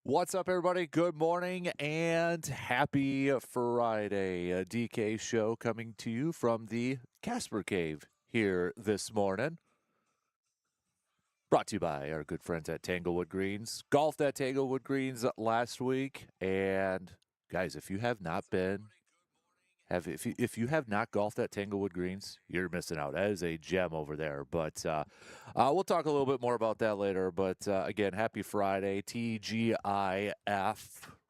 What's up, everybody? Good morning and happy Friday. A DK show coming to you from the Kasper Cave here this morning. Brought to you by our good friends at Tanglewood Greens. Golfed at Tanglewood Greens last week. And guys, if you have not if you have not golfed at Tanglewood Greens, you're missing out. That is a gem over there. But we'll talk a little bit more about that later. But again, happy Friday, TGIF,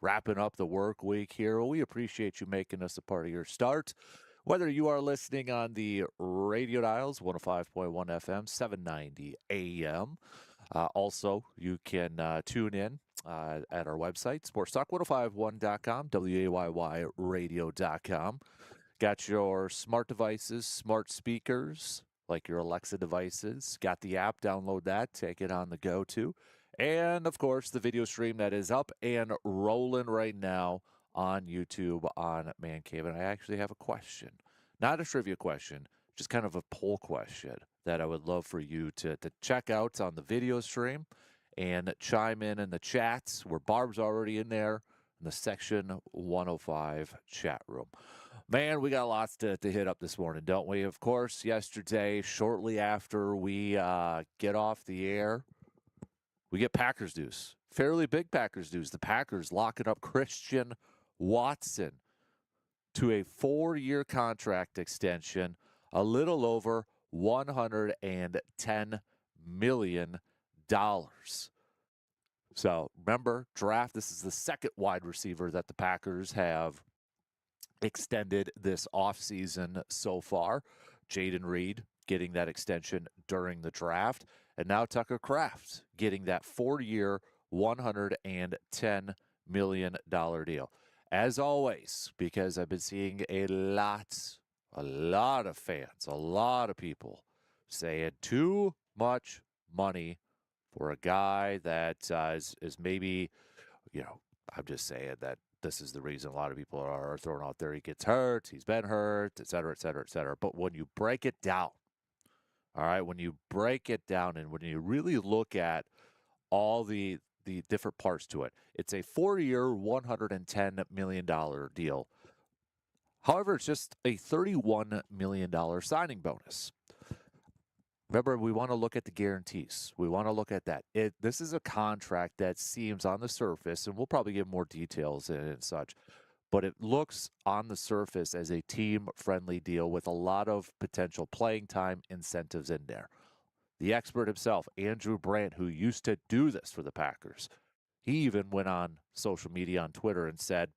wrapping up the work week here. We appreciate you making us a part of your start. Whether you are listening on the radio dials, 105.1 FM, 790 AM. Also, you can tune in at our website, sportstalk1051.com, WAYY radio.com. Got your smart devices, smart speakers, like your Alexa devices. Got the app, download that, take it on the go too. And of course, the video stream that is up and rolling right now on YouTube on Man Cave. And I actually have a question, not a trivia question, just kind of a poll question that I would love for you to check out on the video stream and chime in the chats where Barb's already in there in the Section 105 chat room. Man, we got lots to hit up this morning, don't we? Of course, yesterday, shortly after we get off the air, we get Packers news. Fairly big Packers news. The Packers locking up Christian Watson to a 4-year contract extension, a little over $110 million. So remember, draft, this is the second wide receiver that the Packers have extended this offseason so far. Jaden Reed getting that extension during the draft. And now Tucker Kraft getting that 4-year, $110 million deal. As always, because I've been seeing a lot of fans, a lot of people saying too much money for a guy that is maybe, I'm just saying that this is the reason a lot of people are throwing out there. He gets hurt, he's been hurt, et cetera, et cetera, et cetera. But when you break it down, all right, when you break it down and when you really look at all the different parts to it, it's a 4-year, $110 million deal. However, it's just a $31 million signing bonus. Remember, we want to look at the guarantees. We want to look at that. This is a contract that seems on the surface, and we'll probably give more details and such, but it looks on the surface as a team-friendly deal with a lot of potential playing time incentives in there. The expert himself, Andrew Brandt, who used to do this for the Packers, he even went on social media on Twitter and said,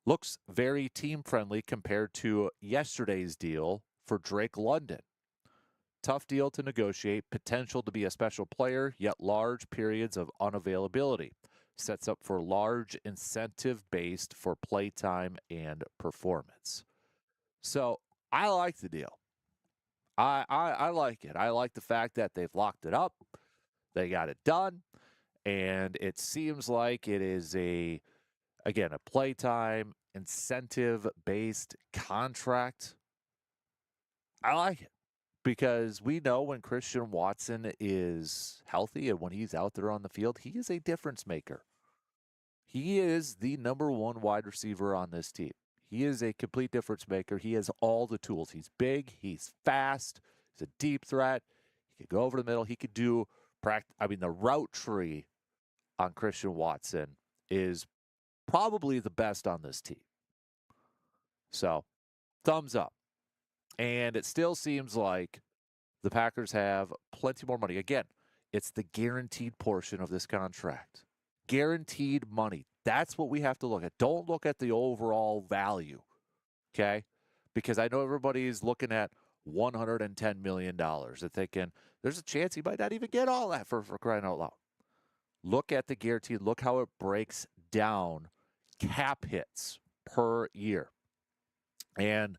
looks very team-friendly compared to yesterday's deal for Drake London. Tough deal to negotiate, potential to be a special player, yet large periods of unavailability. Sets up for large incentive based for playtime and performance. So I like the deal. I like it. I like the fact that they've locked it up. They got it done. And it seems like it is a playtime incentive based contract. I like it. Because we know when Christian Watson is healthy and when he's out there on the field, he is a difference maker. He is the number one wide receiver on this team. He is a complete difference maker. He has all the tools. He's big. He's fast. He's a deep threat. He could go over the middle. He could do the route tree on Christian Watson is probably the best on this team. So, thumbs up. And it still seems like the Packers have plenty more money. Again, it's the guaranteed portion of this contract. Guaranteed money. That's what we have to look at. Don't look at the overall value, okay? Because I know everybody's looking at $110 million and thinking there's a chance he might not even get all that for crying out loud. Look at the guaranteed. Look how it breaks down cap hits per year. And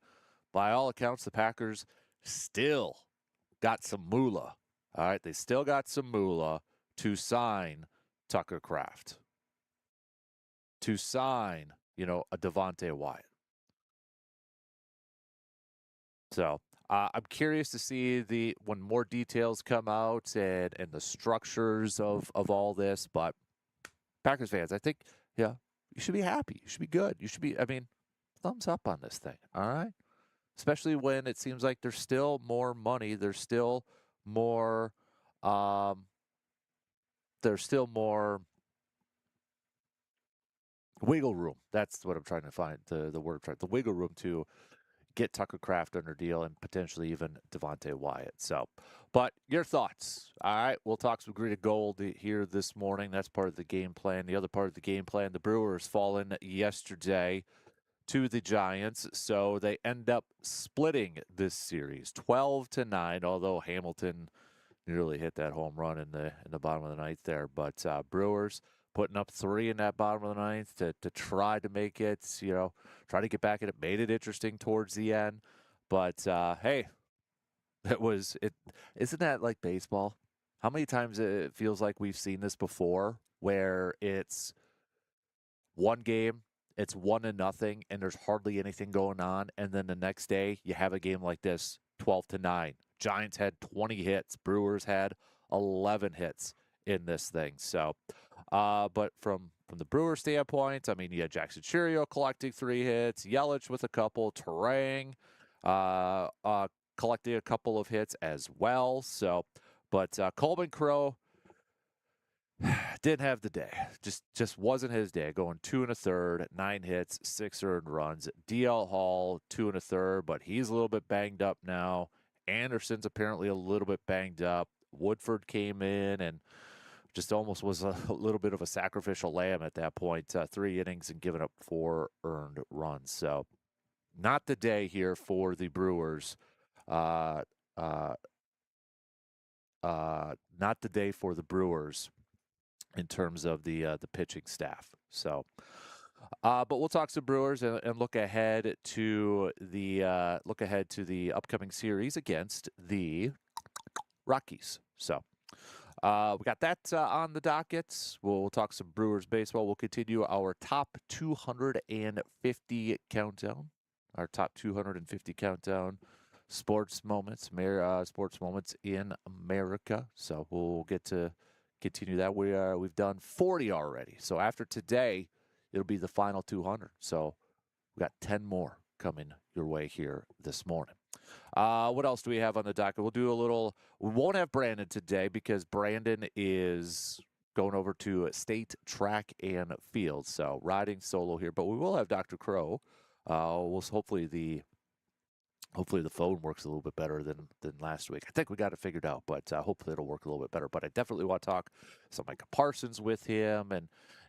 by all accounts, the Packers still got some moolah. All right, they still got some moolah to sign Tucker Kraft, to sign, a Devontae Wyatt. So I'm curious to see when more details come out and the structures of all this, but Packers fans, I think, yeah, you should be happy. You should be good. You should be, I mean, thumbs up on this thing, all right? Especially when it seems like there's still more money. More, um, there's still more wiggle room. That's what I'm trying to find, the word, the wiggle room to get Tucker Kraft under deal and potentially even Devontae Wyatt. So, but your thoughts. All right, we'll talk some green and gold here this morning. That's part of the game plan. The other part of the game plan, the Brewers fallen yesterday to the Giants, so they end up splitting this series 12-9, although Hamilton nearly hit that home run in the bottom of the ninth there. But Brewers putting up 3 in that bottom of the ninth to try to make it, try to get back at it. Made it interesting towards the end. But hey, it. Isn't that like baseball? How many times it feels like we've seen this before, where it's one game, it's 1-0, and there's hardly anything going on, and then the next day you have a game like this, 12-9. Giants had 20 hits. Brewers had 11 hits in this thing. So, but from the Brewers standpoint, I mean, you had Jackson Churio collecting 3 hits, Yelich with a couple, Terang collecting a couple of hits as well. So, but Coleman Crow didn't have the day. Just wasn't his day. Going 2 1/3, 9 hits, 6 earned runs. DL Hall 2 1/3, but he's a little bit banged up now. Anderson's apparently a little bit banged up. Woodford came in and just almost was a little bit of a sacrificial lamb at that point. 3 innings and giving up 4 earned runs. So not the day here for the Brewers. Not the day for the Brewers in terms of the pitching staff. So, but we'll talk some Brewers and look ahead to the upcoming series against the Rockies. So, we got that on the docket. We'll talk some Brewers baseball. We'll continue our top 250 countdown. Our top 250 countdown. Sports moments in America. So we'll get to continue that. We've done 40 already. So after today, it'll be the final 200. So we got 10 more coming your way here this morning. What else do we have on the docket? We won't have Brandon today because Brandon is going over to State Track and Field. So riding solo here, but we will have Dr. Crow. Hopefully the phone works a little bit better than last week. I think we got it figured out, but hopefully it'll work a little bit better. But I definitely want to talk some Micah Parsons with him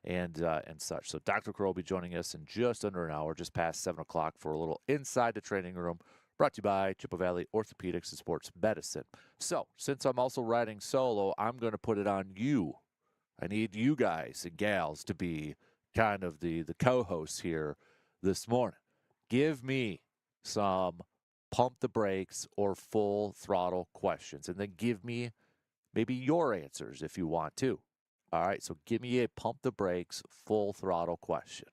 and such. So Dr. Crow will be joining us in just under an hour, just past 7 o'clock, for a little Inside the Training Room, brought to you by Chippewa Valley Orthopedics and Sports Medicine. So since I'm also riding solo, I'm going to put it on you. I need you guys and gals to be kind of the co-hosts here this morning. Give me some pump the brakes or full throttle questions, and then give me maybe your answers if you want to. All right, so give me a pump the brakes, full throttle question.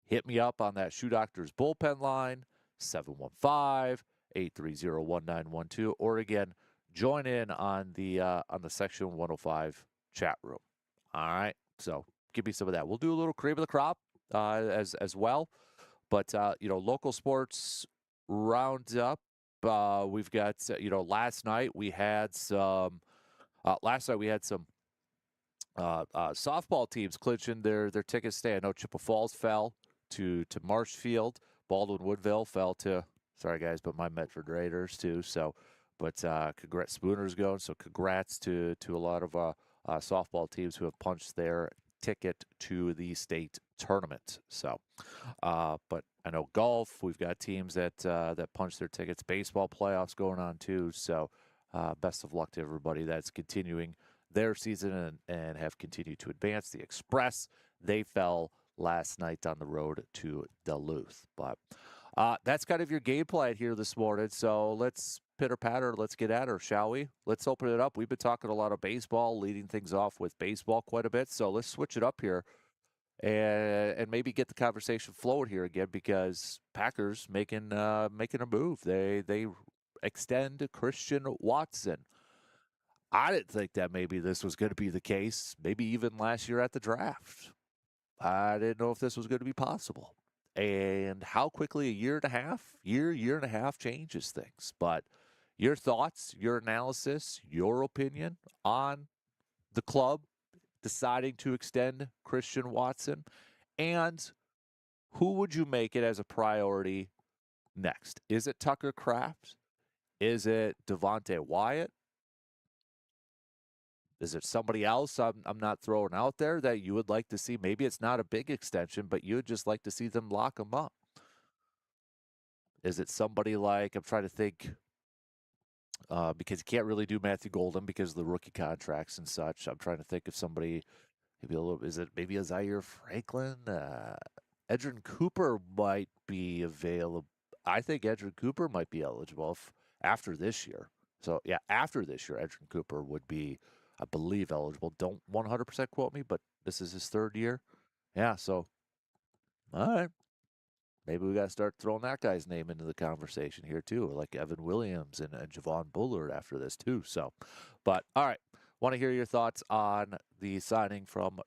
Hit me up on that Shoe Doctor's bullpen line, 715-830-1912, or again, join in on the Section 105 chat room. All right, so give me some of that. We'll do a little cream of the crop as well, but local sports roundup. We've got last night we had some softball teams clinching their tickets stay. I know Chippewa Falls fell to Marshfield. Baldwin Woodville fell to, sorry guys, but my Medford Raiders too. So, but congrats, Spooner's going. So congrats to a lot of softball teams who have punched their ticket to the state tournament. So, but I know golf, we've got teams that punch their tickets. Baseball playoffs going on too. So, best of luck to everybody that's continuing their season and have continued to advance. The Express, they fell last night on the road to Duluth. But that's kind of your game plan here this morning. So let's pitter-patter. Let's get at her, shall we? Let's open it up. We've been talking a lot of baseball, leading things off with baseball quite a bit. So let's switch it up here and maybe get the conversation flowing here again, because Packers making a move. They extend Christian Watson. I didn't think that maybe this was going to be the case, maybe even last year at the draft. I didn't know if this was going to be possible. And how quickly a year and a half changes things. But your thoughts, your analysis, your opinion on the club deciding to extend Christian Watson, and who would you make it as a priority next? Is it Tucker Kraft? Is it Devontae Wyatt? Is it somebody else I'm not throwing out there that you would like to see? Maybe it's not a big extension, but you would just like to see them lock him up. Is it somebody like, I'm trying to think, because you can't really do Matthew Golden because of the rookie contracts and such. I'm trying to think of somebody, maybe a little, is it maybe a Zaire Franklin? Edrin Cooper might be available. I think Edrin Cooper might be eligible after this year. So, yeah, after this year, Edrin Cooper would be, I believe, eligible. Don't 100% quote me, but this is his third year. Yeah, so, all right. Maybe we got to start throwing that guy's name into the conversation here, too, like Evan Williams and Javon Bullard after this, too. So, but all right. Want to hear your thoughts on the signing from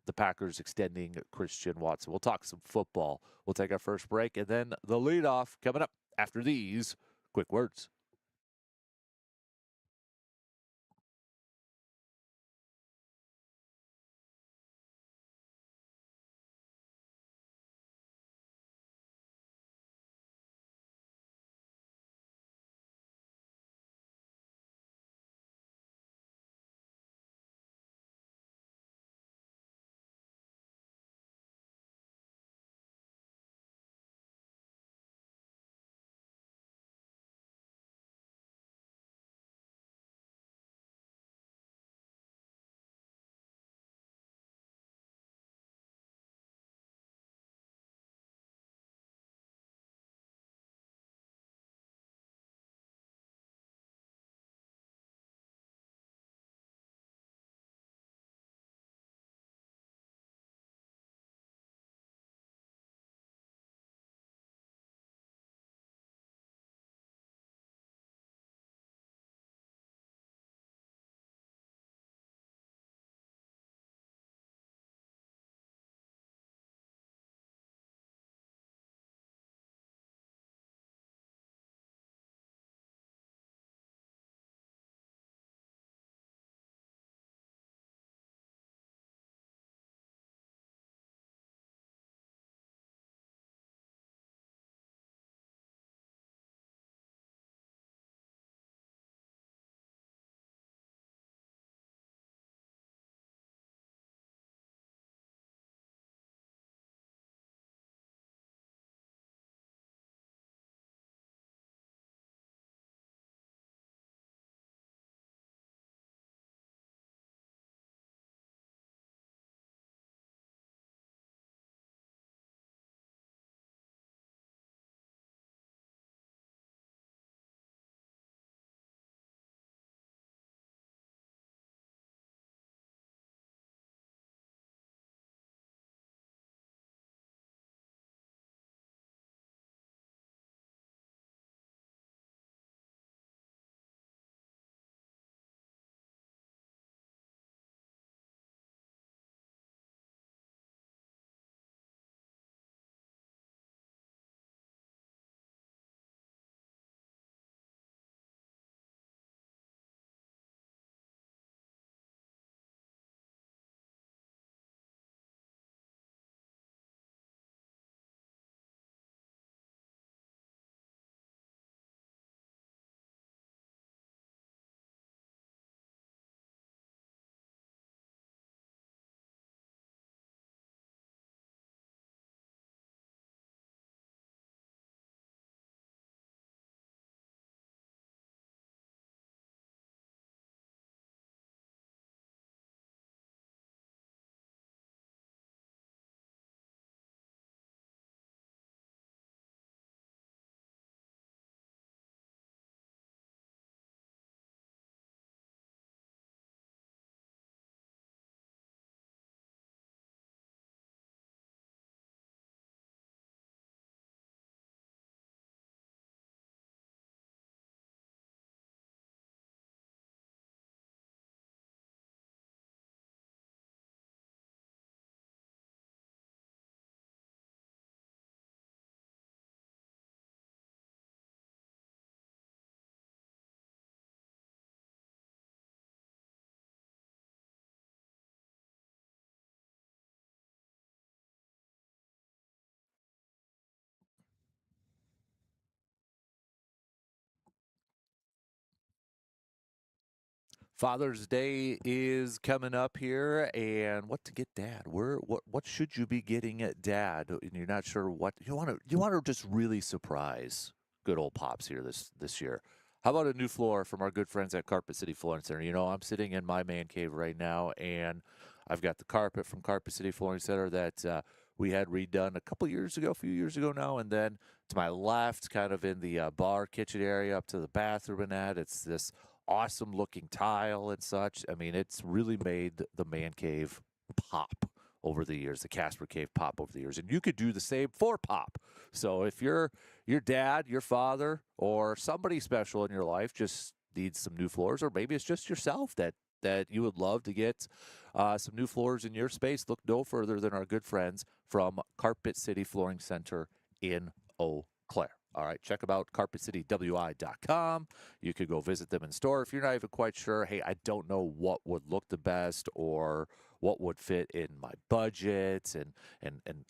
the Packers extending Christian Watson. We'll talk some football. We'll take our first break, and then the leadoff coming up after these quick words. Father's Day is coming up here, and what to get Dad? What should you be getting at Dad? And you're not sure what you want to just really surprise good old Pops here this year. How about a new floor from our good friends at Carpet City Flooring Center? You know, I'm sitting in my man cave right now, and I've got the carpet from Carpet City Flooring Center that we had redone a few years ago now, and then to my left, kind of in the bar kitchen area up to the bathroom and that, it's this awesome looking tile and such. I mean, it's really made the man cave pop over the years, the Kasper Cave pop over the years. And you could do the same for pop. So if your dad, your father, or somebody special in your life just needs some new floors, or maybe it's just yourself that you would love to get some new floors in your space, look no further than our good friends from Carpet City Flooring Center in Eau Claire. All right, check them out, carpetcitywi.com. You could go visit them in store. If you're not even quite sure, hey, I don't know what would look the best or what would fit in my budget and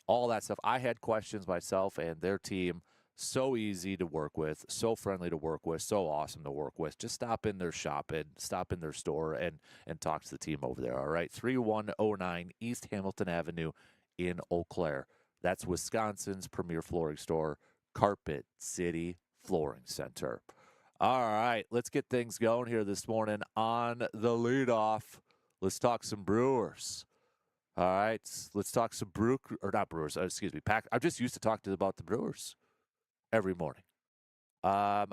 all that stuff. I had questions myself, and their team, so easy to work with, so friendly to work with, so awesome to work with. Just stop in their shop and stop in their store and talk to the team over there, all right? 3109 East Hamilton Avenue in Eau Claire. That's Wisconsin's premier flooring store, Carpet City Flooring Center. All right, let's get things going here this morning on the leadoff. Let's talk some Brewers. All right, let's talk some Pack. I'm just used to talking about the Brewers every morning. I'm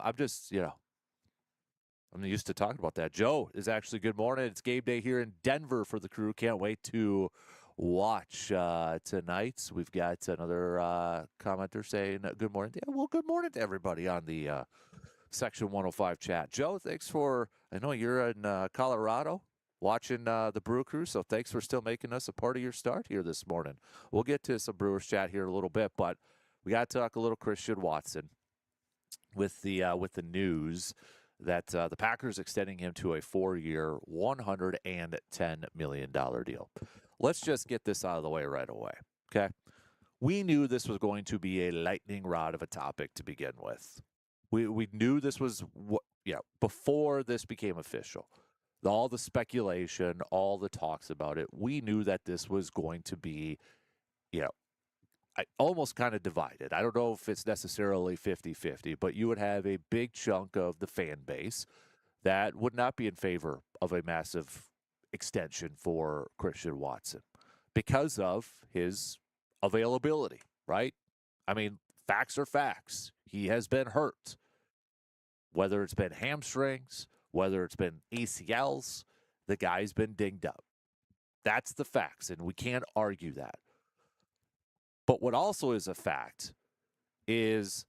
used to talking about that. Joe is actually good morning. It's game day here in Denver for the crew. Can't wait to watch tonight. We've got another commenter saying good morning. Yeah, well, good morning to everybody on the Section 105 chat. Joe, thanks for, I know you're in Colorado watching the Brew Crew, so thanks for still making us a part of your start here this morning. We'll get to some Brewers chat here in a little bit, but we got to talk a little Christian Watson with the news that the Packers extending him to a 4-year, $110 million deal. Let's just get this out of the way right away, okay? We knew this was going to be a lightning rod of a topic to begin with. We knew this was before this became official. All the speculation, all the talks about it, we knew that this was going to be, almost kind of divided. I don't know if it's necessarily 50-50, but you would have a big chunk of the fan base that would not be in favor of a massive extension for Christian Watson because of his availability, right? I mean, facts are facts. He has been hurt. Whether it's been hamstrings, whether it's been ACLs, the guy's been dinged up. That's the facts, and we can't argue that. But what also is a fact is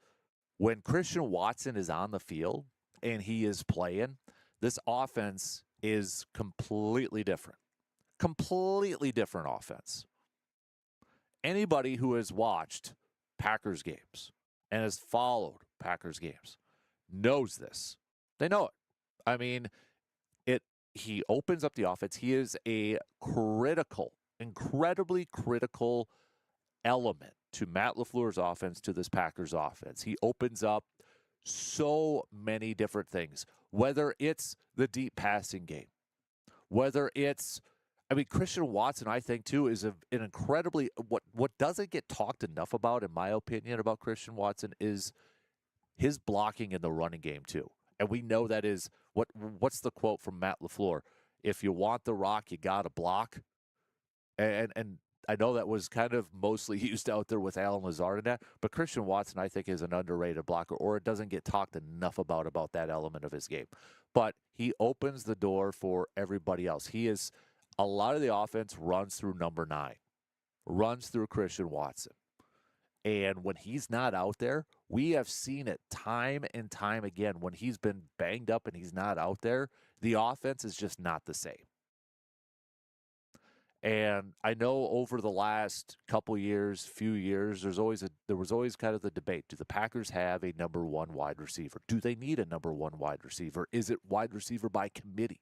when Christian Watson is on the field and he is playing, this offense is completely different. Completely different offense. Anybody who has watched Packers games and has followed Packers games knows this. They know it. I mean, he opens up the offense. He is a incredibly critical element to Matt LaFleur's offense, to this Packers offense. He opens up so many different things, whether it's the deep passing game, whether it's, Christian Watson, I think, too, is an incredibly, what doesn't get talked enough about, in my opinion, about Christian Watson is his blocking in the running game, too. And we know that is, what's the quote from Matt LaFleur? If you want the rock, you got to block. And I know that was kind of mostly used out there with Alan Lazard and that, but Christian Watson, I think, is an underrated blocker, or it doesn't get talked enough about that element of his game. But he opens the door for everybody else. A lot of the offense runs through number 9, runs through Christian Watson. And when he's not out there, we have seen it time and time again. When he's been banged up and he's not out there, the offense is just not the same. And I know over the last few years, there was always kind of the debate. Do the Packers have a number 1 wide receiver? Do they need a number 1 wide receiver? Is it wide receiver by committee?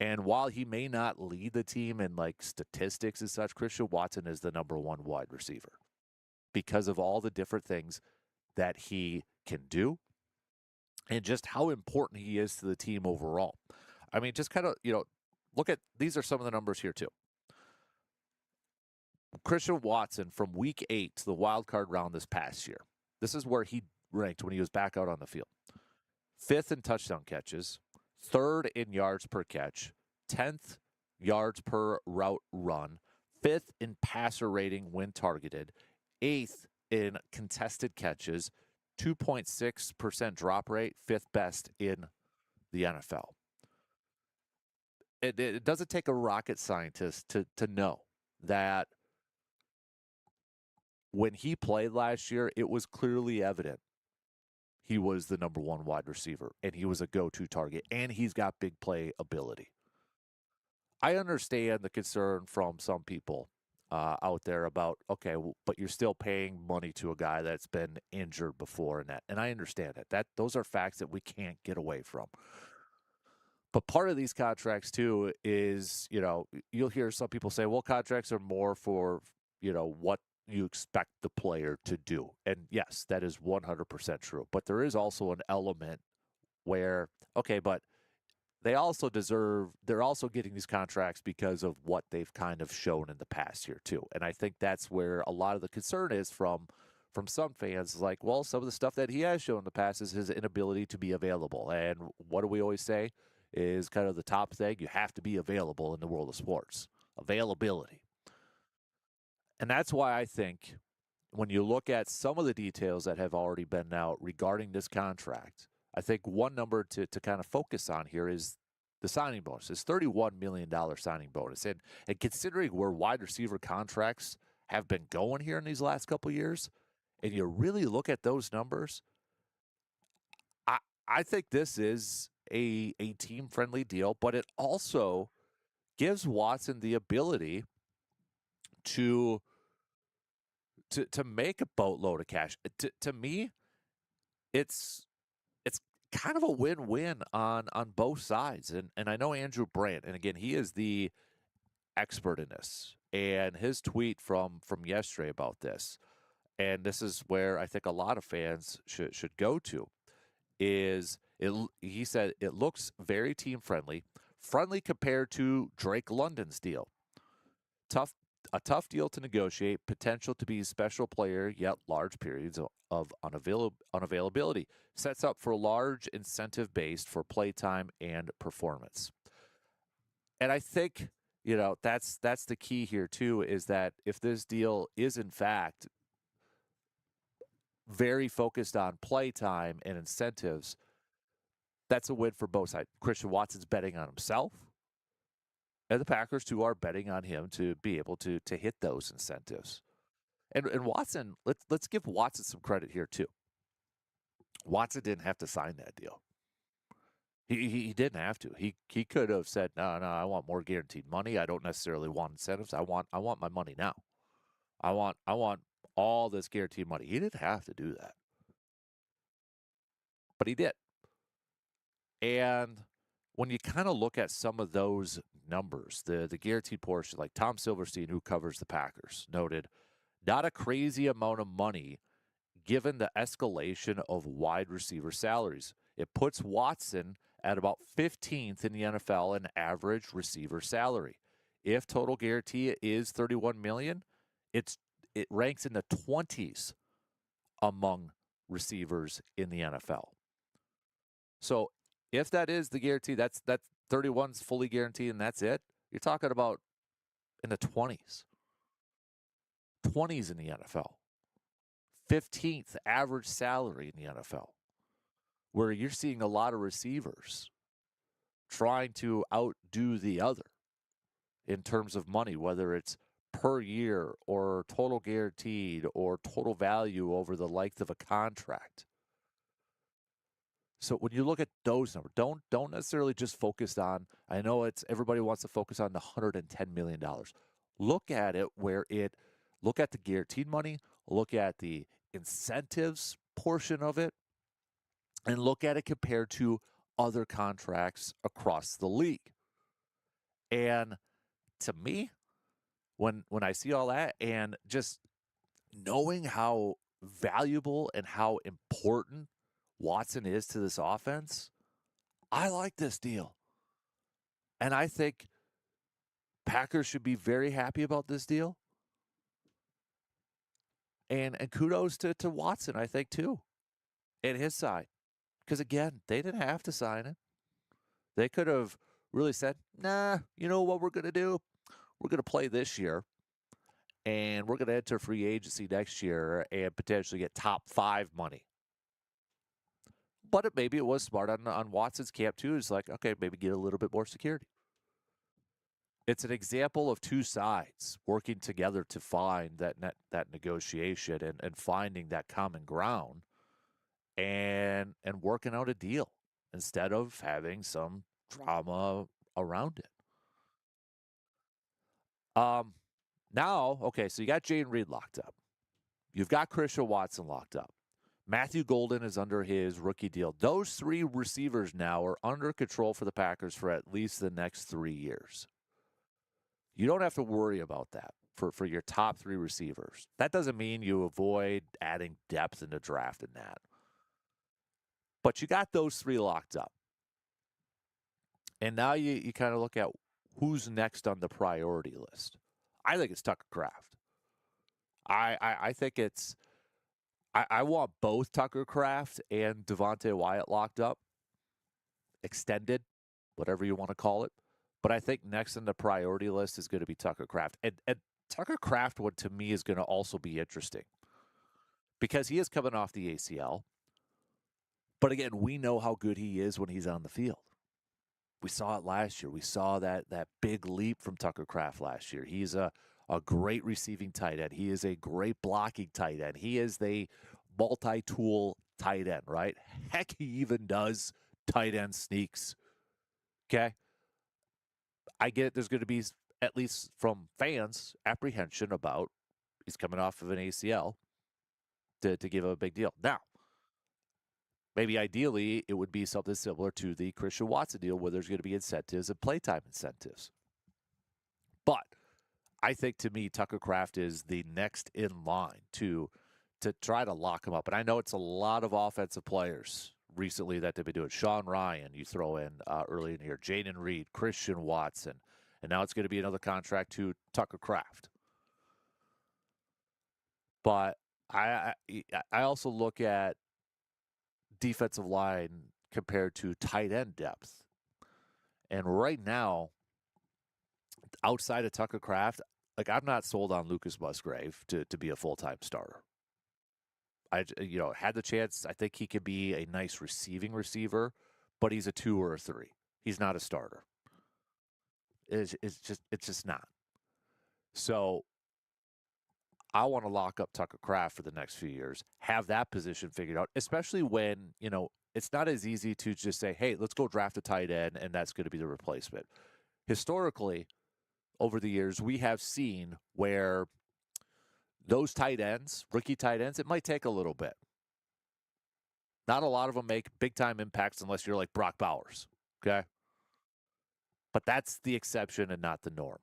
And while he may not lead the team in statistics and such, Christian Watson is the number 1 wide receiver because of all the different things that he can do and just how important he is to the team overall. I mean, just kind of, look at these are some of the numbers here too. Christian Watson from week 8 to the wild card round this past year. This is where he ranked when he was back out on the field. 5th in touchdown catches, 3rd in yards per catch, 10th yards per route run, 5th in passer rating when targeted, 8th in contested catches, 2.6% drop rate, 5th best in the NFL. It doesn't take a rocket scientist to know that when he played last year, it was clearly evident he was the number 1 wide receiver, and he was a go-to target, and he's got big play ability. I understand the concern from some people out there about, okay, but you're still paying money to a guy that's been injured before, and I understand it. Those are facts that we can't get away from. But part of these contracts too is, you'll hear some people say, well, contracts are more for, what you expect the player to do. And yes, that is 100% true. But there is also an element where, okay, but they're also getting these contracts because of what they've kind of shown in the past year too. And I think that's where a lot of the concern is from some fans. Like, well, some of the stuff that he has shown in the past is his inability to be available. And what do we always say is kind of the top thing? You have to be available in the world of sports. Availability. And that's why I think when you look at some of the details that have already been out regarding this contract, I think one number to kind of focus on here is the signing bonus. It's $31 million signing bonus. And considering where wide receiver contracts have been going here in these last couple of years, and you really look at those numbers, I think this is a team-friendly deal, but it also gives Watson the ability to make a boatload of cash. To me, it's kind of a win-win on both sides. And I know Andrew Brandt, and again, he is the expert in this. And his tweet from yesterday about this, and this is where I think a lot of fans should go to, is he said it looks very team-friendly compared to Drake London's deal. A tough deal to negotiate, potential to be a special player, yet large periods of unavailability. Sets up for large incentive based for playtime and performance. And I think, that's the key here too, is that if this deal is in fact very focused on playtime and incentives, that's a win for both sides. Christian Watson's betting on himself, and the Packers, too, are betting on him to be able to hit those incentives. And Watson, let's give Watson some credit here, too. Watson didn't have to sign that deal. He didn't have to. He could have said, no, I want more guaranteed money. I don't necessarily want incentives. I want my money now. I want all this guaranteed money. He didn't have to do that. But he did. And when you kind of look at some of those numbers, the guaranteed portion, like Tom Silverstein, who covers the Packers, noted, not a crazy amount of money given the escalation of wide receiver salaries. It puts Watson at about 15th in the NFL in average receiver salary. If total guarantee is $31 million, it ranks in the 20s among receivers in the NFL. So if that is the guarantee, that's 31's fully guaranteed and that's it, you're talking about in the 20s. 20s in the NFL. 15th average salary in the NFL, where you're seeing a lot of receivers trying to outdo the other in terms of money, whether it's per year or total guaranteed or total value over the length of a contract. So when you look at those numbers, don't necessarily just focus on, I know everybody wants to focus on the $110 million. Look at it look at the guaranteed money, look at the incentives portion of it, and look at it compared to other contracts across the league. And to me, when I see all that and just knowing how valuable and how important Watson is to this offense, I like this deal. And I think Packers should be very happy about this deal. And kudos to Watson, I think, too, and his side. Because, again, they didn't have to sign him. They could have really said, nah, you know what we're going to do? We're going to play this year, and we're going to enter free agency next year and potentially get top 5 money. But maybe it was smart on Watson's camp, too. It's like, okay, maybe get a little bit more security. It's an example of two sides working together to find that negotiation and finding that common ground and working out a deal instead of having some drama around it. Now, okay, so you got Jayden Reed locked up. You've got Christian Watson locked up. Matthew Golden is under his rookie deal. Those 3 receivers now are under control for the Packers for at least the next 3 years. You don't have to worry about that for your top 3 receivers. That doesn't mean you avoid adding depth in the draft in that. But you got those 3 locked up. And now you kind of look at who's next on the priority list. I think it's Tucker Kraft. I think it's I want both Tucker Kraft and Devontae Wyatt locked up, extended, whatever you want to call it. But I think next on the priority list is going to be Tucker Kraft. And Tucker Kraft, what to me is going to also be interesting because he is coming off the ACL. But again, we know how good he is when he's on the field. We saw it last year. We saw that big leap from Tucker Kraft last year. He's a great receiving tight end. He is a great blocking tight end. He is the multi-tool tight end, right? Heck, he even does tight end sneaks. Okay? I get it. There's going to be, at least from fans, apprehension about he's coming off of an ACL to give him a big deal. Now, maybe ideally it would be something similar to the Christian Watson deal where there's going to be incentives and playtime incentives. But I think to me, Tucker Kraft is the next in line to try to lock him up. And I know it's a lot of offensive players recently that they've been doing. Sean Ryan, you throw in early in here, Jayden Reed, Christian Watson, and now it's going to be another contract to Tucker Kraft. But I also look at defensive line compared to tight end depth. And right now, outside of Tucker Kraft, like I'm not sold on Lucas Musgrave to be a full-time starter. I had the chance. I think he could be a nice receiving receiver, but he's a 2 or a 3. He's not a starter. It's just not. So I want to lock up Tucker Kraft for the next few years, have that position figured out, especially when, it's not as easy to just say, hey, let's go draft a tight end, and that's going to be the replacement. Historically, over the years, we have seen where those tight ends, rookie tight ends, it might take a little bit. Not a lot of them make big-time impacts unless you're like Brock Bowers, okay? But that's the exception and not the norm.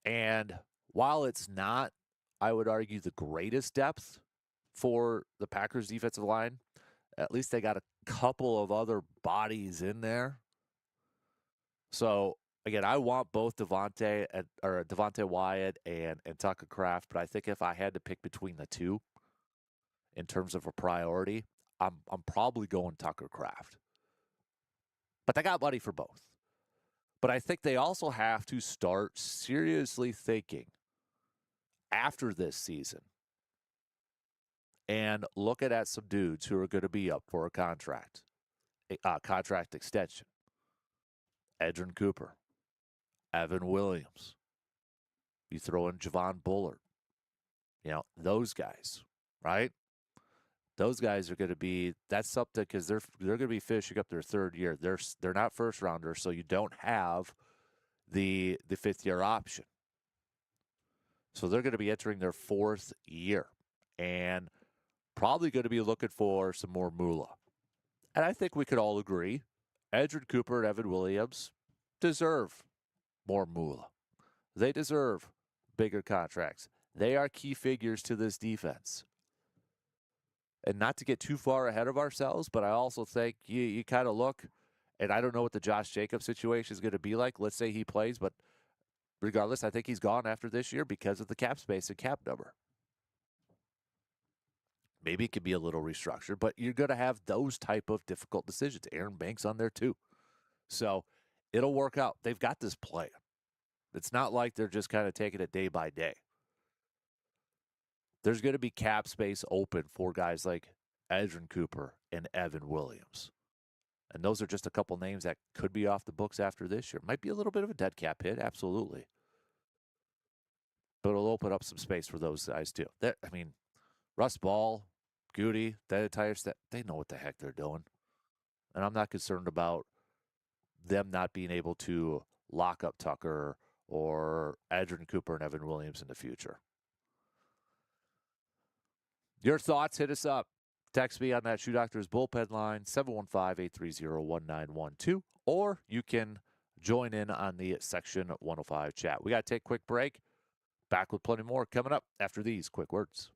And while it's not, I would argue, the greatest depth for the Packers defensive line, at least they got a couple of other bodies in there. So, again, I want both Devontae Wyatt and Tucker Kraft, but I think if I had to pick between the two in terms of a priority, I'm probably going Tucker Kraft. But they got money for both. But I think they also have to start seriously thinking after this season and looking at some dudes who are going to be up for a contract extension. Edgerrin Cooper, Evan Williams. You throw in Javon Bullard. Those guys, right? Those guys are going to be, that's something because they're going to be finishing up their 3rd year. They're not first rounders, so you don't have the 5th-year option. So they're going to be entering their 4th year and probably going to be looking for some more moolah. And I think we could all agree Edgerrin Cooper and Evan Williams deserve more moolah. They deserve bigger contracts. They are key figures to this defense. And not to get too far ahead of ourselves, but I also think you kind of look, and I don't know what the Josh Jacobs situation is going to be like. Let's say he plays, but regardless, I think he's gone after this year because of the cap space and cap number. Maybe it could be a little restructured, but you're going to have those type of difficult decisions. Aaron Banks on there too. So it'll work out. They've got this plan. It's not like they're just kind of taking it day by day. There's going to be cap space open for guys like Edrin Cooper and Evan Williams. And those are just a couple names that could be off the books after this year. Might be a little bit of a dead cap hit, absolutely. But it'll open up some space for those guys too. Russ Ball, Goody, that entire set, they know what the heck they're doing. And I'm not concerned about them not being able to lock up Tucker or Edrin Cooper and Evan Williams in the future. Your thoughts, hit us up. Text me on that Shoe Doctors bullpen line, 715-830-1912, or you can join in on the Section 105 chat. We got to take a quick break. Back with plenty more coming up after these quick words.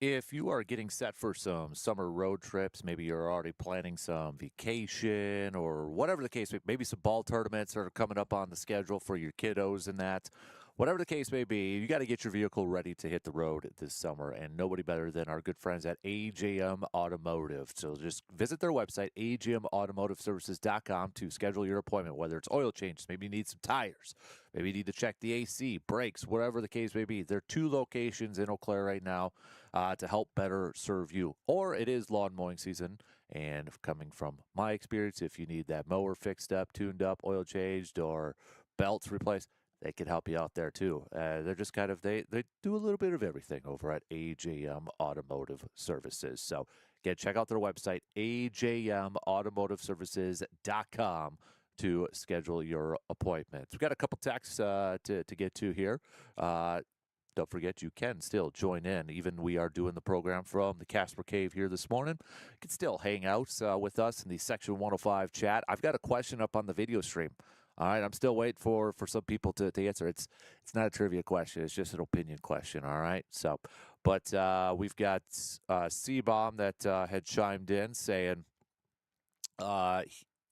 If you are getting set for some summer road trips, maybe you're already planning some vacation or whatever the case may be, maybe some ball tournaments are coming up on the schedule for your kiddos and that. Whatever the case may be, you got to get your vehicle ready to hit the road this summer, and nobody better than our good friends at AJM Automotive. So just visit their website, ajmautomotiveservices.com, to schedule your appointment, whether it's oil changes, maybe you need some tires, maybe you need to check the AC, brakes, whatever the case may be. There are 2 locations in Eau Claire right now to help better serve you. Or it is lawn mowing season, and coming from my experience, if you need that mower fixed up, tuned up, oil changed, or belts replaced, they can help you out there too. They're just kind of, they do a little bit of everything over at AJM Automotive Services. So again, check out their website, ajmautomotiveservices.com, to schedule your appointments. We've got a couple texts to get to here. Don't forget, you can still join in. Even we are doing the program from the Kasper Cave here this morning. You can still hang out with us in the Section 105 chat. I've got a question up on the video stream. All right, I'm still waiting for some people to answer. It's not a trivia question. It's just an opinion question, all right? So, but we've got C-Bomb that had chimed in saying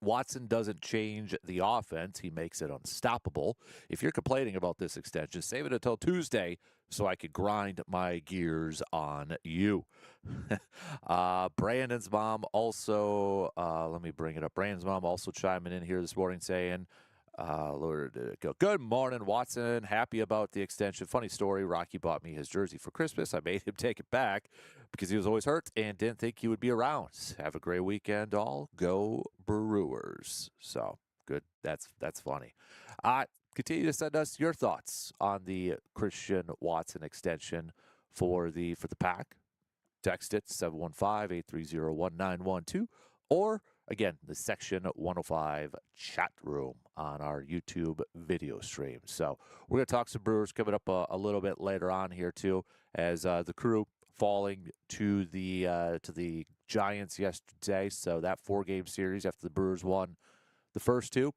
Watson doesn't change the offense. He makes it unstoppable. If you're complaining about this extension, save it until Tuesday so I could grind my gears on you. Brandon's mom also, let me bring it up. Brandon's mom also chiming in here this morning saying, Lord, did it go? Good morning, Watson. Happy about the extension. Funny story. Rocky bought me his jersey for Christmas. I made him take it back because he was always hurt and didn't think he would be around. Have a great weekend, all. Go Brewers. So good. That's funny. Continue to send us your thoughts on the Christian Watson extension for the Pack. Text it 715-830-1912, or again, the Section 105 chat room on our YouTube video stream. So we're going to talk some Brewers coming up a little bit later on here too, as the Crew falling to the Giants yesterday. So that 4-game series after the Brewers won the first 2,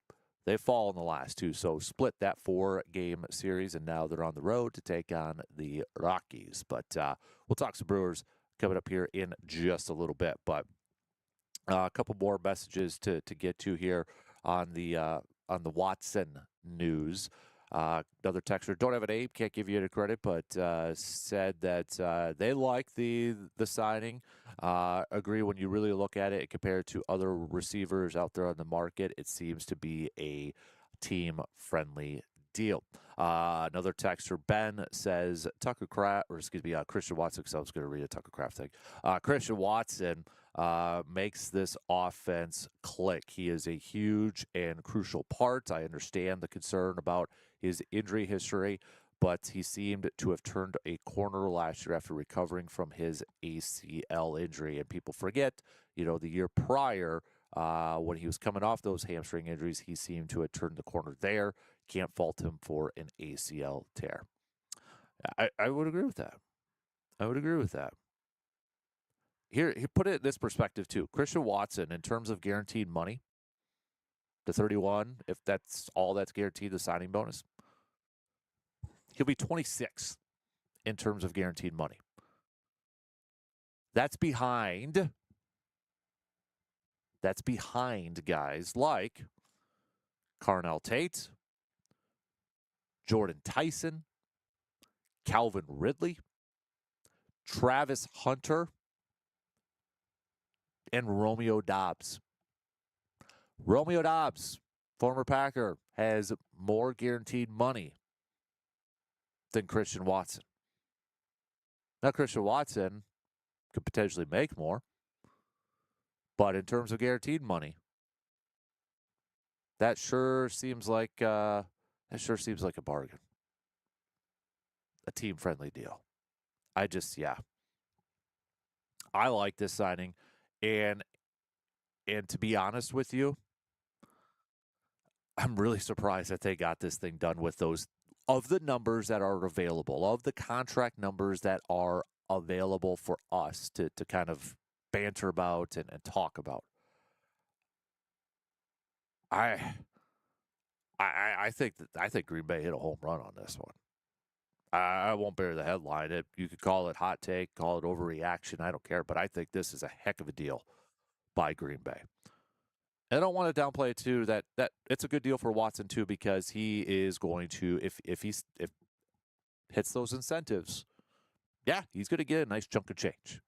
they fall in the last 2. So split that 4-game series, and now they're on the road to take on the Rockies. But we'll talk some Brewers coming up here in just a little bit. But a couple more messages to get to here on the Watson news. Another texter, don't have a name, can't give you any credit, but said that they like the signing. Agree, when you really look at it compared to other receivers out there on the market, it seems to be a team-friendly deal. Another texter, Ben, says Christian Watson, because I was going to read a Tucker Kraft thing. Christian Watson makes this offense click. He is a huge and crucial part. I understand the concern about his injury history, but he seemed to have turned a corner last year after recovering from his ACL injury. And people forget, the year prior, when he was coming off those hamstring injuries, he seemed to have turned the corner there. Can't fault him for an ACL tear. I would agree with that. Here, put it in this perspective too. Christian Watson, in terms of guaranteed money, the 31, if that's all that's guaranteed, the signing bonus, he'll be 26 in terms of guaranteed money. That's behind guys like Carnell Tate, Jordan Tyson, Calvin Ridley, Travis Hunter, and Romeo Doubs. Romeo Doubs, former Packer, has more guaranteed money than Christian Watson. Now, Christian Watson could potentially make more, but in terms of guaranteed money, that sure seems like a bargain, a team-friendly deal. I like this signing, and to be honest with you, I'm really surprised that they got this thing done with those, of the numbers that are available, of the contract numbers that are available for us to kind of banter about and talk about. I think Green Bay hit a home run on this one. I won't bear the headline. You could call it hot take, call it overreaction. I don't care. But I think this is a heck of a deal by Green Bay. And I don't want to downplay it too. That it's a good deal for Watson too, because he is going to, if hits those incentives, yeah, he's going to get a nice chunk of change.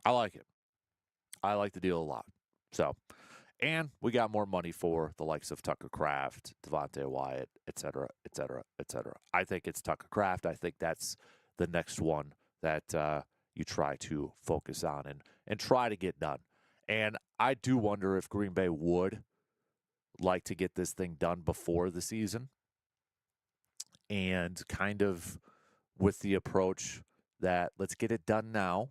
I like it. I like the deal a lot. So, and we got more money for the likes of Tucker Kraft, Devontae Wyatt, et cetera, et cetera, et cetera. I think it's Tucker Kraft. I think that's the next one that you try to focus on and try to get done. And I do wonder if Green Bay would like to get this thing done before the season, and kind of with the approach that let's get it done now.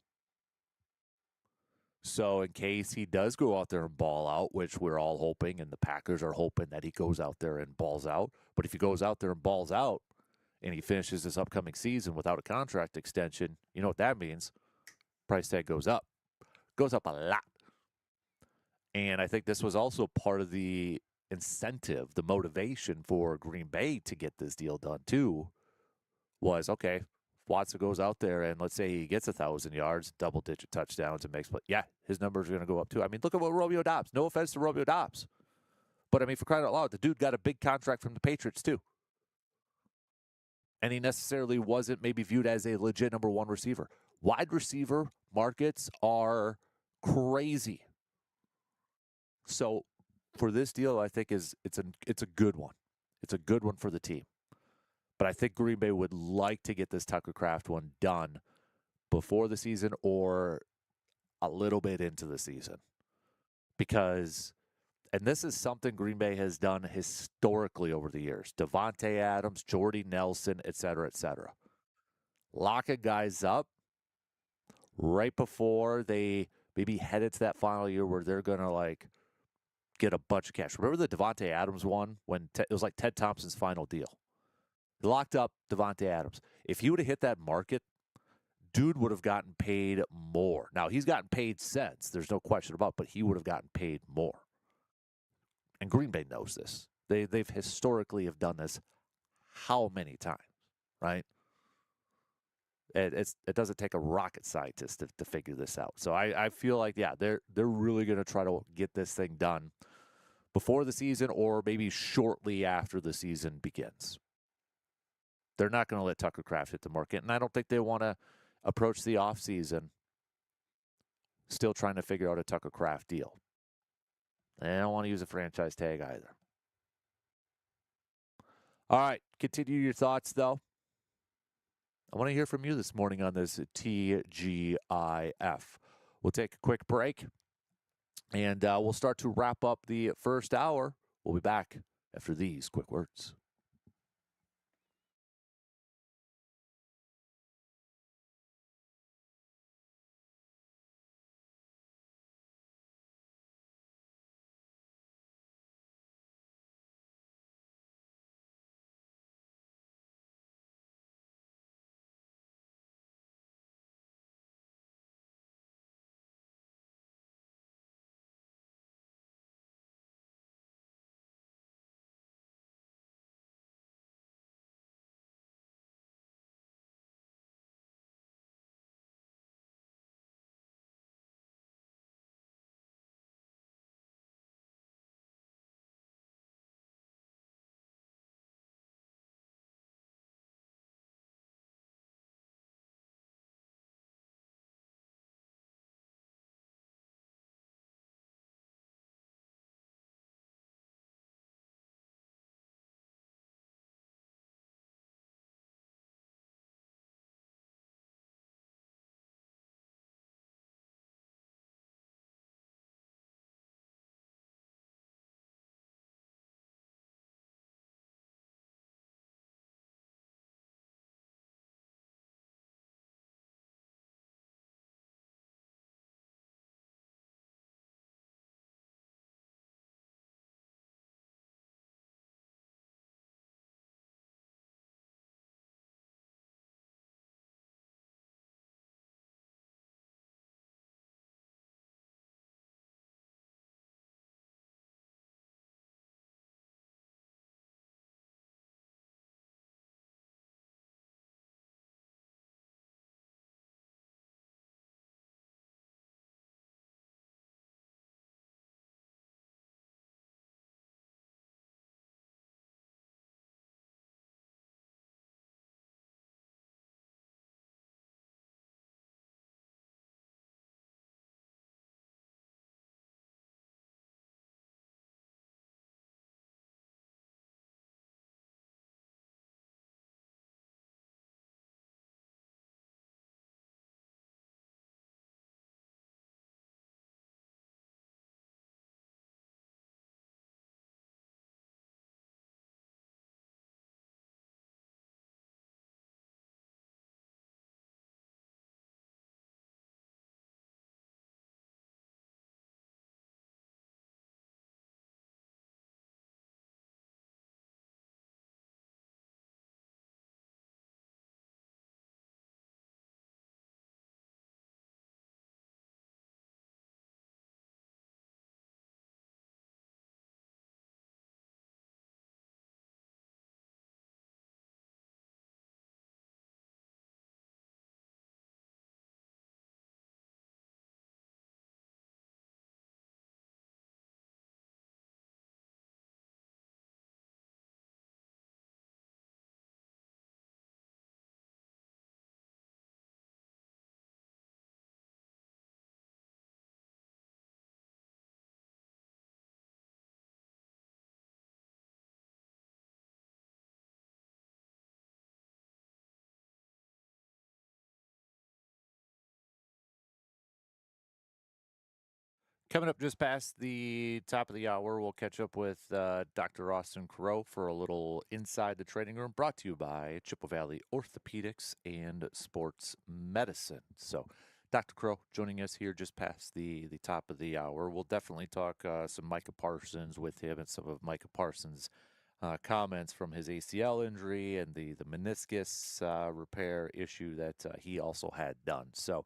So in case he does go out there and ball out, which we're all hoping, and the Packers are hoping that he goes out there and balls out. But if he goes out there and balls out and he finishes this upcoming season without a contract extension, you know what that means? Price tag goes up a lot. And I think this was also part of the incentive, the motivation for Green Bay to get this deal done too, was, okay, Watson goes out there and let's say he gets 1,000 yards, double-digit touchdowns, and makes play. Yeah, his numbers are going to go up too. I mean, look at what Romeo Doubs. No offense to Romeo Doubs, but I mean, for crying out loud, the dude got a big contract from the Patriots too, and he necessarily wasn't maybe viewed as a legit number one receiver. Wide receiver markets are crazy. So for this deal, I think it's a good one. It's a good one for the team. But I think Green Bay would like to get this Tucker Kraft one done before the season or a little bit into the season. Because, and this is something Green Bay has done historically over the years. Devontae Adams, Jordy Nelson, et cetera, locking guys up right before they maybe head into that final year where they're going to like get a bunch of cash. Remember the Devontae Adams one when it was like Ted Thompson's final deal? He locked up Devontae Adams. If he would have hit that market, dude would have gotten paid more. Now, he's gotten paid since. There's no question about it, but he would have gotten paid more. And Green Bay knows this. They've historically have done this how many times, right? It doesn't take a rocket scientist to figure this out. So I feel like, yeah, they're really going to try to get this thing done before the season or maybe shortly after the season begins. They're not going to let Tucker Kraft hit the market, and I don't think they want to approach the offseason still trying to figure out a Tucker Kraft deal. And I don't want to use a franchise tag either. All right, continue your thoughts, though. I want to hear from you this morning on this TGIF. We'll take a quick break, and we'll start to wrap up the first hour. We'll be back after these quick words. Coming up just past the top of the hour, we'll catch up with Dr. Austin Crow for a little Inside the Training Room, brought to you by Chippewa Valley Orthopedics and Sports Medicine. So, Dr. Crow joining us here just past the top of the hour. We'll definitely talk some Micah Parsons with him and some of Micah Parsons' comments from his ACL injury and the meniscus repair issue that he also had done. So,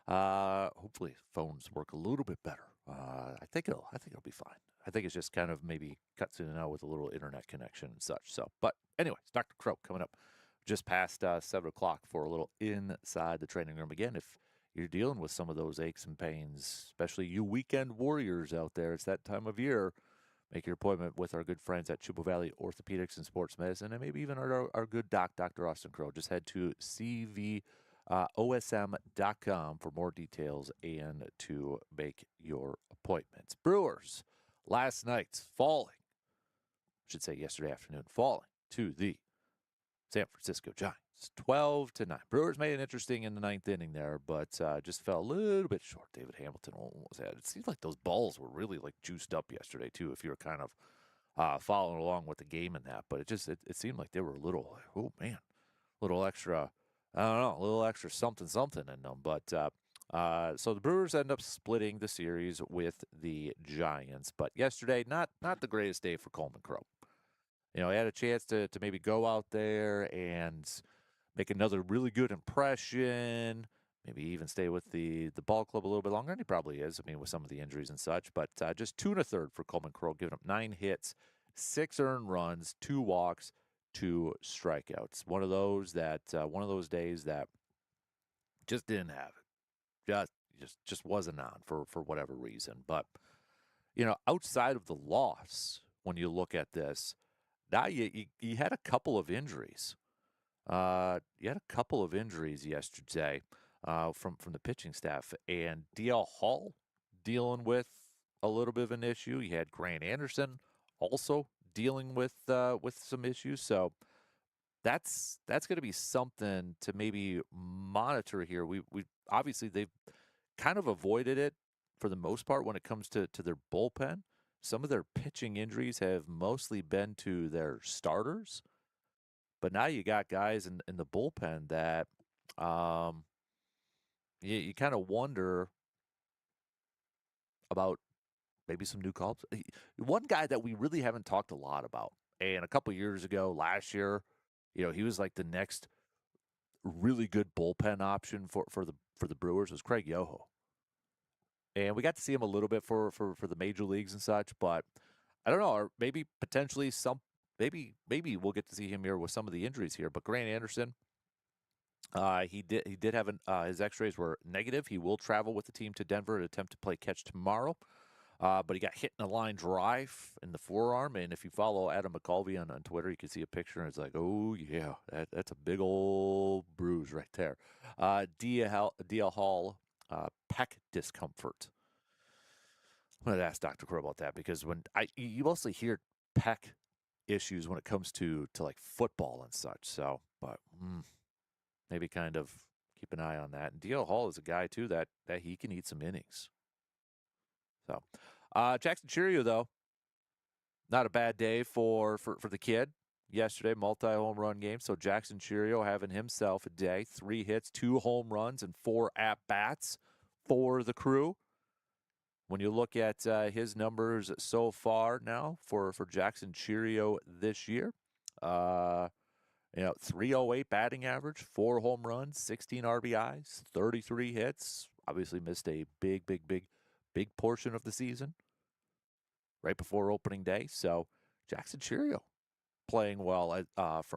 hopefully phones work a little bit better. I think it'll be fine. I think it's just kind of maybe cuts in and out with a little internet connection and such. So, but anyways, Dr. Crow coming up just past 7 o'clock for a little Inside the Training Room. Again, if you're dealing with some of those aches and pains, especially you weekend warriors out there, it's that time of year. Make your appointment with our good friends at Chippewa Valley Orthopedics and Sports Medicine, and maybe even our good doc, Dr. Austin Crow. Just head to OSM.com for more details and to make your appointments. Brewers last night falling, I should say yesterday afternoon, falling to the San Francisco Giants, 12-9. Brewers made it interesting in the ninth inning there, but just fell a little bit short. David Hamilton almost had. It seems like those balls were really like juiced up yesterday too, if you were kind of following along with the game in that. But it seemed like they were a little, oh man, a little extra. I don't know, a little extra something in them. But so the Brewers end up splitting the series with the Giants. But yesterday, not the greatest day for Coleman Crow. You know, he had a chance to maybe go out there and make another really good impression, maybe even stay with the ball club a little bit longer, and he probably is, I mean, with some of the injuries and such. But just 2 1/3 for Coleman Crow, giving up 9 hits, 6 earned runs, 2 walks, 2 strikeouts. One of those days that just didn't have it. Just wasn't on for whatever reason. But, you know, outside of the loss, when you look at this, now you had a couple of injuries. You had a couple of injuries yesterday from the pitching staff, and DL Hall dealing with a little bit of an issue. You had Grant Anderson also dealing with some issues. So that's going to be something to maybe monitor here. We obviously they've kind of avoided it for the most part when it comes to their bullpen. Some of their pitching injuries have mostly been to their starters, but now you got guys in the bullpen that you kind of wonder about maybe some new calls. One guy that we really haven't talked a lot about, and a couple years ago, last year, you know, he was like the next really good bullpen option for the Brewers was Craig Yoho. And we got to see him a little bit for the major leagues and such, but I don't know, or maybe potentially maybe we'll get to see him here with some of the injuries here. But Grant Anderson, he did have his X-rays were negative. He will travel with the team to Denver to attempt to play catch tomorrow. But he got hit in a line drive in the forearm, and if you follow Adam McCulvey on Twitter, you can see a picture, and it's like, oh yeah, that's a big old bruise right there. DL Hall. Pec discomfort. I'm going to ask Dr. Crow about that because you mostly hear pec issues when it comes to like football and such. So, but maybe kind of keep an eye on that. And DL Hall is a guy too that he can eat some innings. So, Jackson Cheerio though, not a bad day for the kid. Yesterday, multi-home run game. So Jackson Cheerio having himself a day. 3 hits, 2 home runs, and 4 at-bats for the Crew. When you look at his numbers so far now for Jackson Cheerio this year, 308 batting average, 4 home runs, 16 RBIs, 33 hits. Obviously missed a big portion of the season right before opening day. So Jackson Cheerio playing well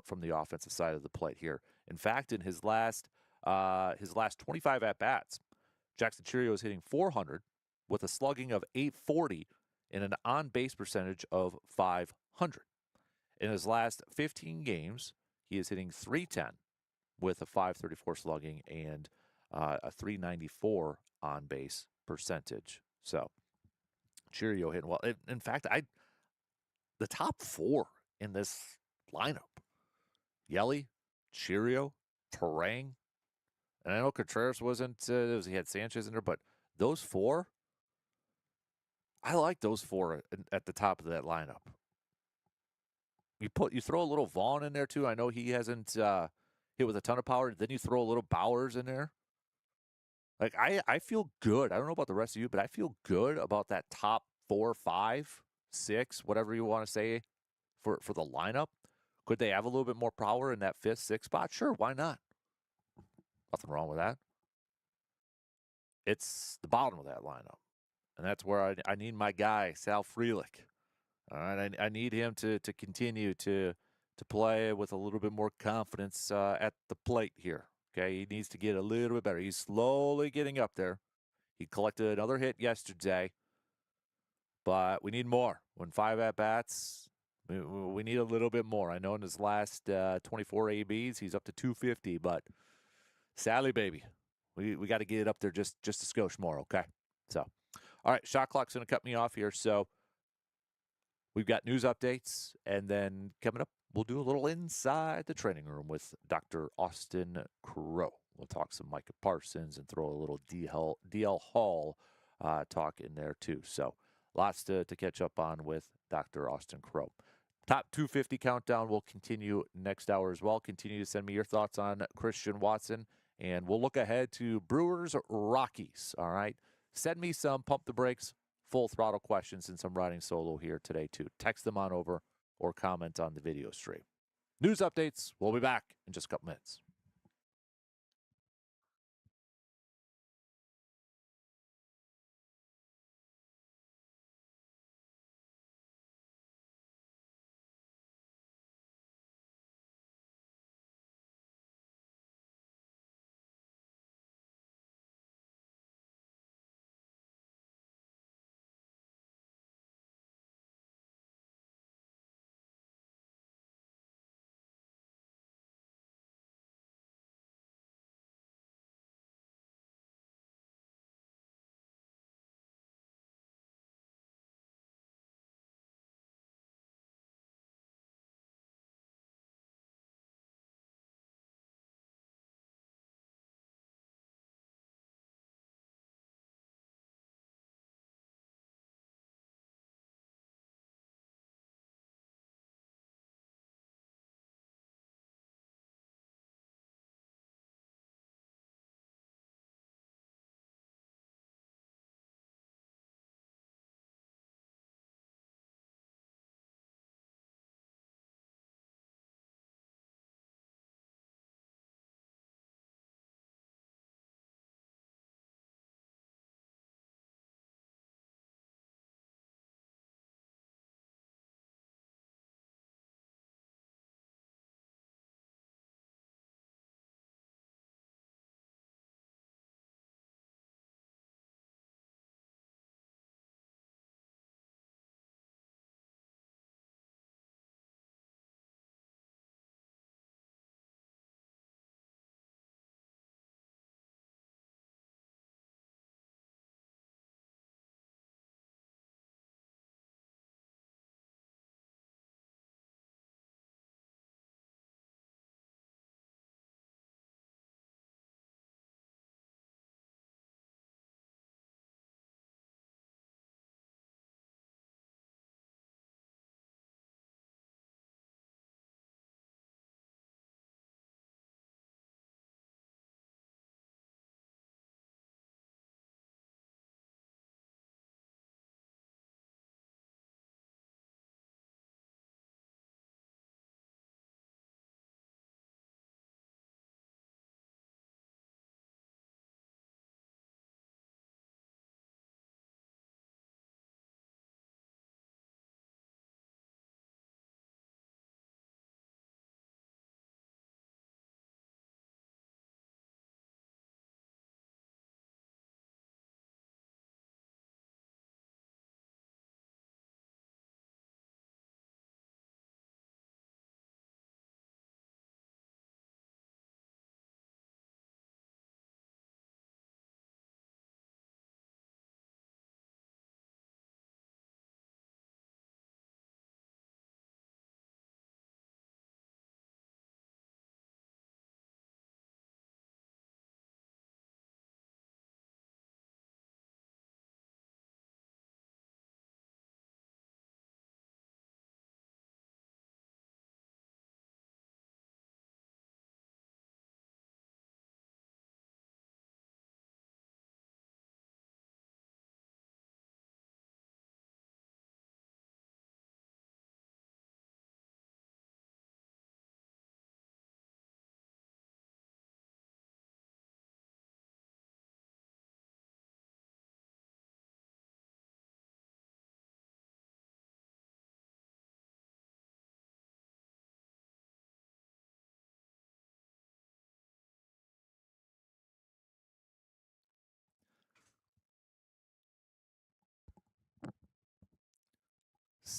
from the offensive side of the plate here. In fact, in his last 25 at-bats, Jackson Cheerio is hitting 400 with a slugging of 840 and an on-base percentage of 500. In his last 15 games, he is hitting 310 with a 534 slugging and a 394 on-base percentage. So, Cheerio hitting well. In fact, the top 4 in this lineup, Yelly, Cheerio, Terang, and I know Contreras wasn't, he had Sanchez in there, but those 4, I like those four at the top of that lineup. You throw a little Vaughn in there too. I know he hasn't hit with a ton of power. Then you throw a little Bowers in there. Like I feel good. I don't know about the rest of you, but I feel good about that top 4, 5, 6, whatever you want to say for the lineup. Could they have a little bit more power in that 5th, 6th spot? Sure, why not? Nothing wrong with that. It's the bottom of that lineup. And that's where I need my guy, Sal Frelick. All right, I need him to continue to play with a little bit more confidence at the plate here. Okay, he needs to get a little bit better. He's slowly getting up there. He collected another hit yesterday, but we need more. When 5 at bats, we need a little bit more. I know in his last 24 ABs, he's up to 250, but Sally baby, we got to get it up there just a skosh more. Okay, so all right, shot clock's going to cut me off here, so. We've got news updates, and then coming up, we'll do a little inside the training room with Dr. Austin Crow. We'll talk some Micah Parsons and throw a little DL Hall talk in there too. So lots to catch up on with Dr. Austin Crow. Top 250 countdown will continue next hour as well. Continue to send me your thoughts on Christian Watson, and we'll look ahead to Brewers Rockies. All right, send me some pump the brakes, full throttle questions and some riding solo here today too. Text them on over or comment on the video stream. News updates. We'll be back in just a couple minutes.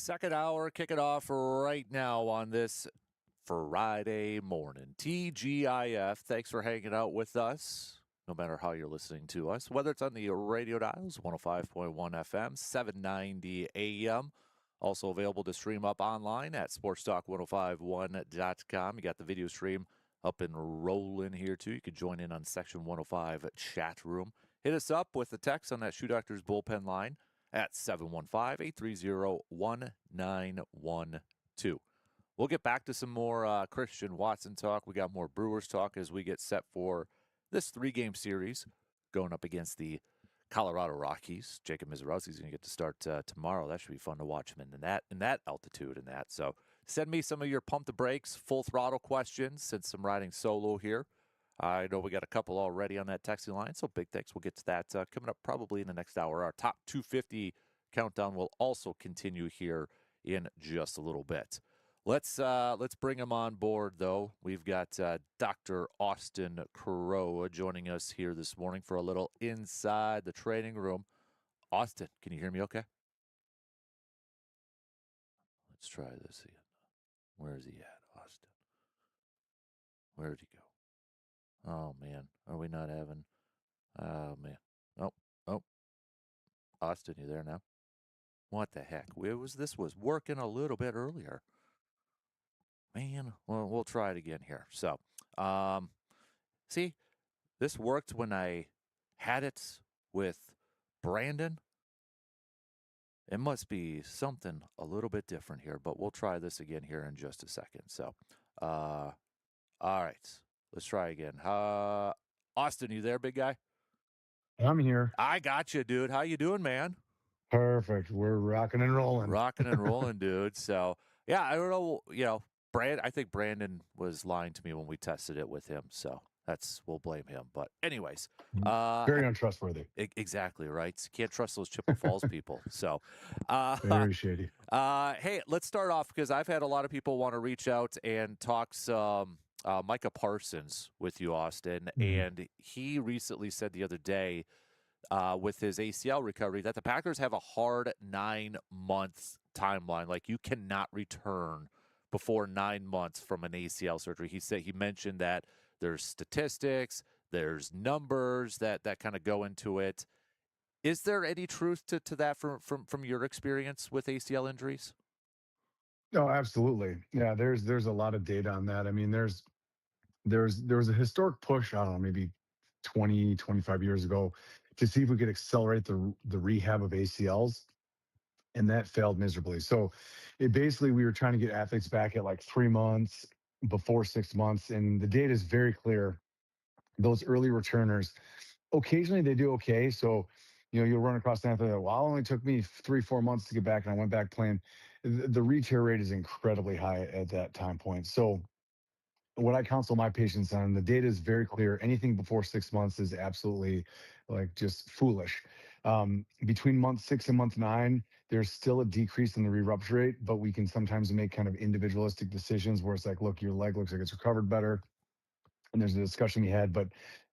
Second hour, kick it off right now on this Friday morning. TGIF, thanks for hanging out with us, no matter how you're listening to us, whether it's on the radio dials, 105.1 FM, 790 AM. Also available to stream up online at sportstalk1051.com. You got the video stream up and rolling here, too. You can join in on Section 105 chat room. Hit us up with the text on that Shoe Doctors bullpen line at 715-830-1912. We'll get back to some more Christian Watson talk. We got more Brewers talk as we get set for this 3-game series going up against the Colorado Rockies. Jacob Mizorowski's going to get to start tomorrow. That should be fun to watch him in that altitude and that. So send me some of your pump the brakes, full throttle questions since I'm riding solo here. I know we got a couple already on that texting line, so big thanks. We'll get to that coming up probably in the next hour. Our top 250 countdown will also continue here in just a little bit. Let's bring him on board, though. We've got Dr. Austin Crow joining us here this morning for a little Inside the Training Room. Austin, can you hear me okay? Let's try this again. Where is he at, Austin? Where did he go? Oh, man. Are we not having... Oh, man. Oh. Austin, you there now? What the heck? This was working a little bit earlier. Man, well, we'll try it again here. So, see, this worked when I had it with Brandon. It must be something a little bit different here, but we'll try this again here in just a second. So, all right, let's try again. Austin, you there, big guy? I'm here. I got you, dude. How you doing, man? Perfect. We're rocking and rolling. Rocking and rolling, dude. So, yeah, I don't know, I think Brandon was lying to me when we tested it with him, so we'll blame him. But anyways, very untrustworthy. Exactly, right? Can't trust those Chippewa Falls people. So, very shady. Hey, let's start off because I've had a lot of people want to reach out and talk some Micah Parsons with you, Austin, and he recently said the other day with his ACL recovery that the Packers have a hard 9-month timeline. Like, you cannot return before 9 months from an ACL surgery. He mentioned that there's statistics, there's numbers that kind of go into it. Is there any truth to that from your experience with ACL injuries? No, absolutely. Yeah, there's a lot of data on that. I mean, there was a historic push, I don't know, maybe 20, 25 years ago to see if we could accelerate the rehab of ACLs. And that failed miserably. So we were trying to get athletes back at like 3 months, before 6 months. And the data is very clear. Those early returners, occasionally they do okay. So, you'll run across an athlete that, well, it only took me 3-4 months to get back and I went back playing. The re-tear rate is incredibly high at that time point. So what I counsel my patients on, the data is very clear. Anything before 6 months is absolutely just foolish. Between month 6 and month 9, there's still a decrease in the re-rupture rate, but we can sometimes make kind of individualistic decisions where it's like, look, your leg looks like it's recovered better. And there's a discussion we had, but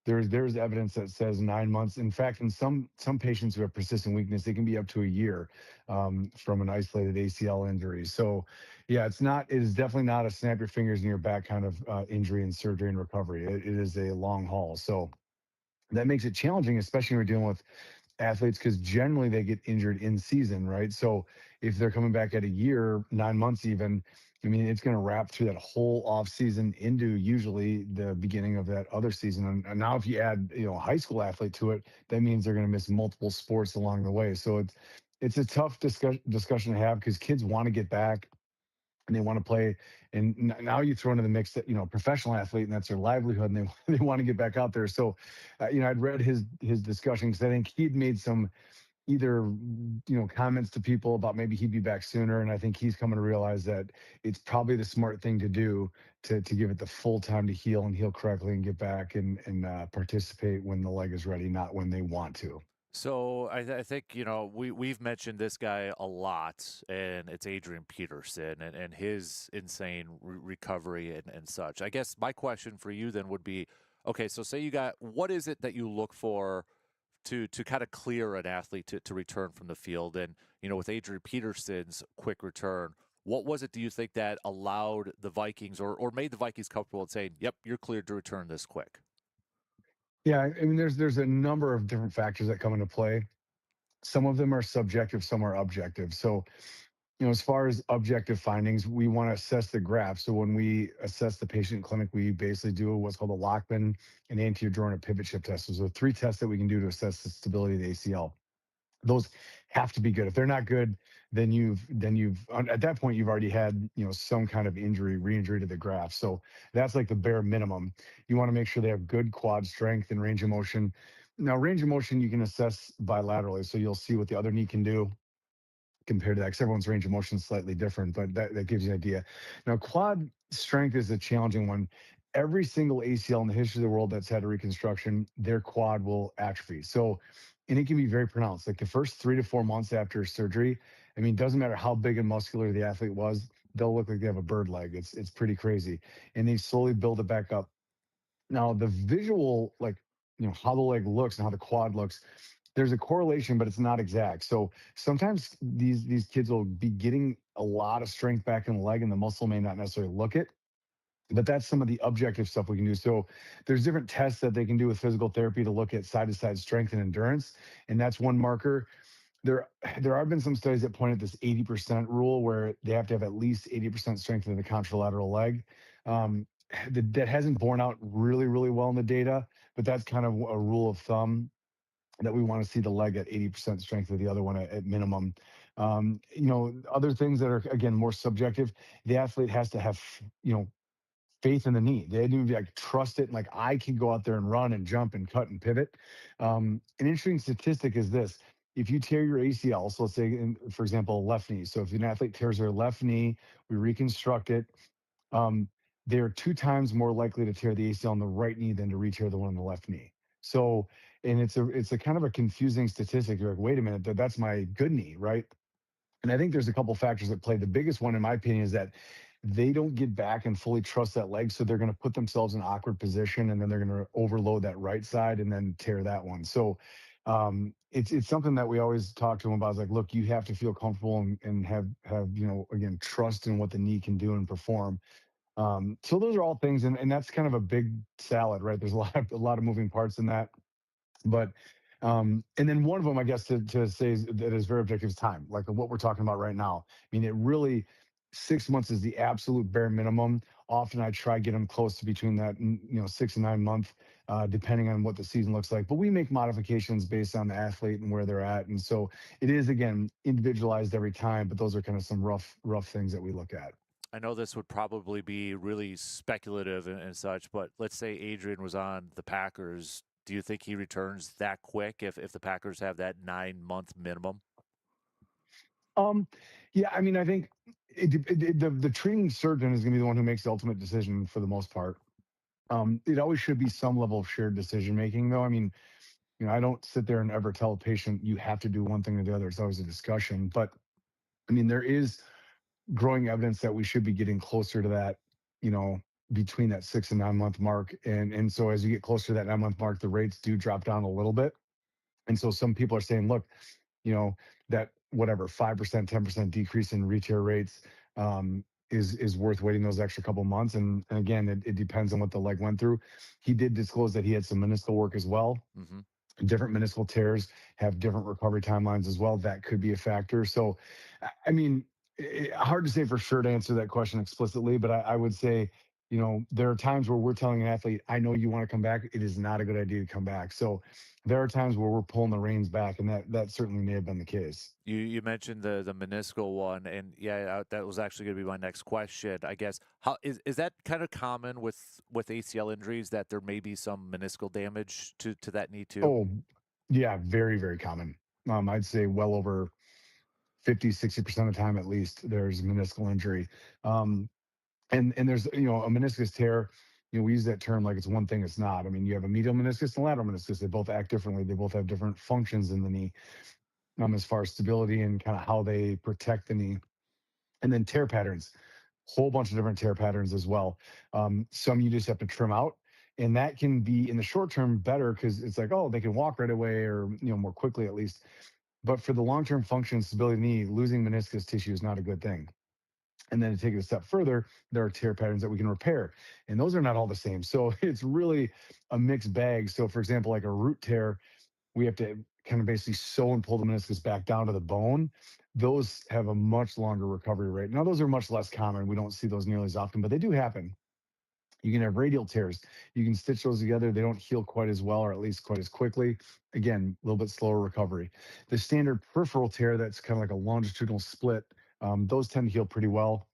there's evidence that says 9 months. In fact, in some patients who have persistent weakness, it can be up to a year from an isolated ACL injury. So, yeah, it is definitely not a snap your fingers in your back kind of injury and surgery and recovery. It is a long haul. So that makes it challenging, especially when we're dealing with athletes, because generally they get injured in season, right? So if they're coming back at a year, 9 months even, I mean, it's going to wrap through that whole off season into usually the beginning of that other season. And now if you add, a high school athlete to it, that means they're going to miss multiple sports along the way. So it's a tough discussion to have because kids want to get back and they want to play. And now you throw into the mix that, professional athlete, and that's their livelihood, and they want to get back out there. So, I'd read his discussion because I think he'd made some either, comments to people about maybe he'd be back sooner. And I think he's coming to realize that it's probably the smart thing to do to give it the full time to heal and heal correctly and get back and participate when the leg is ready, not when they want to. So I think, we've mentioned this guy a lot, and it's Adrian Peterson and his insane recovery and such. I guess my question for you then would be, okay, so say what is it that you look for to kind of clear an athlete to return from the field. And, with Adrian Peterson's quick return, what was it, do you think, that allowed the Vikings or made the Vikings comfortable in saying, yep, you're cleared to return this quick? Yeah, I mean, there's a number of different factors that come into play. Some of them are subjective, some are objective. So, as far as objective findings, we want to assess the graph. So when we assess the patient in clinic, we basically do what's called a Lockman, an anterior joint pivot shift test. So there's 3 tests that we can do to assess the stability of the ACL. Those have to be good. If they're not good, then you've at that point you've already had some kind of injury, re-injury to the graft. So that's like the bare minimum. You want to make sure they have good quad strength and range of motion. Now, range of motion you can assess bilaterally, so you'll see what the other knee can do compared to that, because everyone's range of motion is slightly different, but that gives you an idea. Now, quad strength is a challenging one. Every single ACL in the history of the world that's had a reconstruction, their quad will atrophy. So, and it can be very pronounced. Like the first 3 to 4 months after surgery, I mean, it doesn't matter how big and muscular the athlete was, they'll look like they have a bird leg. It's pretty crazy. And they slowly build it back up. Now, the visual, like, how the leg looks and how the quad looks, there's a correlation, but it's not exact. So sometimes these kids will be getting a lot of strength back in the leg, and the muscle may not necessarily look it. But that's some of the objective stuff we can do. So there's different tests that they can do with physical therapy to look at side to side strength and endurance, and that's one marker. There, there have been some studies that point at this 80% rule, where they have to have at least 80% strength in the contralateral leg. Um, that hasn't borne out really, really well in the data, but that's kind of a rule of thumb, that we want to see the leg at 80% strength of the other one at minimum. Other things that are, again, more subjective, the athlete has to have, faith in the knee. They need to be like, trust it. And like, I can go out there and run and jump and cut and pivot. An interesting statistic is this: if you tear your ACL, so let's say, for example, left knee. So if an athlete tears their left knee, we reconstruct it. Um, they're 2 times more likely to tear the ACL on the right knee than to re-tear the one on the left knee. So, and it's a kind of a confusing statistic. You're like, wait a minute, that's my good knee, right? And I think there's a couple factors that play. The biggest one, in my opinion, is that they don't get back and fully trust that leg. So they're going to put themselves in an awkward position, and then they're going to overload that right side and then tear that one. So it's something that we always talk to them about. Is like, look, you have to feel comfortable and have again, trust in what the knee can do and perform. So those are all things, and that's kind of a big salad, right? There's a lot of moving parts in that. But and then one of them, I guess, to say that is very objective, is time. Like what we're talking about right now. I mean, it really, 6 months is the absolute bare minimum. Often I try to get them close to between that, 6 and 9 month, depending on what the season looks like. But we make modifications based on the athlete and where they're at, and so it is, again, individualized every time. But those are kind of some rough things that we look at. I know this would probably be really speculative and such, but let's say Adrian was on the Packers. Do you think he returns that quick if the Packers have that 9 month minimum? Um, yeah, I mean, I think the treating surgeon is going to be the one who makes the ultimate decision for the most part. It always should be some level of shared decision making, though. I mean, I don't sit there and ever tell a patient you have to do one thing or the other. It's always a discussion. But I mean, there is growing evidence that we should be getting closer to that, you know, between that 6 and 9 month mark. And so as you get closer to that 9 month mark, the rates do drop down a little bit. And so some people are saying, look, that whatever 5%, 10% decrease in re-tear rates, is worth waiting those extra couple months. And again, it depends on what the leg went through. He did disclose that he had some meniscal work as well. Mm-hmm. Different meniscal tears have different recovery timelines as well. That could be a factor. So, I mean, hard to say for sure to answer that question explicitly, but I would say, there are times where we're telling an athlete, I know you want to come back. It is not a good idea to come back. So there are times where we're pulling the reins back, and that certainly may have been the case. You mentioned the meniscal one, and yeah, that was actually going to be my next question. I guess how is that kind of common with ACL injuries, that there may be some meniscal damage to that knee too? Oh, yeah, very, very common. I'd say well over 50, 60% of the time, at least, there's meniscal injury. Um, and there's, a meniscus tear. We use that term like it's one thing. It's not. I mean, you have a medial meniscus and lateral meniscus. They both act differently. They both have different functions in the knee, as far as stability and kind of how they protect the knee. And then tear patterns, whole bunch of different tear patterns as well. Some you just have to trim out, And that can be in the short term better because it's like, oh, they can walk right away or, more quickly at least. But for the long term function and stability of the knee, losing meniscus tissue is not a good thing. And then to take it a step further, there are tear patterns that we can repair, and those are not all the same. So it's really a mixed bag. So, for example, like a root tear, we have to kind of basically sew and pull the meniscus back down to the bone. Those have a much longer recovery rate. Now, those are much less common. We don't see those nearly as often, but they do happen. You can have radial tears. You can stitch those together. They don't heal quite as well, or at least quite as quickly. Again, a little bit slower recovery. The standard peripheral tear, that's kind of like a longitudinal split, those tend to heal pretty well.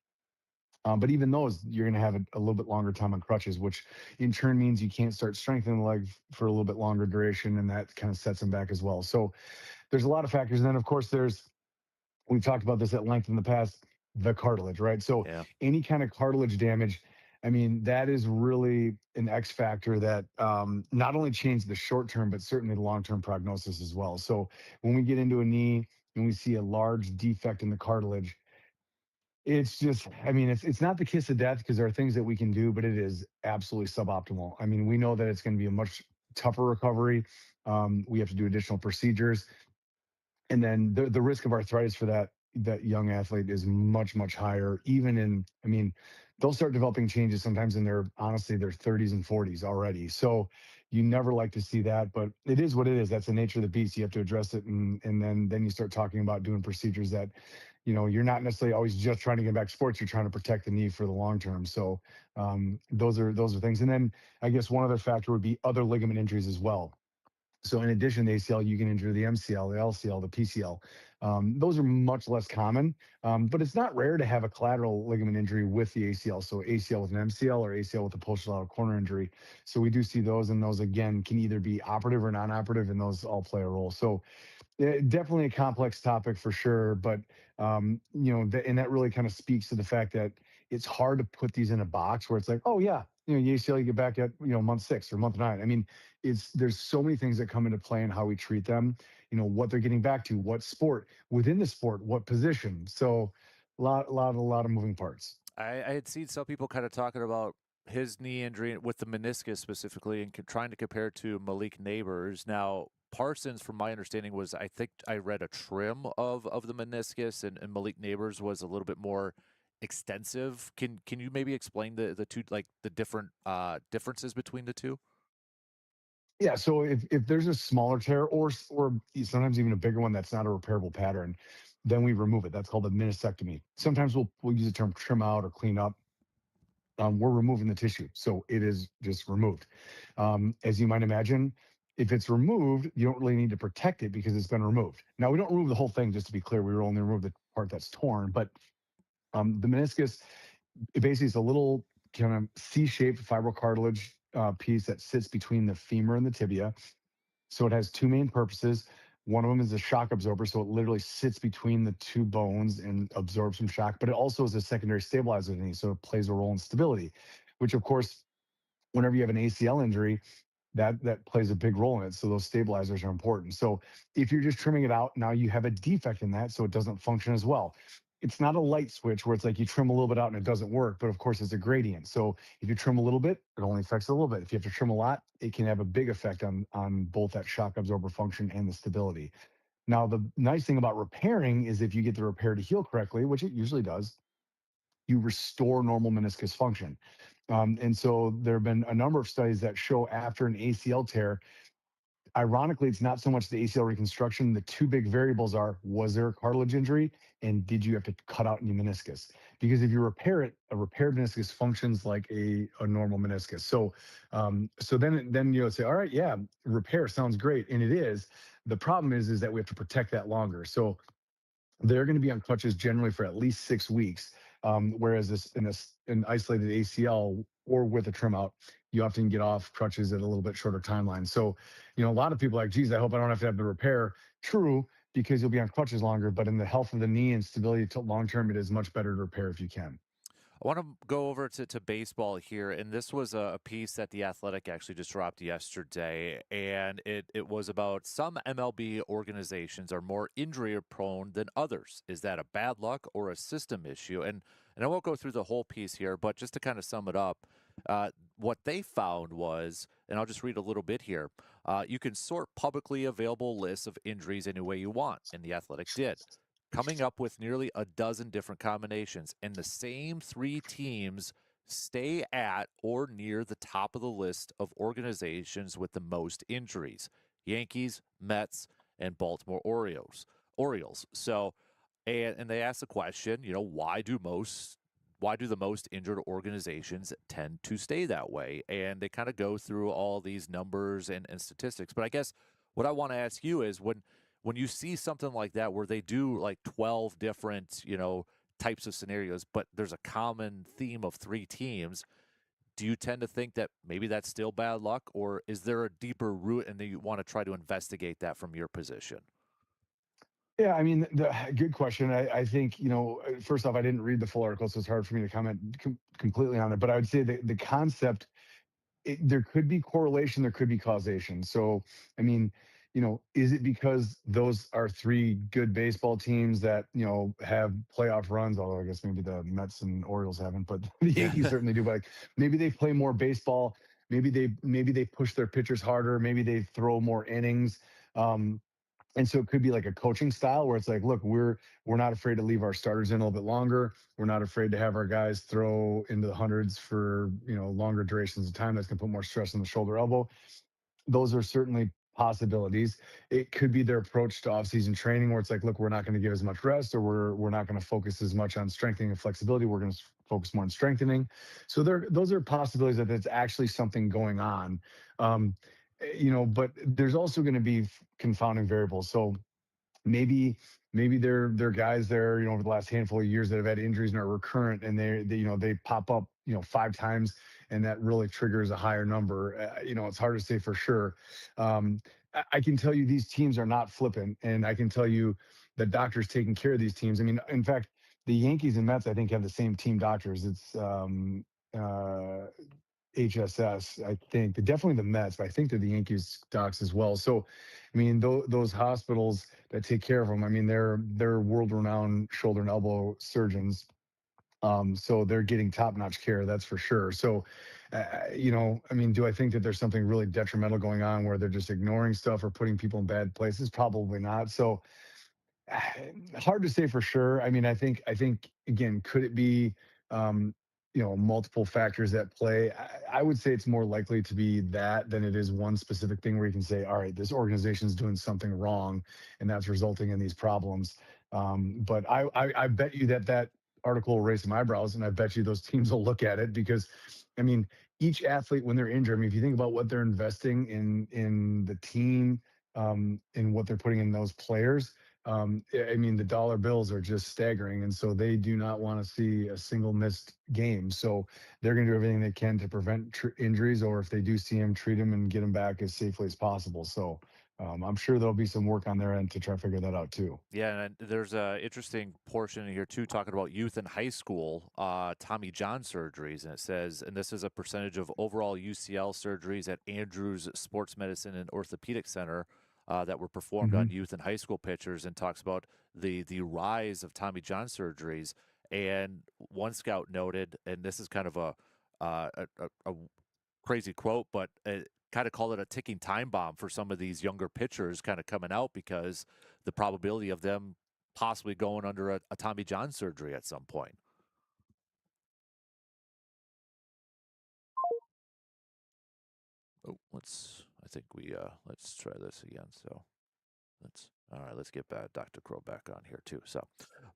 But even those, you're going to have a little bit longer time on crutches, which in turn means you can't start strengthening the leg for a little bit longer duration, and that kind of sets them back as well. So there's a lot of factors. And then, of course, we've talked about this at length in the past, the cartilage, right? So Yeah. any kind of cartilage damage, I mean, that is really an X factor that not only changed the short term, but certainly the long term prognosis as well. So when we get into a knee and we see a large defect in the cartilage, it's just, I mean, it's not the kiss of death because there are things that we can do, but it is absolutely suboptimal. I mean, we know that it's going to be a much tougher recovery. We have to do additional procedures, and then the risk of arthritis for that young athlete is much higher. Even in, I mean, they'll start developing changes sometimes in their, honestly, their 30s and 40s already. So you never like to see that, but it is what it is. That's the nature of the beast. You have to address it, and then you start talking about doing procedures that, you're not necessarily always just trying to get back to sports. You're trying to protect the knee for the long term. So those are things. And then I guess one other factor would be other ligament injuries as well. So in addition to ACL, you can injure the MCL, the LCL, the PCL. Those are much less common, but it's not rare to have a collateral ligament injury with the ACL. So ACL with an MCL or ACL with a posterolateral corner injury. So we do see those, and those again can either be operative or non-operative, and those all play a role. So definitely a complex topic for sure, but and that really kind of speaks to the fact that it's hard to put these in a box where it's like, oh yeah, ACL, you get back at month 6 or month 9. I mean, there's so many things that come into play in how we treat them. What they're getting back to, what sport within the sport, what position. So a lot of moving parts. I had seen some people kind of talking about his knee injury with the meniscus specifically and trying to compare to Malik Neighbors. Now, Parsons, from my understanding, was, I think I read, a trim of the meniscus, and Malik Neighbors was a little bit more extensive. Can you maybe explain the two, like the different differences between the two? Yeah, so if there's a smaller tear or sometimes even a bigger one that's not a repairable pattern, then we remove it. That's called a meniscectomy. Sometimes we'll use the term trim out or clean up. We're removing the tissue, so it is just removed. As you might imagine, if it's removed, you don't really need to protect it because it's been removed. Now we don't remove the whole thing. Just to be clear, we only remove the part that's torn. But the meniscus, it basically is a little kind of C-shaped fibrocartilage piece that sits between the femur and the tibia. So it has two main purposes. One of them is a shock absorber, so it literally sits between the two bones and absorbs some shock. But it also is a secondary stabilizer of the knee, so it plays a role in stability. Which, of course, whenever you have an ACL injury, that plays a big role in it. So those stabilizers are important. So if you're just trimming it out, now you have a defect in that, so it doesn't function as well. It's not a light switch where it's like you trim a little bit out and it doesn't work, but of course it's a gradient. So if you trim a little bit, it only affects a little bit. If you have to trim a lot, it can have a big effect on both that shock absorber function and the stability. Now, the nice thing about repairing is if you get the repair to heal correctly, which it usually does, you restore normal meniscus function. And so there have been a number of studies that show after an ACL tear, ironically, it's not so much the ACL reconstruction. The two big variables are, was there a cartilage injury and did you have to cut out any meniscus? Because if you repair it, a repaired meniscus functions like a normal meniscus. So then you'll say, all right, yeah, repair sounds great. And it is. The problem is that we have to protect that longer. So they're going to be on crutches generally for at least 6 weeks. Whereas an isolated ACL or with a trim out, you often get off crutches at a little bit shorter timeline. So, a lot of people are like, geez, I hope I don't have to have the repair. True, because you'll be on crutches longer, but in the health of the knee and stability to long term, it is much better to repair if you can. I want to go over to baseball here, and this was a piece that The Athletic actually just dropped yesterday, and it was about some MLB organizations are more injury prone than others. Is that a bad luck or a system issue? And I won't go through the whole piece here, but just to kind of sum it up, what they found was, and I'll just read a little bit here. You can sort publicly available lists of injuries any way you want, and the Athletic did, coming up with nearly a dozen different combinations. And the same three teams stay at or near the top of the list of organizations with the most injuries: Yankees, Mets, and Baltimore Orioles. So, and they ask the question, why do the most injured organizations tend to stay that way? And they kind of go through all these numbers and statistics. But I guess what I want to ask you is when you see something like that where they do like 12 different, types of scenarios, but there's a common theme of three teams, do you tend to think that maybe that's still bad luck, or is there a deeper root and then you want to try to investigate that from your position? Yeah, I mean, good question. I think, first off, I didn't read the full article, so it's hard for me to comment completely on it. But I would say the concept, there could be correlation, there could be causation. So, I mean, is it because those are three good baseball teams that, have playoff runs? Although I guess maybe the Mets and Orioles haven't, but the Yeah. Yankees certainly do. But like, maybe they play more baseball. Maybe they push their pitchers harder. Maybe they throw more innings. Um, and so it could be like a coaching style where it's like, look, we're not afraid to leave our starters in a little bit longer. We're not afraid to have our guys throw into the hundreds for longer durations of time. That's going to put more stress on the shoulder elbow. Those are certainly possibilities. It could be their approach to off-season training where it's like, look, we're not going to give as much rest, or we're not going to focus as much on strengthening and flexibility. We're going to focus more on strengthening. So those are possibilities that there's actually something going on. Um, but there's also going to be confounding variables. So maybe they're guys there, over the last handful of years that have had injuries and are recurrent, and they pop up, 5 times, and that really triggers a higher number. It's hard to say for sure. I can tell you these teams are not flippant, and I can tell you the doctors taking care of these teams. I mean, in fact, the Yankees and Mets, I think, have the same team doctors. It's uh, HSS, I think. Definitely the Mets, but I think they're the Yankees docs as well. So, I mean, those hospitals that take care of them, I mean, they're world-renowned shoulder and elbow surgeons. So they're getting top-notch care, that's for sure. So, I mean, do I think that there's something really detrimental going on where they're just ignoring stuff or putting people in bad places? Probably not. So, hard to say for sure. I mean, I think again, could it be um, multiple factors at play? I would say it's more likely to be that than it is one specific thing where you can say, all right, this organization is doing something wrong, and that's resulting in these problems. But I bet you that article will raise some eyebrows, and I bet you those teams will look at it because, I mean, each athlete when they're injured, I mean, if you think about what they're investing in the team, in what they're putting in those players, I mean, the dollar bills are just staggering, and so they do not want to see a single missed game. So they're going to do everything they can to prevent injuries, or if they do see them, treat them and get them back as safely as possible. So I'm sure there'll be some work on their end to try to figure that out too. Yeah, and there's a interesting portion in here too, talking about youth and high school Tommy John surgeries, and it says, and this is a percentage of overall UCL surgeries at Andrews Sports Medicine and Orthopedic Center that were performed Hmm. on youth and high school pitchers, and talks about the rise of Tommy John surgeries. And one scout noted, and this is kind of a crazy quote, but kind of called it a ticking time bomb for some of these younger pitchers kind of coming out because the probability of them possibly going under a Tommy John surgery at some point. Oh, I think let's try this again. So all right, let's get Dr. Crow back on here too. So,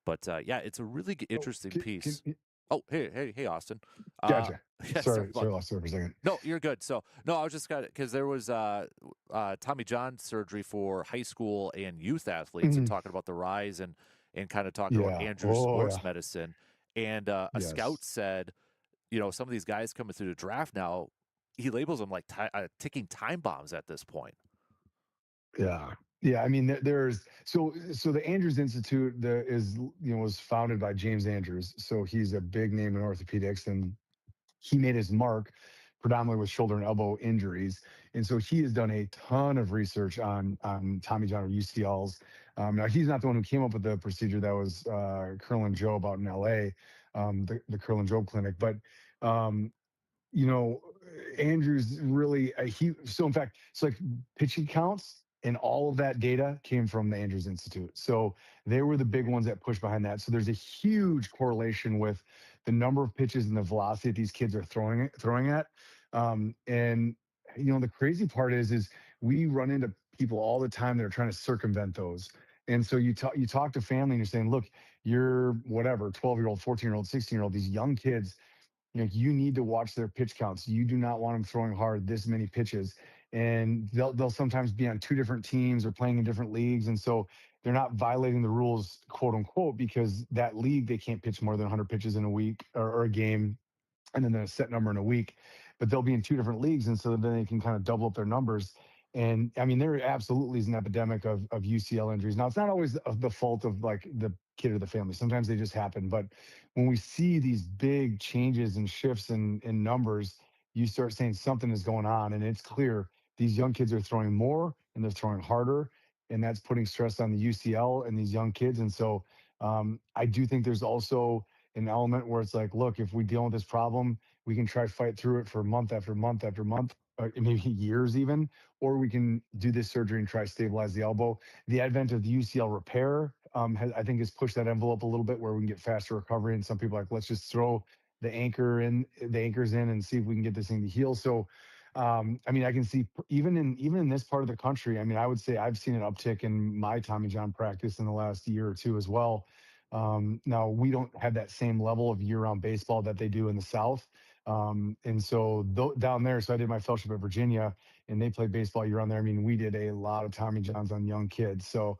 but yeah, it's a really Oh, interesting can, piece. Oh, hey, Austin. Uh, gotcha. yeah, sorry Sorry, about lost you for a second. No, you're good. So, no, I was just got because there was Tommy John surgery for high school and youth athletes, and Mhm. talking about the rise and kind of talking about Yeah. Andrews Oh, sports yeah. medicine. And a scout Yes. said, some of these guys coming through the draft now, he labels them like ticking time bombs at this point. Yeah. Yeah, I mean, there's the Andrews Institute was founded by James Andrews, so he's a big name in orthopedics, and he made his mark predominantly with shoulder and elbow injuries, and so he has done a ton of research on Tommy John or UCLs. Now he's not the one who came up with the procedure. That was Curl and Joe out in LA, the Curl and Joe clinic, but um, you know, Andrew's really a he. So in fact, it's like pitching counts and all of that data came from the Andrews Institute. So they were the big ones that pushed behind that. So there's a huge correlation with the number of pitches and the velocity that these kids are throwing at. And the crazy part is we run into people all the time that are trying to circumvent those. And so you talk to family and you're saying, look, you're whatever, 12-year-old, 14-year-old, 16-year-old, these young kids, you need to watch their pitch counts. You do not want them throwing hard this many pitches. And they'll sometimes be on two different teams or playing in different leagues. And so they're not violating the rules, quote unquote, because that league, they can't pitch more than 100 pitches in a week or a game, and then a set number in a week, but they'll be in two different leagues. And so then they can kind of double up their numbers. And I mean, there absolutely is an epidemic of UCL injuries. Now, it's not always the fault of like the kid or the family. Sometimes they just happen. But when we see these big changes and shifts in numbers, you start saying something is going on. And it's clear these young kids are throwing more and they're throwing harder. And that's putting stress on the UCL and these young kids. And so I do think there's also an element where it's like, look, if we deal with this problem, we can try to fight through it for month after month after month, maybe years even, or we can do this surgery and try to stabilize the elbow. The advent of the UCL repair, I think, has pushed that envelope a little bit where we can get faster recovery. And some people are like, let's just throw the anchors in and see if we can get this thing to heal. So, I mean, I can see even in this part of the country. I mean, I would say I've seen an uptick in my Tommy John practice in the last year or two as well. Now we don't have that same level of year-round baseball that they do in the South, and so down there. So I did my fellowship at Virginia, and they played baseball year-round there. I mean, we did a lot of Tommy Johns on young kids. So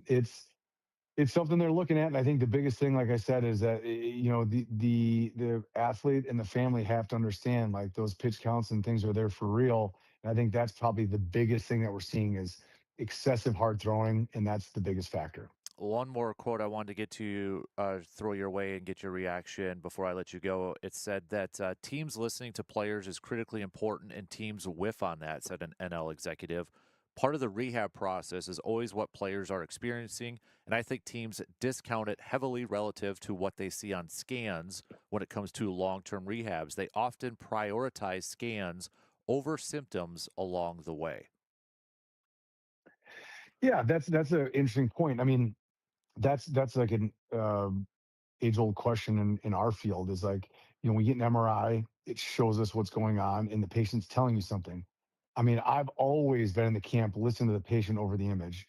it's something they're looking at, and I think the biggest thing, like I said, is that the athlete and the family have to understand like those pitch counts and things are there for real. And I think that's probably the biggest thing that we're seeing is excessive hard throwing, and that's the biggest factor. One more quote I wanted to get to throw your way and get your reaction before I let you go. It said that teams listening to players is critically important, and teams whiff on that, said an NL executive. Part of the rehab process is always what players are experiencing, and I think teams discount it heavily relative to what they see on scans when it comes to long-term rehabs. They often prioritize scans over symptoms along the way. Yeah, that's an interesting point. I mean, that's like an age old question in our field is like, we get an MRI, it shows us what's going on, and the patient's telling you something. I mean, I've always been in the camp, listen to the patient over the image,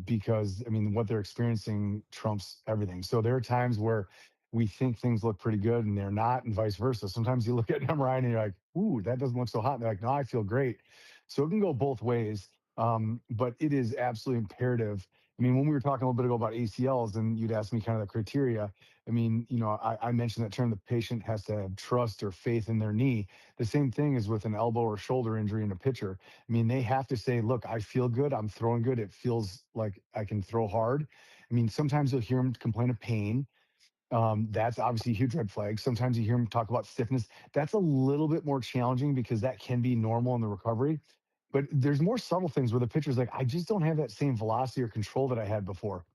because I mean, what they're experiencing trumps everything. So there are times where we think things look pretty good and they're not, and vice versa. Sometimes you look at an MRI and you're like, ooh, that doesn't look so hot. And they're like, no, I feel great. So it can go both ways. But it is absolutely imperative. I mean, when we were talking a little bit ago about ACLs, and you'd ask me kind of the criteria. I mean, I mentioned that term, the patient has to have trust or faith in their knee. The same thing is with an elbow or shoulder injury in a pitcher. I mean, they have to say, look, I feel good. I'm throwing good. It feels like I can throw hard. I mean, sometimes you'll hear them complain of pain. That's obviously a huge red flag. Sometimes you hear them talk about stiffness. That's a little bit more challenging because that can be normal in the recovery. But there's more subtle things where the pitcher's like, I just don't have that same velocity or control that I had before.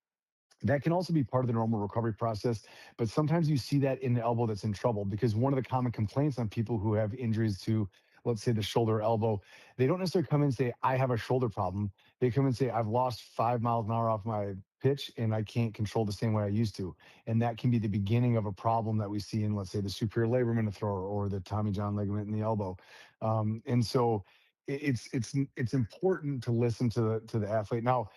That can also be part of the normal recovery process, but sometimes you see that in the elbow that's in trouble because one of the common complaints on people who have injuries to, let's say, the shoulder or elbow, they don't necessarily come in and say, I have a shoulder problem. They come and say, I've lost 5 miles an hour off my pitch and I can't control the same way I used to. And that can be the beginning of a problem that we see in, let's say, the superior labrum thrower or the Tommy John ligament in the elbow. And so it's important to listen to the athlete. Now,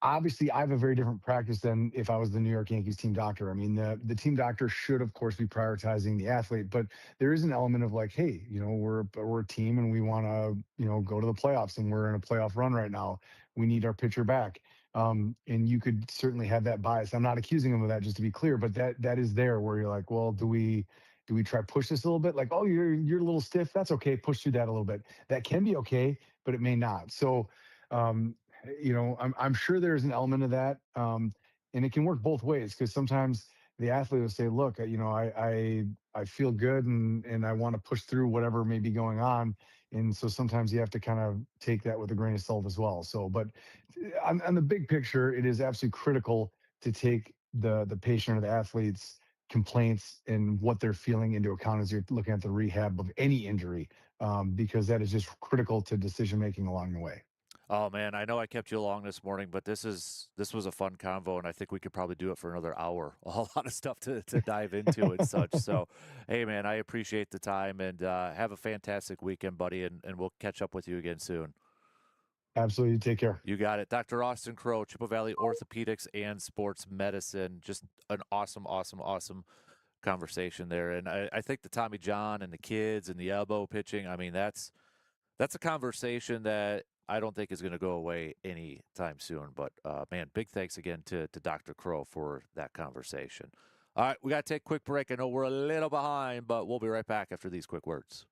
obviously I have a very different practice than if I was the New York Yankees team doctor. I mean, the team doctor should, of course, be prioritizing the athlete, but there is an element of like, hey, we're a team and we want to, go to the playoffs and we're in a playoff run right now. We need our pitcher back. And you could certainly have that bias. I'm not accusing them of that, just to be clear, but that is there where you're like, well, do we try push this a little bit? Like, oh, you're a little stiff. That's okay. Push through that a little bit. That can be okay, but it may not. So, um, I'm sure there's an element of that, and it can work both ways because sometimes the athlete will say, "Look, I feel good and I want to push through whatever may be going on," and so sometimes you have to kind of take that with a grain of salt as well. So, but on the big picture, it is absolutely critical to take the patient or the athlete's complaints and what they're feeling into account as you're looking at the rehab of any injury, because that is just critical to decision making along the way. Oh man, I know I kept you along this morning, but this was a fun convo, and I think we could probably do it for another hour. A whole lot of stuff to dive into and such. So, hey man, I appreciate the time, and have a fantastic weekend, buddy, and we'll catch up with you again soon. Absolutely. Take care. You got it. Dr. Austin Crow, Chippewa Valley Orthopedics and Sports Medicine. Just an awesome, awesome, awesome conversation there. And I think the Tommy John and the kids and the elbow pitching, I mean, that's a conversation that I don't think is going to go away anytime soon. But man, big thanks again to Dr. Crow for that conversation. All right, we got to take a quick break. I know we're a little behind, but we'll be right back after these quick words.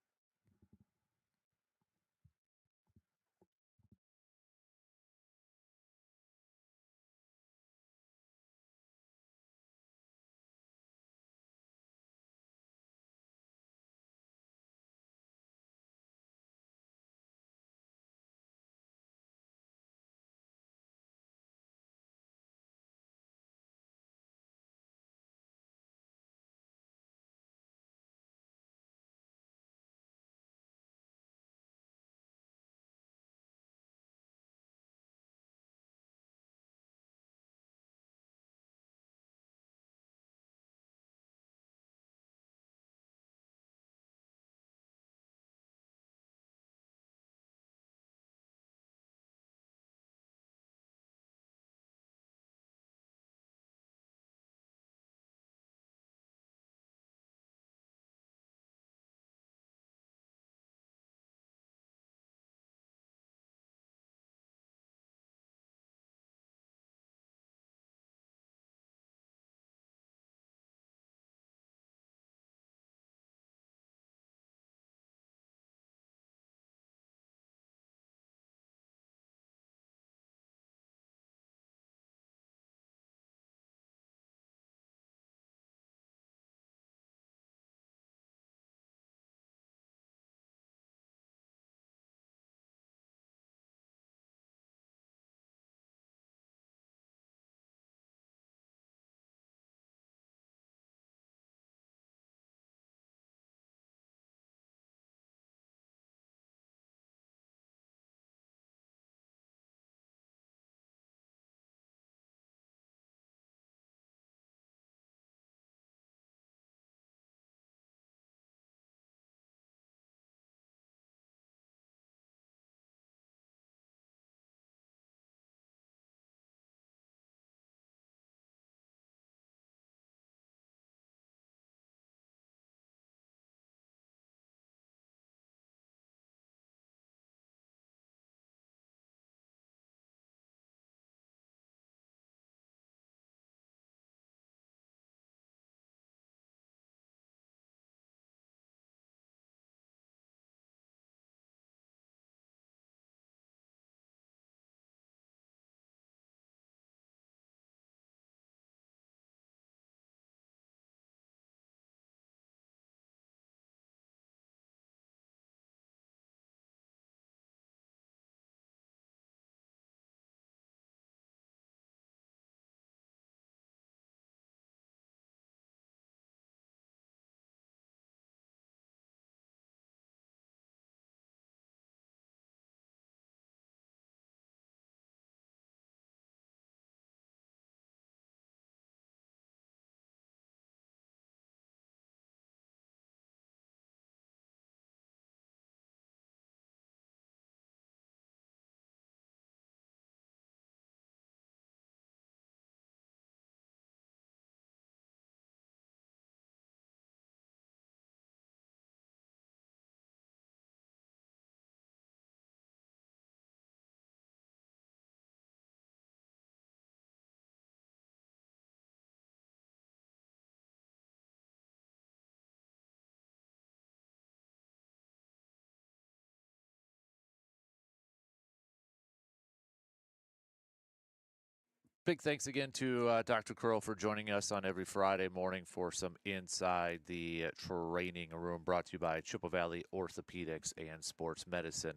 Big thanks again to Dr. Curl for joining us on every Friday morning for some Inside the Training Room, brought to you by Chippewa Valley Orthopedics and Sports Medicine.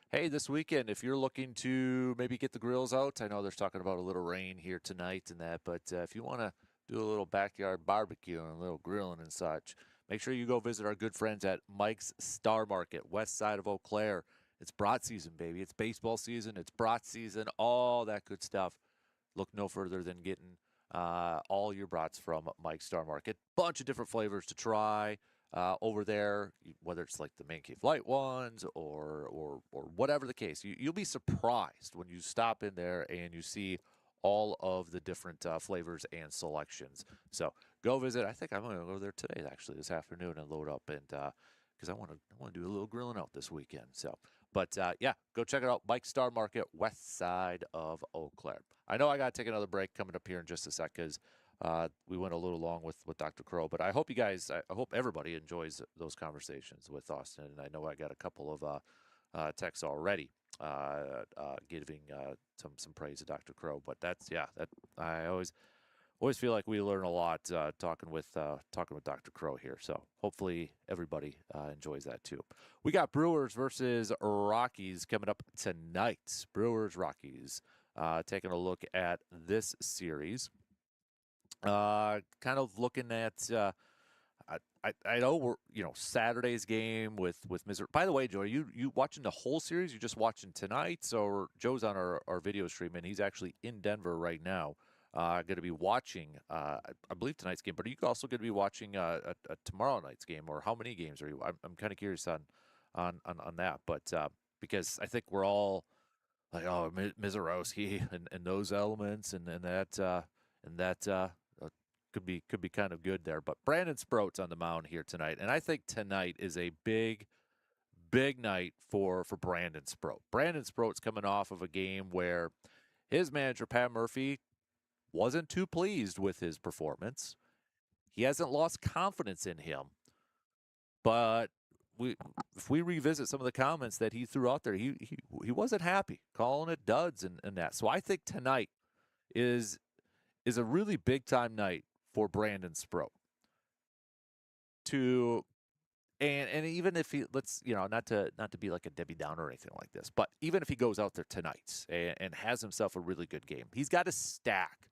Hey, this weekend, if you're looking to maybe get the grills out, I know there's talking about a little rain here tonight and that, but if you want to do a little backyard barbecue and a little grilling and such, make sure you go visit our good friends at Mike's Star Market, west side of Eau Claire. It's brat season, baby. It's baseball season. It's brat season. All that good stuff. Look no further than getting all your brats from Mike's Star Market. Bunch of different flavors to try over there, whether it's like the Man Cave Light ones or whatever the case. You'll be surprised when you stop in there and you see all of the different flavors and selections. So go visit. I think I'm going to go there today, actually, this afternoon, and load up and because I want to do a little grilling out this weekend. So, but yeah, go check it out. Mike Star Market, west side of Eau Claire. I know I got to take another break coming up here in just a sec because we went a little long with Dr. Crow, but I hope you guys, I hope everybody enjoys those conversations with Austin. And I know I got a couple of texts already giving some praise to Dr. Crow. But that's I always feel like we learn a lot talking with Dr. Crow here. So hopefully everybody enjoys that too. We got Brewers versus Rockies coming up tonight. Brewers Rockies. Taking a look at this series. Kind of looking at I know we're Saturday's game with Missouri. By the way, Joe, are you watching the whole series? You just watching tonight? So Joe's on our video stream and he's actually in Denver right now. Going to be watching I believe tonight's game, but are you also going to be watching a tomorrow night's game, or how many games are you? I'm kind of curious on that, but because I think we're all like, oh, Mizorowski and those elements and that could be kind of good there. But Brandon Sproat's on the mound here tonight, and I think tonight is a big night for Brandon Sproat. Brandon Sproat's coming off of a game where his manager Pat Murphy wasn't too pleased with his performance. He hasn't lost confidence in him, but if we revisit some of the comments that he threw out there, he wasn't happy, calling it duds and that. So I think tonight is a really big time night for Brandon Sproat. And even if he not to be like a Debbie Downer or anything like this, but even if he goes out there tonight and has himself a really good game, he's got to stack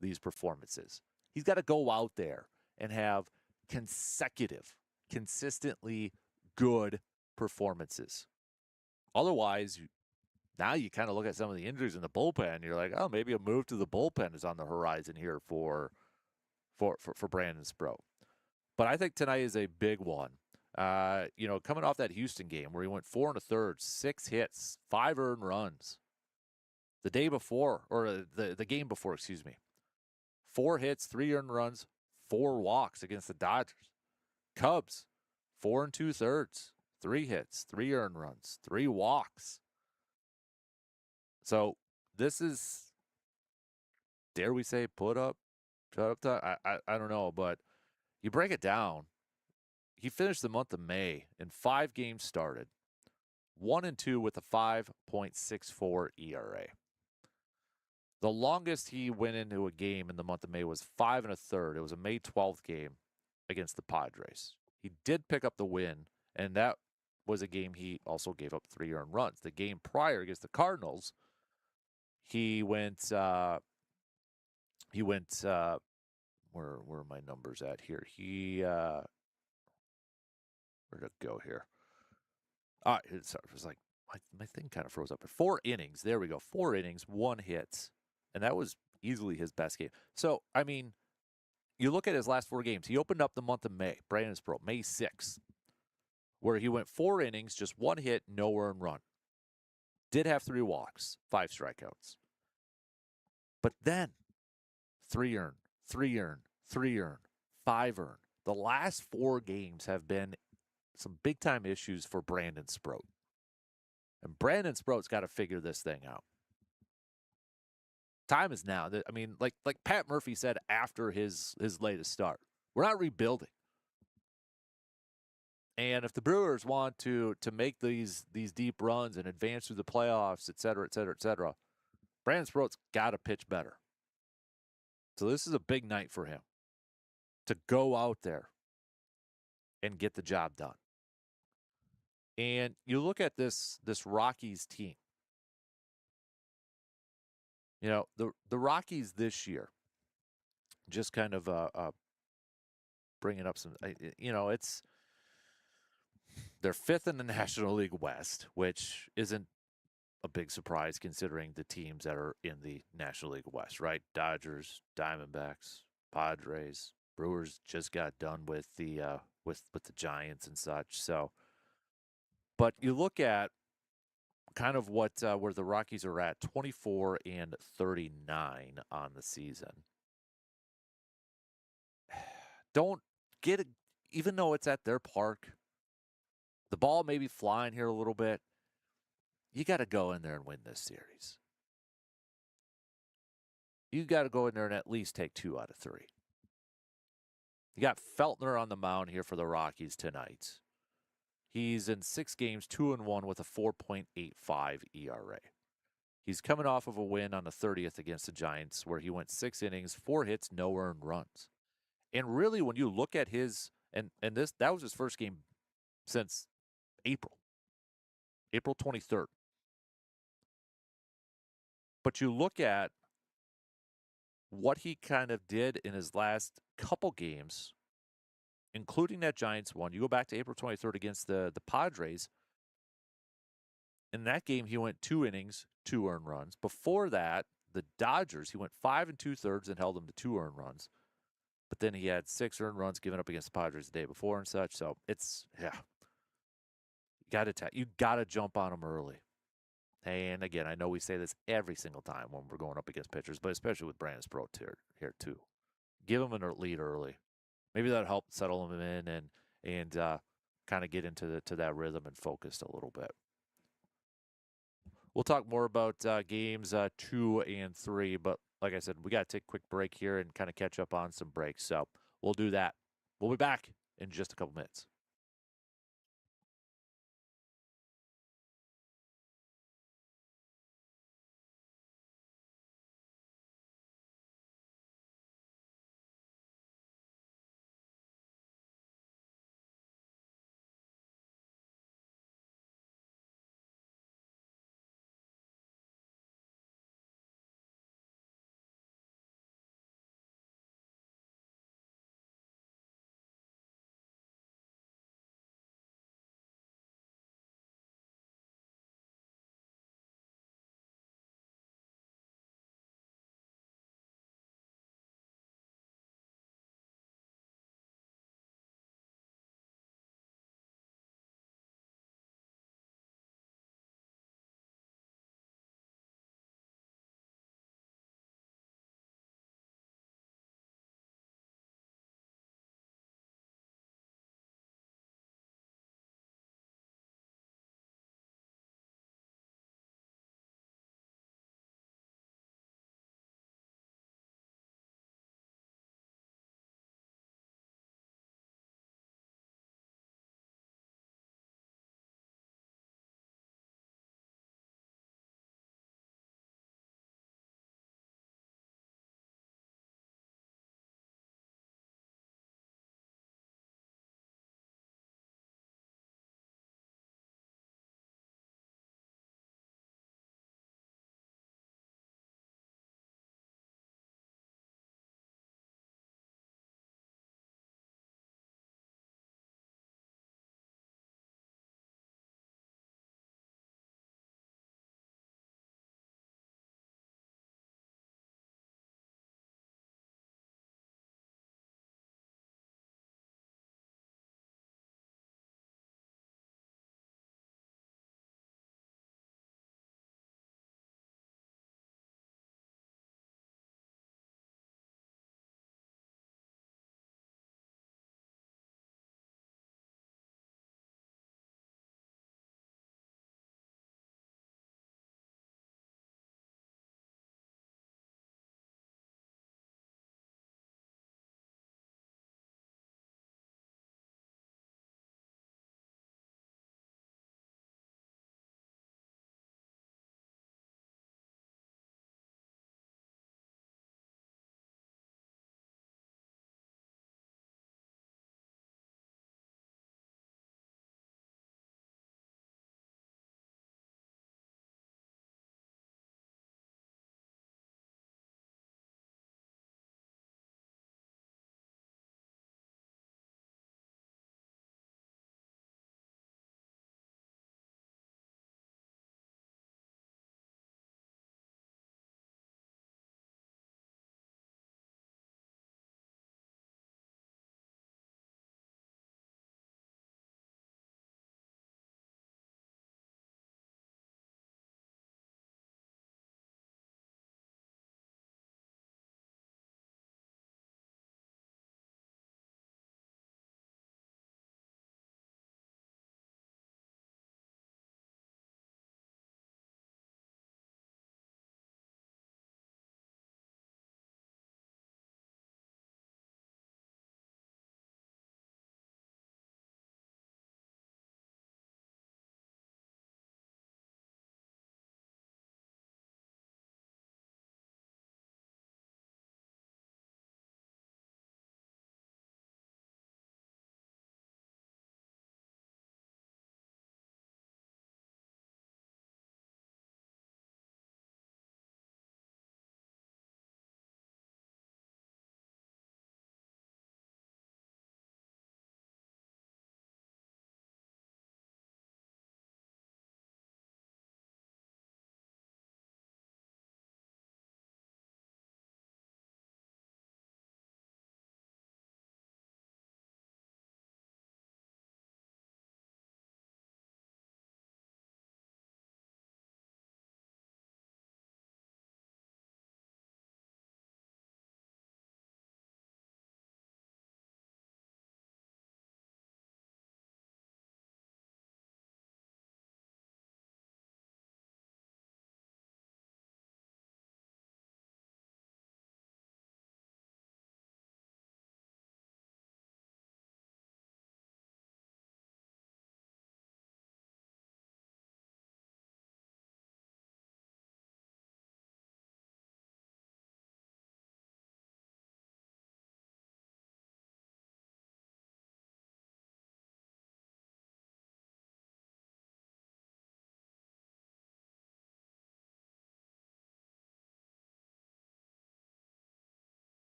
these performances. He's got to go out there and have consistently good performances. Otherwise, now you kind of look at some of the injuries in the bullpen, and you're like, oh, maybe a move to the bullpen is on the horizon here for Brandon Sproat. But I think tonight is a big one. Coming off that Houston game where he went 4 1/3, 6 hits, 5 earned runs. The day before, or the game before, excuse me, 4 hits, 3 earned runs, 4 walks against the Dodgers. Cubs, 4 2/3, 3 hits, 3 earned runs, 3 walks. So this is, dare we say, shut up time? I don't know, but you break it down. He finished the month of May in 5 games started, 1-2 with a 5.64 ERA. The longest he went into a game in the month of May was 5 1/3. It was a May 12th game against the Padres. He did pick up the win, and that was a game he also gave up 3 earned runs. The game prior against the Cardinals, he went where are my numbers at here? Where'd it go here? It was like my thing kind of froze up. 4 innings. There we go. 4 innings, 1 hit. And that was easily his best game. So, I mean, you look at his last 4 games. He opened up the month of May, Brandon Sproat, May 6th, where he went 4 innings, just 1 hit, no earned run. Did have 3 walks, 5 strikeouts. But then 3 earned, 3 earned, 3 earned, 5 earned. The last 4 games have been some big-time issues for Brandon Sproat. And Brandon Sproat's got to figure this thing out. Time is now. I mean, like Pat Murphy said after his latest start, we're not rebuilding. And if the Brewers want to make these deep runs and advance through the playoffs, et cetera, Brandon Sproat's got to pitch better. So this is a big night for him to go out there and get the job done. And you look at this Rockies team. The Rockies this year, just kind of bringing up some, it's they're fifth in the National League West, which isn't a big surprise considering the teams that are in the National League West, right? Dodgers, Diamondbacks, Padres, Brewers just got done with the with the Giants and such. So, but you look at kind of what where the Rockies are at, 24 and 39 on the season. Don't get it, even though it's at their park. The ball may be flying here a little bit. You got to go in there and win this series. You got to go in there and at least take 2 out of 3. You got Feltner on the mound here for the Rockies tonight. He's in 6 games, 2-1 with a 4.85 ERA. He's coming off of a win on the 30th against the Giants where he went 6 innings, 4 hits, no earned runs. And really, when you look at his and that was his first game since April 23rd. But you look at what he kind of did in his last couple games, including that Giants one. You go back to April 23rd against the Padres. In that game, he went 2 innings, 2 earned runs. Before that, the Dodgers, he went 5 2/3 and held them to 2 earned runs. But then he had 6 earned runs given up against the Padres the day before and such. So it's, yeah, you got to jump on them early. And again, I know we say this every single time when we're going up against pitchers, but especially with Brandon Sproat here too. Give him a lead early. Maybe that'll help settle him in and kind of get into that rhythm and focused a little bit. We'll talk more about games 2 and 3, but like I said, we got to take a quick break here and kind of catch up on some breaks. So we'll do that. We'll be back in just a couple minutes.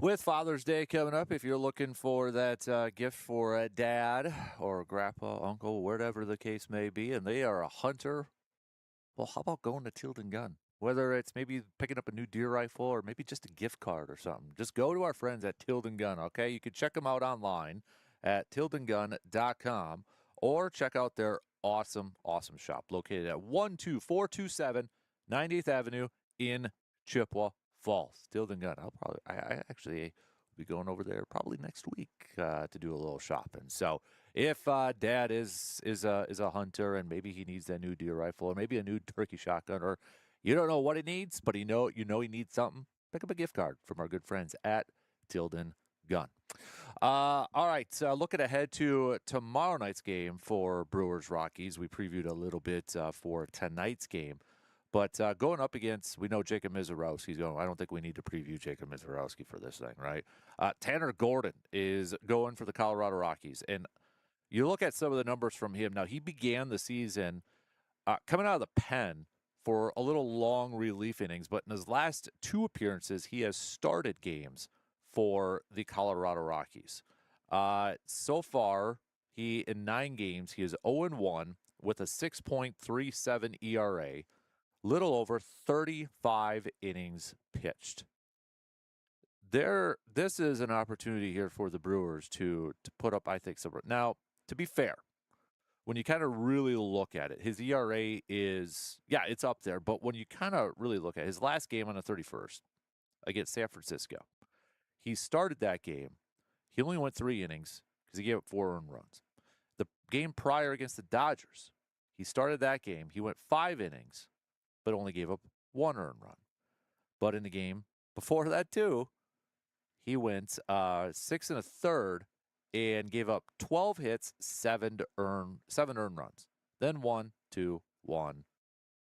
With Father's Day coming up, if you're looking for that gift for a dad or grandpa, uncle, whatever the case may be, and they are a hunter, well, how about going to Tilden Gun? Whether it's maybe picking up a new deer rifle or maybe just a gift card or something, just go to our friends at Tilden Gun, okay? You can check them out online at tildengun.com or check out their awesome shop located at 12427 90th Avenue in Chippewa Falls. Tilden Gun. I actually will be going over there probably next week to do a little shopping. So if dad is a hunter and maybe he needs that new deer rifle or maybe a new turkey shotgun, or you don't know what he needs, but you know he needs something, pick up a gift card from our good friends at Tilden Gun. All right, looking ahead to tomorrow night's game for Brewers Rockies. We previewed a little bit for tonight's game. But going up against, we know Jacob Mizorowski's going. I don't think we need to preview Jacob Mizorowski for this thing, right? Tanner Gordon is going for the Colorado Rockies. And you look at some of the numbers from him. Now, he began the season coming out of the pen for a little long relief innings. But in his last two appearances, he has started games for the Colorado Rockies. So far, in 9 games, he is 0-1 with a 6.37 ERA. Little over 35 innings pitched. This is an opportunity here for the Brewers to put up, I think, some. Now, to be fair, when you kind of really look at it, his ERA is, it's up there. But when you kind of really look at his last game on the 31st against San Francisco, he started that game. He only went 3 innings because he gave up 4 earned runs. The game prior against the Dodgers, he started that game. He went 5 innings, but only gave up 1 earned run. But in the game before that, too, he went 6 1/3 and gave up 12 hits, 7 earned runs. Then 1, 2, 1,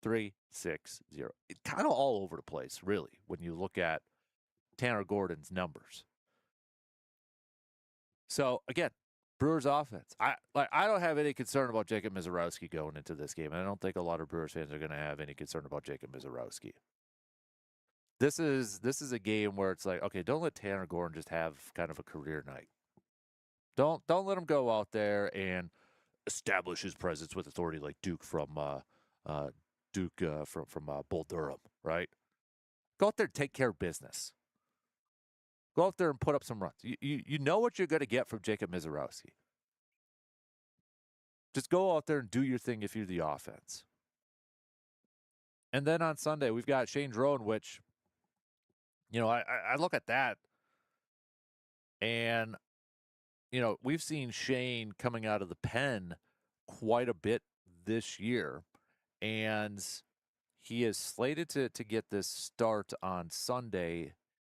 3, 6, 0. It's kind of all over the place, really, when you look at Tanner Gordon's numbers. So, again, Brewers offense. I don't have any concern about Jacob Mizorowski going into this game. And I don't think a lot of Brewers fans are going to have any concern about Jacob Mizorowski. This is a game where it's like, okay, don't let Tanner Gordon just have kind of a career night. Don't let him go out there and establish his presence with authority like Duke from Bull Durham, right? Go out there and take care of business. Go out there and put up some runs. You know what you're going to get from Jacob Mizorowski. Just go out there and do your thing if you're the offense. And then on Sunday, we've got Shane Drone, which, I look at that and, we've seen Shane coming out of the pen quite a bit this year. And he is slated to get this start on Sunday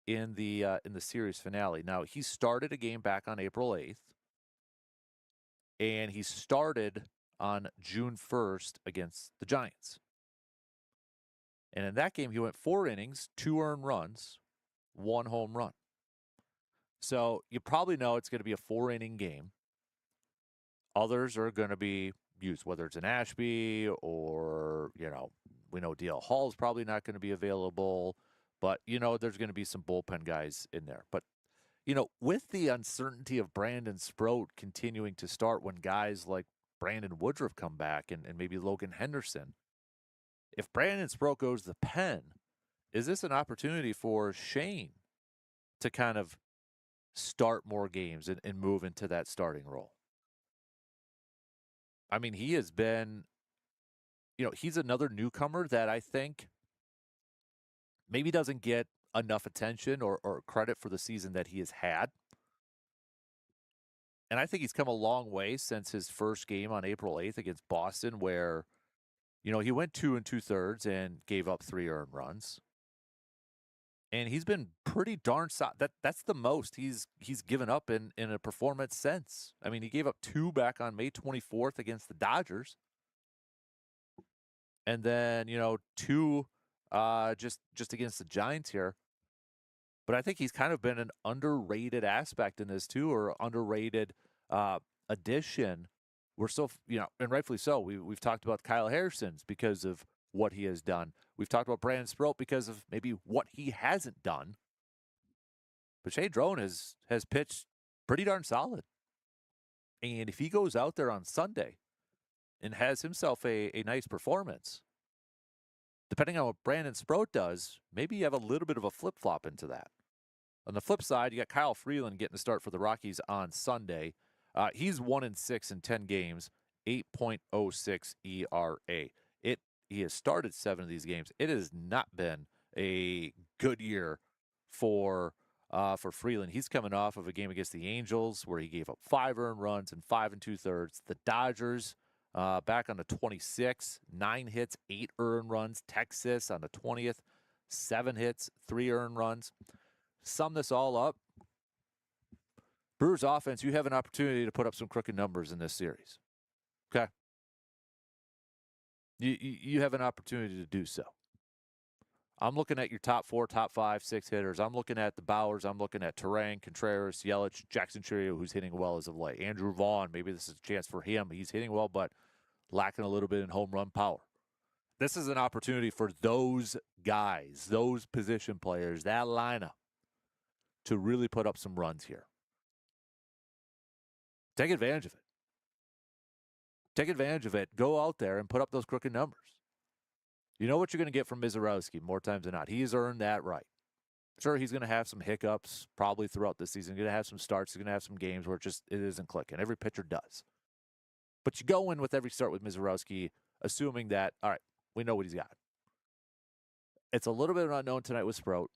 in the series finale. Now, he started a game back on April 8th. And he started on June 1st against the Giants. And in that game, he went 4 innings, 2 earned runs, 1 home run. So you probably know it's going to be a 4-inning game. Others are going to be used, whether it's an Ashby or, we know DL Hall is probably not going to be available. But, there's going to be some bullpen guys in there. But, with the uncertainty of Brandon Sproat continuing to start when guys like Brandon Woodruff come back and maybe Logan Henderson, if Brandon Sproat goes to the pen, is this an opportunity for Shane to kind of start more games and move into that starting role? I mean, he has been, he's another newcomer that I think maybe doesn't get enough attention or credit for the season that he has had. And I think he's come a long way since his first game on April 8th against Boston, where, he went 2 2/3 and gave up 3 earned runs. And he's been pretty darn solid. That's the most he's given up in a performance since. I mean, he gave up 2 back on May 24th against the Dodgers. And then, 2 just against the Giants here. But I think he's kind of been an underrated aspect in this too, or underrated addition. We're so, and rightfully so. We've talked about Kyle Harrison's because of what he has done. We've talked about Brandon Sproat because of maybe what he hasn't done. But Shane Drone has pitched pretty darn solid. And if he goes out there on Sunday and has himself a nice performance, depending on what Brandon Sproat does, maybe you have a little bit of a flip-flop into that. On the flip side, you got Kyle Freeland getting the start for the Rockies on Sunday. He's 1-6 in 10 games, 8.06 ERA. He has started 7 of these games. It has not been a good year for Freeland. He's coming off of a game against the Angels where he gave up 5 earned runs and 5 2/3. The Dodgers back on the 26th, 9 hits, 8 earned runs. Texas on the 20th, 7 hits, 3 earned runs. Sum this all up, Brewers offense, you have an opportunity to put up some crooked numbers in this series. Okay? You have an opportunity to do so. I'm looking at your top 4, top 5, 6 hitters. I'm looking at the Bowers. I'm looking at Terang, Contreras, Yelich, Jackson Chourio, who's hitting well as of late. Andrew Vaughn, maybe this is a chance for him. He's hitting well, but lacking a little bit in home run power. This is an opportunity for those guys, those position players, that lineup, to really put up some runs here. Take advantage of it. Take advantage of it. Go out there and put up those crooked numbers. You know what you're going to get from Mizorowski more times than not. He's earned that right. Sure, he's going to have some hiccups probably throughout the season. He's going to have some starts. He's going to have some games where it isn't clicking. Every pitcher does. But you go in with every start with Mizorowski assuming that, all right, we know what he's got. It's a little bit of an unknown tonight with Sproat.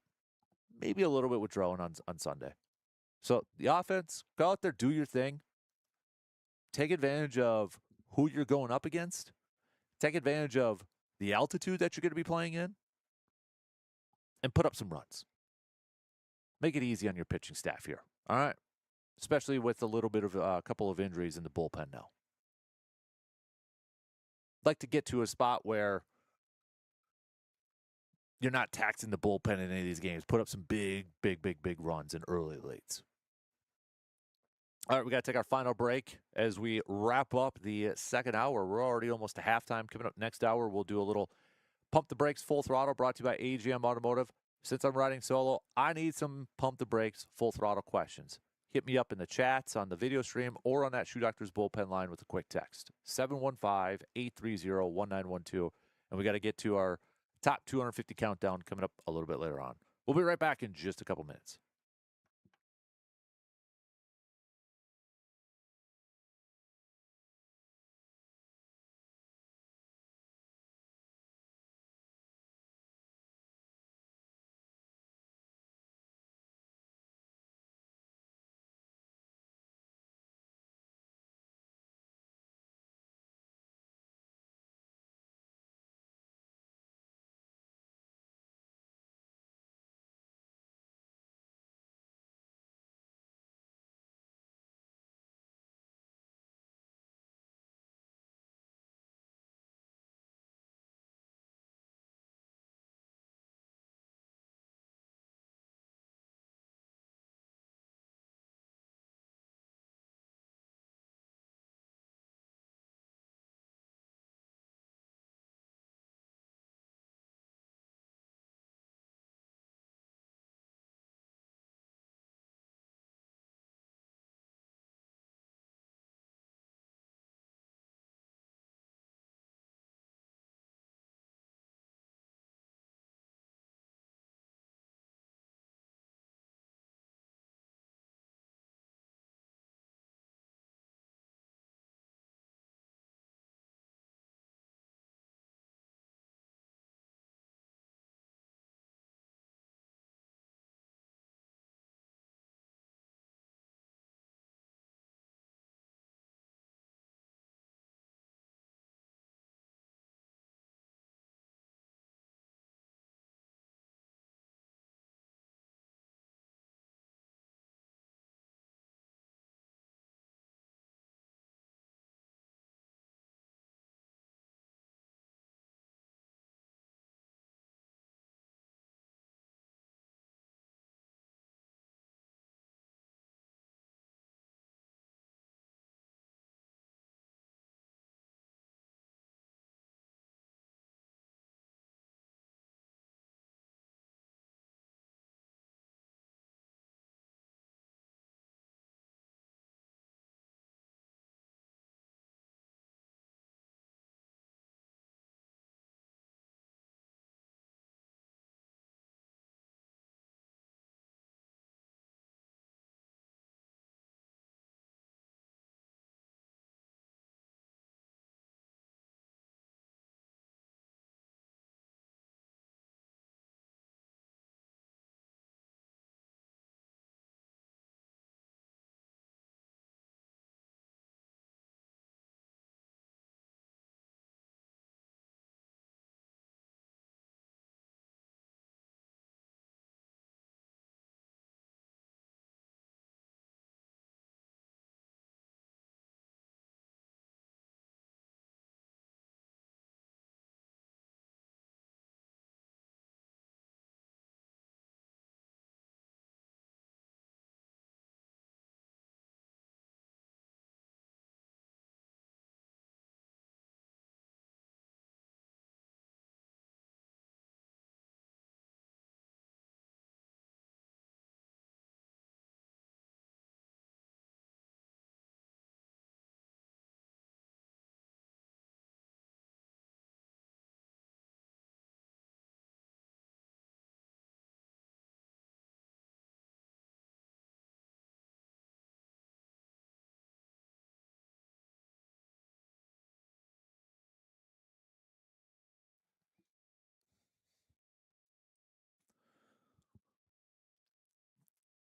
Maybe a little bit with Drone on Sunday. So the offense, go out there, do your thing. Take advantage of who you're going up against. Take advantage of the altitude that you're going to be playing in. And put up some runs. Make it easy on your pitching staff here. All right? Especially with a little bit of a couple of injuries in the bullpen now. I'd like to get to a spot where you're not taxing the bullpen in any of these games. Put up some big runs in early lates. All right, we got to take our final break as we wrap up the second hour. We're already almost to halftime. Coming up next hour, we'll do a little Pump the Brakes Full Throttle brought to you by AGM Automotive. Since I'm riding solo, I need some Pump the Brakes Full Throttle questions. Hit me up in the chats on the video stream or on that Shoe Doctor's bullpen line with a quick text. 715-830-1912. And we got to get to our top 250 countdown coming up a little bit later on. We'll be right back in just a couple minutes.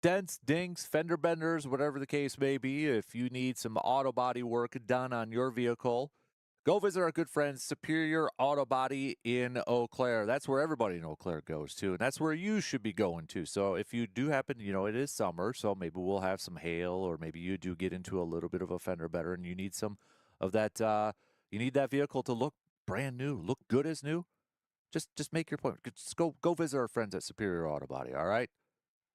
dents, dings, fender benders, whatever the case may be, if you need some auto body work done on your vehicle, go visit our good friends Superior Auto Body in Eau Claire. That's where everybody in Eau Claire goes to, and that's where you should be going to. So if you do happen, it is summer, so maybe we'll have some hail, or maybe you do get into a little bit of a fender bender and you need some of that, you need that vehicle to look brand new, look good as new. Just make your point. Just go visit our friends at Superior Auto Body, all right?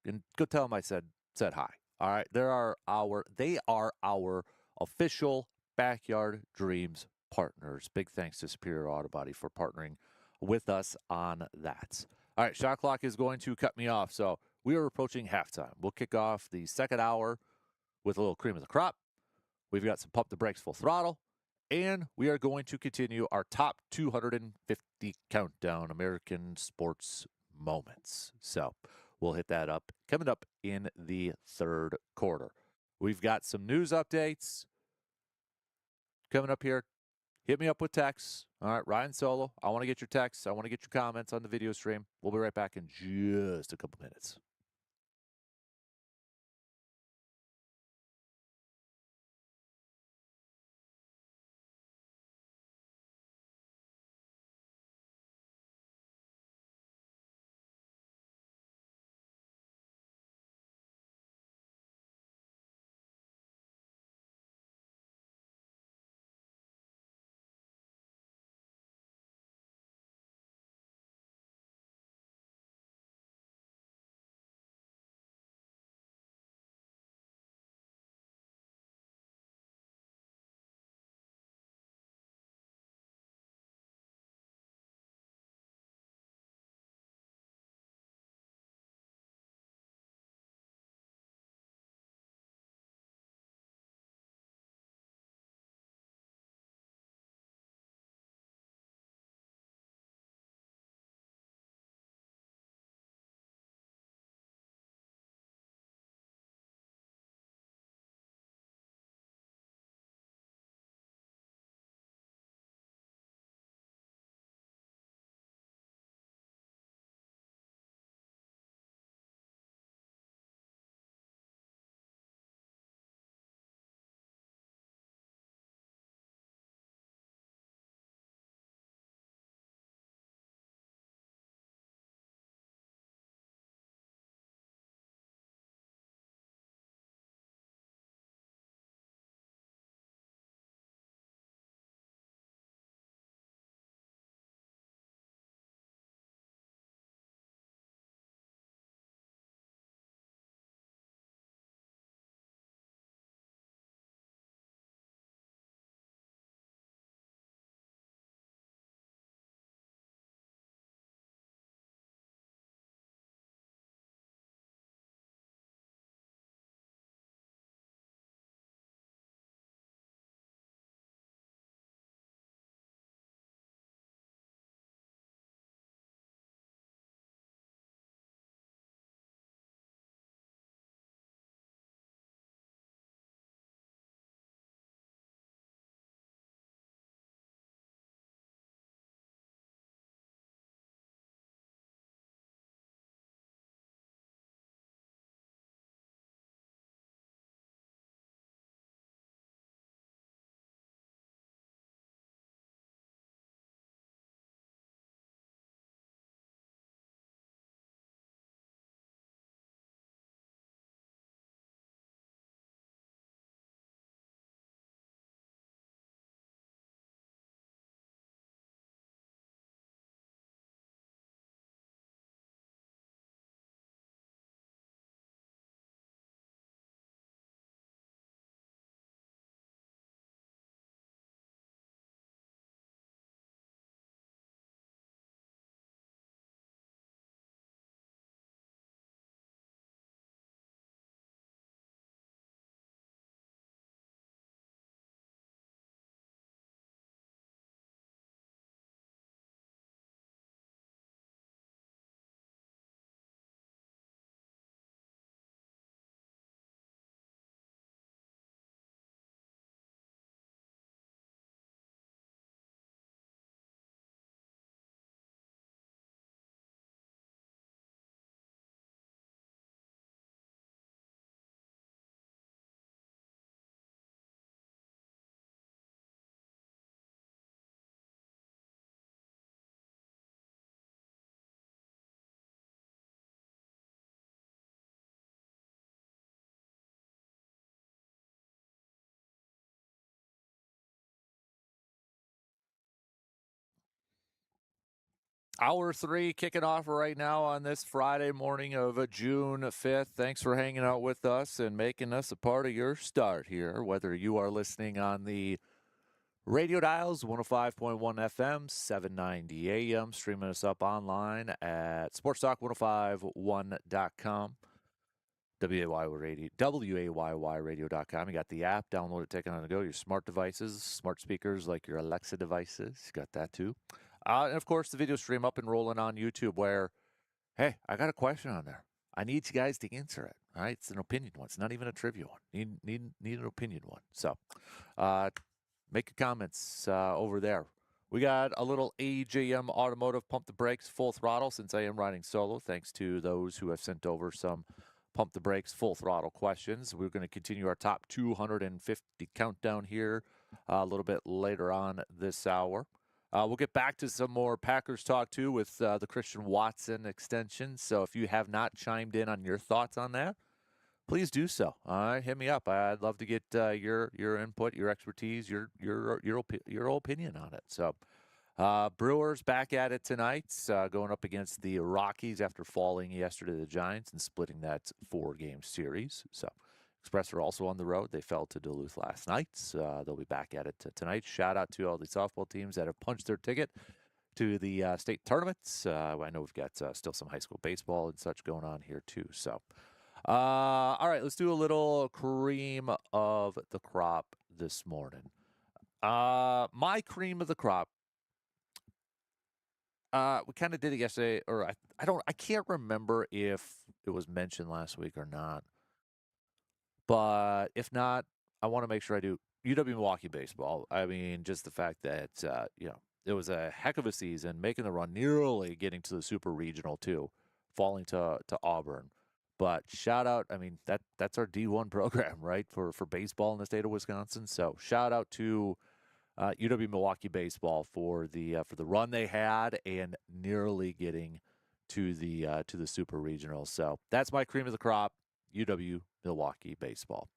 And go tell them I said hi. All right. They are our official Backyard Dreams partners. Big thanks to Superior Auto Body for partnering with us on that. All right, shot clock is going to cut me off, so we are approaching halftime. We'll kick off the second hour with a little cream of the crop. We've got some pump the brakes full throttle, and we are going to continue our top 250 countdown American sports moments. So we'll hit that up coming up in the third quarter. We've got some news updates coming up here. Hit me up with texts. All right, Ryan Solo. I want to get your texts. I want to get your comments on the video stream. We'll be right back in just a couple minutes. Hour 3 kicking off right now on this Friday morning of June 5th. Thanks for hanging out with us and making us a part of your start here, whether you are listening on the radio dials, 105.1 FM, 790 AM, streaming us up online at sportstalk1051.com. WAYYradio.com. You got the app, download it, take it on the go. Your smart devices, smart speakers like your Alexa devices, you got that too. And of course, the video stream up and rolling on YouTube where, hey, I got a question on there. I need you guys to answer it. All right, it's an opinion one. It's not even a trivia one. Need an opinion one. So, make your comments over there. We got a little AJM Automotive Pump the Brakes Full Throttle since I am riding solo. Thanks to those who have sent over some Pump the Brakes Full Throttle questions. We're going to continue our top 250 countdown here a little bit later on this hour. We'll get back to some more Packers talk too with the Christian Watson extension. So if you have not chimed in on your thoughts on that, please do so. All right, hit me up. I'd love to get your input, your expertise, your opinion on it. So, Brewers back at it tonight, going up against the Rockies after falling yesterday to the Giants and splitting that 4-game series. So, Express are also on the road. They fell to Duluth last night. They'll be back at it tonight. Shout out to all the softball teams that have punched their ticket to the state tournaments. I know we've got still some high school baseball and such going on here too. So. All right, let's do a little cream of the crop this morning. My cream of the crop, we kind of did it yesterday, or I can't remember if it was mentioned last week or not. But if not, I want to make sure I do UW Milwaukee baseball. I mean, just the fact that it was a heck of a season, making the run, nearly getting to the Super Regional too, falling to Auburn. But shout out, I mean, that's our D1 program, right, for baseball in the state of Wisconsin. So shout out to UW Milwaukee baseball for the run they had and nearly getting to the Super Regional. So that's my cream of the crop, UW Milwaukee baseball.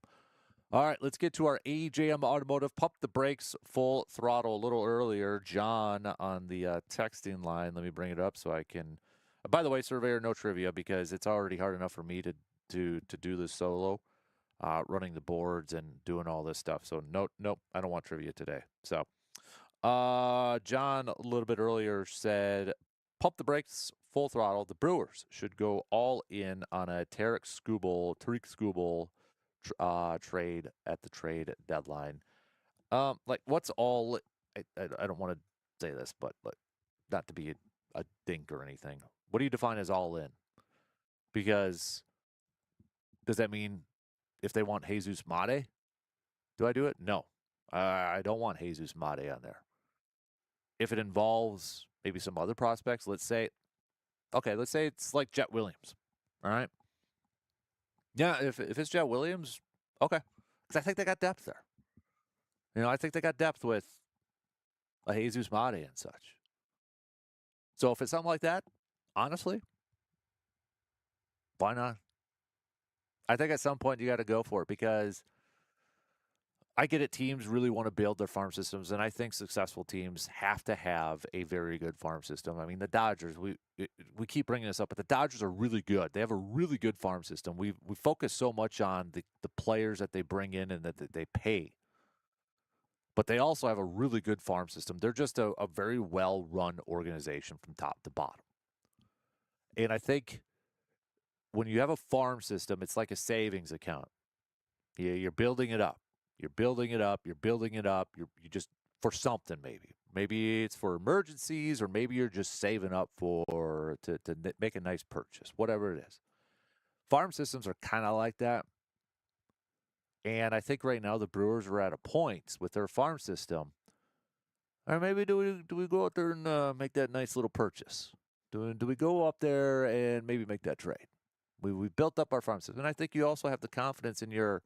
All right, let's get to our AJM Automotive Pump the Brakes Full Throttle a little earlier. John on the texting line. Let me bring it up so I can. By the way, Surveyor, no trivia because it's already hard enough for me to do this solo, running the boards and doing all this stuff. So nope, I don't want trivia today. So, John a little bit earlier said, "Pump the brakes, full throttle. The Brewers should go all in on a Tariq Skubal trade at the trade deadline." Like what's all? I don't want to say this, but not to be a dink or anything. What do you define as all in? Because does that mean if they want Jesus Mate, do I do it? No, I don't want Jesus Mate on there. If it involves maybe some other prospects, let's say it's like Jet Williams. All right. Yeah, if it's Jet Williams, okay. Because I think they got depth there. I think they got depth with a Jesus Mate and such. So if it's something like that, honestly, why not? I think at some point you got to go for it because I get it. Teams really want to build their farm systems, and I think successful teams have to have a very good farm system. I mean, the Dodgers, we keep bringing this up, but the Dodgers are really good. They have a really good farm system. We focus so much on the players that they bring in and that they pay, but they also have a really good farm system. They're just a very well-run organization from top to bottom. And I think when you have a farm system, it's like a savings account. You're building it up. You're building it up. You're building it up. You just for something maybe. Maybe it's for emergencies, or maybe you're just saving up to make a nice purchase. Whatever it is, farm systems are kind of like that. And I think right now the Brewers are at a point with their farm system. Or maybe do we go out there and make that nice little purchase? Do we go up there and maybe make that trade? We built up our farm system, and I think you also have the confidence in your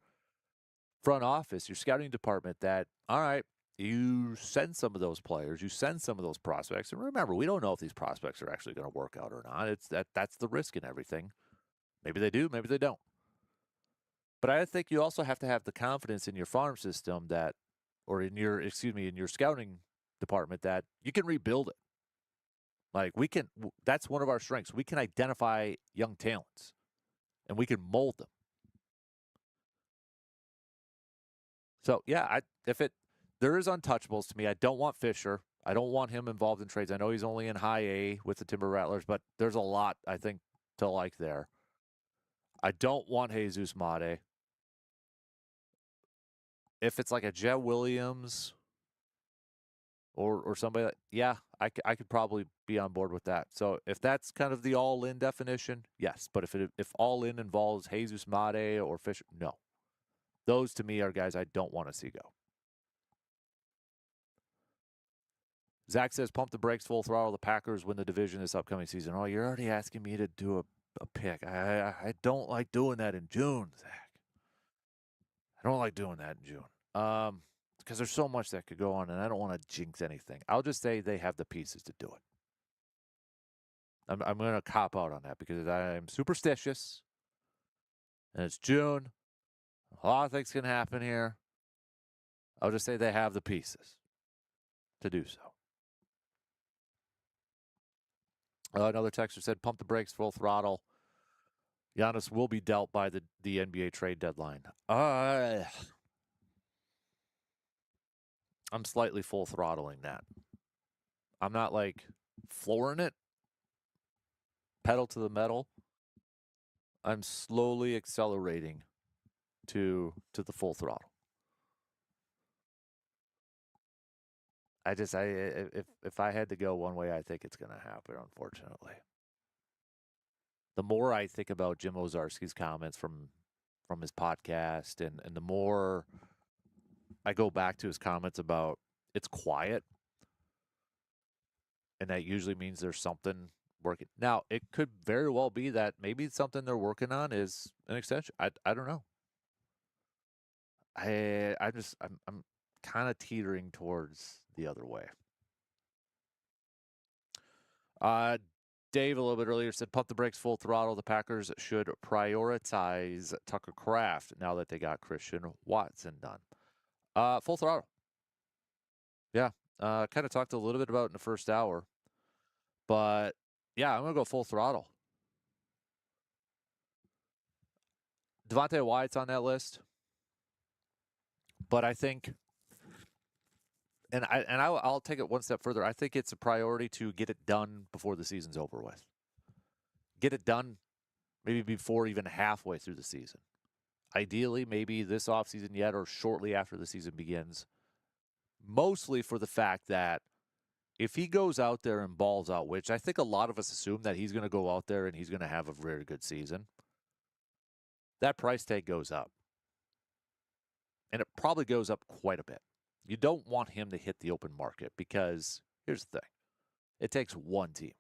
front office, your scouting department, that all right, you send some of those players, you send some of those prospects, and remember, we don't know if these prospects are actually going to work out or not. It's that's the risk in everything. Maybe they do, maybe they don't. But I think you also have to have the confidence in your farm system that, or in your scouting department, that you can rebuild it. Like that's one of our strengths. We can identify young talents and we can mold them. So yeah, there is untouchables to me. I don't want Fisher. I don't want him involved in trades. I know he's only in high A with the Timber Rattlers, but there's a lot I think to like there. I don't want Jesus Mate. If it's like a Jet Williams or somebody, I could probably be on board with that. So if that's kind of the all-in definition, yes. But if all-in involves Jesus Mate or Fisher, no. Those to me are guys I don't want to see go. Zach says, pump the brakes, full throttle. The Packers win the division this upcoming season. Oh, you're already asking me to do a pick. I don't like doing that in June, Zach. I don't like doing that in June. Because there's so much that could go on, and I don't want to jinx anything. I'll just say they have the pieces to do it. I'm going to cop out on that because I'm superstitious, and it's June. A lot of things can happen here. I'll just say they have the pieces to do so. Another texter said, pump the brakes, full throttle. Giannis will be dealt by the NBA trade deadline. I'm slightly full throttling that. I'm not like flooring it, pedal to the metal. I'm slowly accelerating to the full throttle. If I had to go one way, I think it's going to happen, unfortunately. The more I think about Jim Owczarski's comments from his podcast, and the more I go back to his comments about it's quiet, and that usually means there's something working. Now, it could very well be that maybe something they're working on is an extension. I don't know. I'm kind of teetering towards the other way. Dave, a little bit earlier, said pump the brakes, full throttle. The Packers should prioritize Tucker Kraft now that they got Christian Watson done. Full throttle. Yeah. Kind of talked a little bit about it in the first hour. But, yeah, I'm going to go full throttle. Devontae Wyatt's on that list. But I think, and I'll take it one step further. I think it's a priority to get it done before the season's over with. Get it done maybe before even halfway through the season. Ideally, maybe this offseason yet or shortly after the season begins. Mostly for the fact that if he goes out there and balls out, which I think a lot of us assume that he's going to go out there and he's going to have a very good season, that price tag goes up. And it probably goes up quite a bit. You don't want him to hit the open market because here's the thing. It takes one team.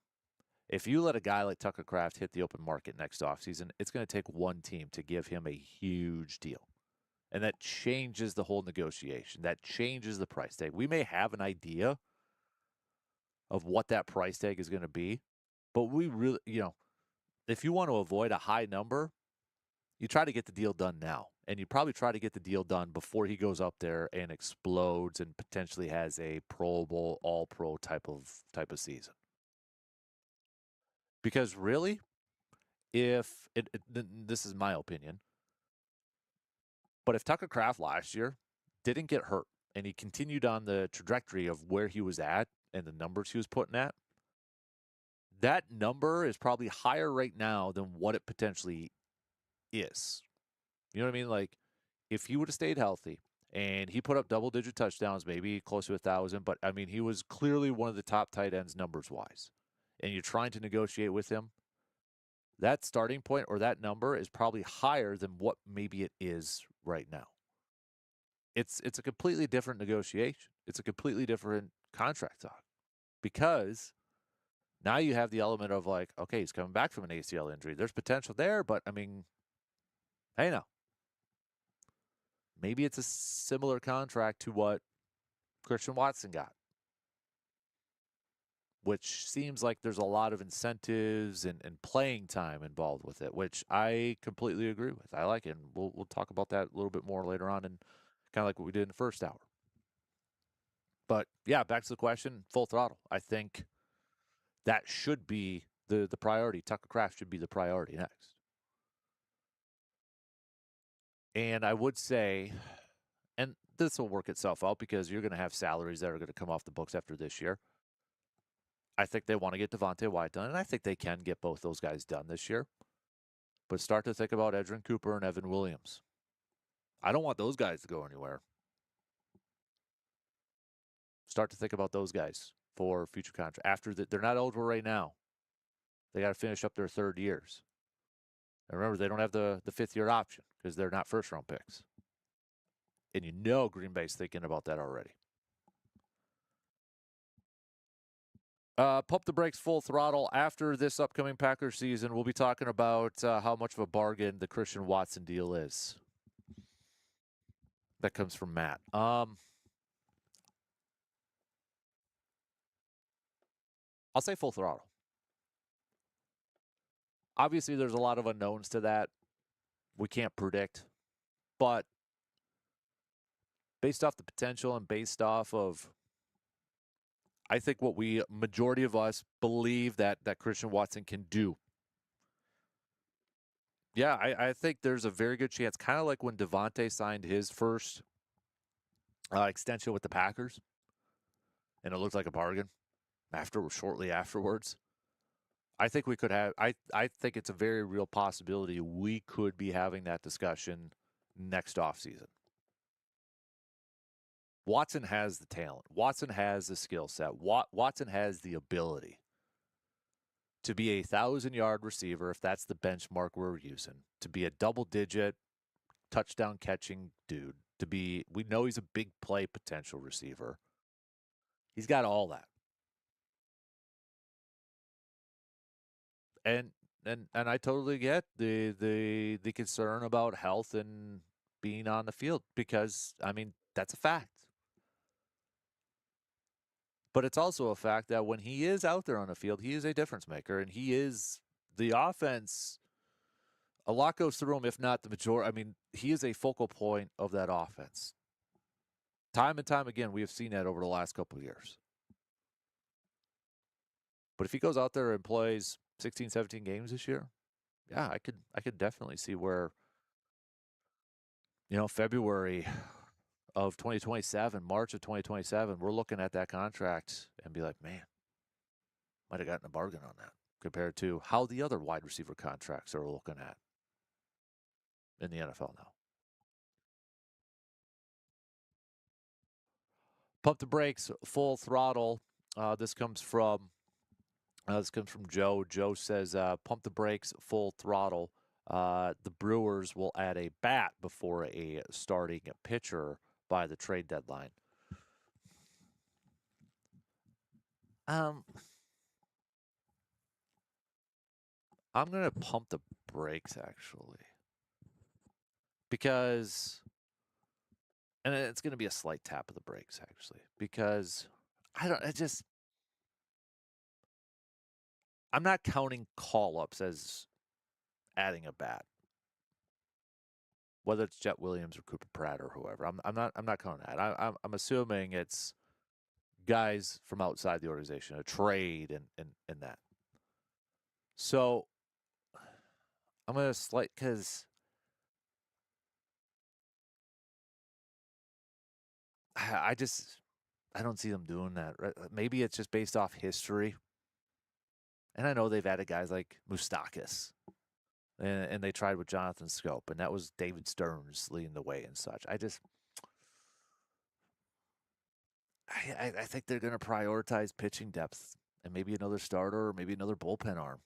If you let a guy like Tucker Kraft hit the open market next offseason, it's going to take one team to give him a huge deal. And that changes the whole negotiation. That changes the price tag. We may have an idea of what that price tag is going to be, but we really, if you want to avoid a high number, you try to get the deal done now. And you probably try to get the deal done before he goes up there and explodes and potentially has a Pro Bowl, All-Pro type of season. Because really, this is my opinion, but if Tucker Kraft last year didn't get hurt and he continued on the trajectory of where he was at and the numbers he was putting at, that number is probably higher right now than what it potentially is. You know what I mean? Like, if he would have stayed healthy and he put up double-digit touchdowns, maybe close to 1,000, but, I mean, he was clearly one of the top tight ends numbers-wise, and you're trying to negotiate with him, that starting point or that number is probably higher than what maybe it is right now. It's a completely different negotiation. It's a completely different contract talk because now you have the element of like, okay, he's coming back from an ACL injury. There's potential there, but, I mean, hey, now. Maybe it's a similar contract to what Christian Watson got, which seems like there's a lot of incentives and playing time involved with it, which I completely agree with. I like it. And we'll talk about that a little bit more later on and kind of like what we did in the first hour. But, yeah, back to the question, full throttle. I think that should be the priority. Tucker Kraft should be the priority next. And I would say, and this will work itself out because you're going to have salaries that are going to come off the books after this year. I think they want to get Devontae Wyatt done, and I think they can get both those guys done this year. But start to think about Edgerrin Cooper and Evan Williams. I don't want those guys to go anywhere. Start to think about those guys for future contract. They're not eligible right now. They got to finish up their third years. And remember, they don't have the fifth-year option because they're not first-round picks. And you know Green Bay's thinking about that already. Pump the brakes full throttle. After this upcoming Packers season, we'll be talking about how much of a bargain the Christian Watson deal is. That comes from Matt. I'll say full throttle. Obviously, there's a lot of unknowns to that. We can't predict. But based off the potential and based off of, I think what majority of us believe that Christian Watson can do. Yeah, I think there's a very good chance, kind of like when Devontae signed his first extension with the Packers, and it looked like a bargain shortly afterwards. I think we could have. I think it's a very real possibility we could be having that discussion next offseason. Watson has the talent. Watson has the skill set. Watson has the ability to be a 1,000-yard receiver, if that's the benchmark we're using, to be a double-digit touchdown catching dude, we know he's a big play potential receiver. He's got all that. And I totally get the concern about health and being on the field because, I mean, that's a fact. But it's also a fact that when he is out there on the field, he is a difference maker, and he is the offense. A lot goes through him, if not the majority. I mean, he is a focal point of that offense. Time and time again, we have seen that over the last couple of years. But if he goes out there and plays 16, 17 games this year, yeah, I could definitely see where, February of 2027, March of 2027, we're looking at that contract and be like, man, might have gotten a bargain on that compared to how the other wide receiver contracts are looking at in the NFL now. Pump the brakes, full throttle. This comes from Joe. Joe says, pump the brakes, full throttle. The Brewers will add a bat before a starting pitcher by the trade deadline. I'm going to pump the brakes, actually. Because, and it's going to be a slight tap of the brakes, actually. Because, I'm not counting call-ups as adding a bat. Whether it's Jet Williams or Cooper Pratt or whoever. I'm not counting that. I'm assuming it's guys from outside the organization, a trade and that. So I'm going to because I don't see them doing that. Maybe it's just based off history. And I know they've added guys like Moustakis. And they tried with Jonathan Scope, and that was David Stearns leading the way and such. I think they're going to prioritize pitching depth and maybe another starter or maybe another bullpen arm.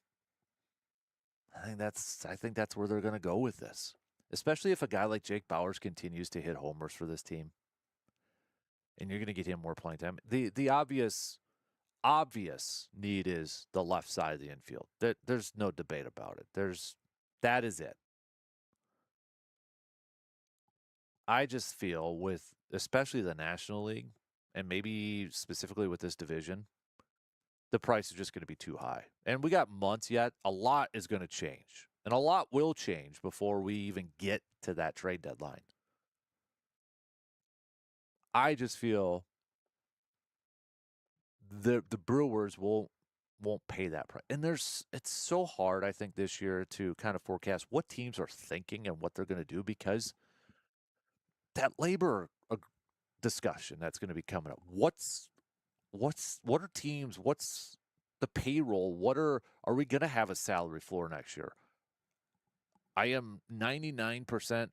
I think that's where they're going to go with this, especially if a guy like Jake Bauers continues to hit homers for this team, and you're going to get him more playing time. The obvious need is the left side of the infield. There's no debate about it. That is it. I just feel with especially the National League and maybe specifically with this division, the price is just going to be too high. And we got months yet. A lot is going to change. And a lot will change before we even get to that trade deadline. I just feel the Brewers will won't pay that price. And it's so hard, I think, this year to kind of forecast what teams are thinking and what they're going to do, because that labor discussion that's going to be coming up. What are teams? What's the payroll? Are we going to have a salary floor next year? I am 99%.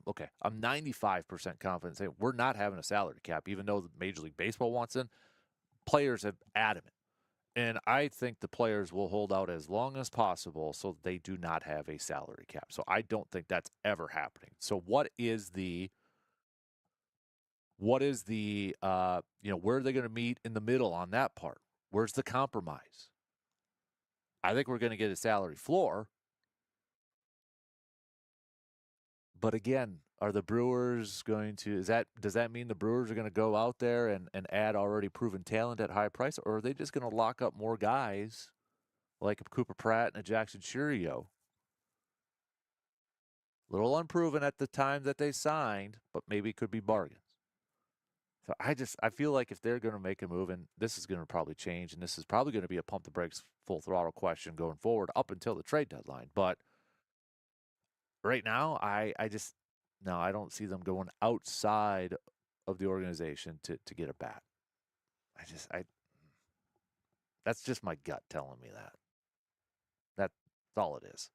Okay, I'm 95% confident saying we're not having a salary cap, even though the Major League Baseball wants in. Players have adamant. And I think the players will hold out as long as possible so they do not have a salary cap. So I don't think that's ever happening. So what is the where are they going to meet in the middle on that part? Where's the compromise? I think we're going to get a salary floor. But again, are the Brewers going to does that mean the Brewers are going to go out there and add already proven talent at high price, or are they just going to lock up more guys like a Cooper Pratt and a Jackson Churio? Little unproven at the time that they signed, but maybe it could be bargains. So I feel like if they're going to make a move, and this is going to probably change, and this is probably going to be a pump the brakes full throttle question going forward up until the trade deadline. But right now, I just no, I don't see them going outside of the organization to get a bat. I that's just my gut telling me that. That's all it is.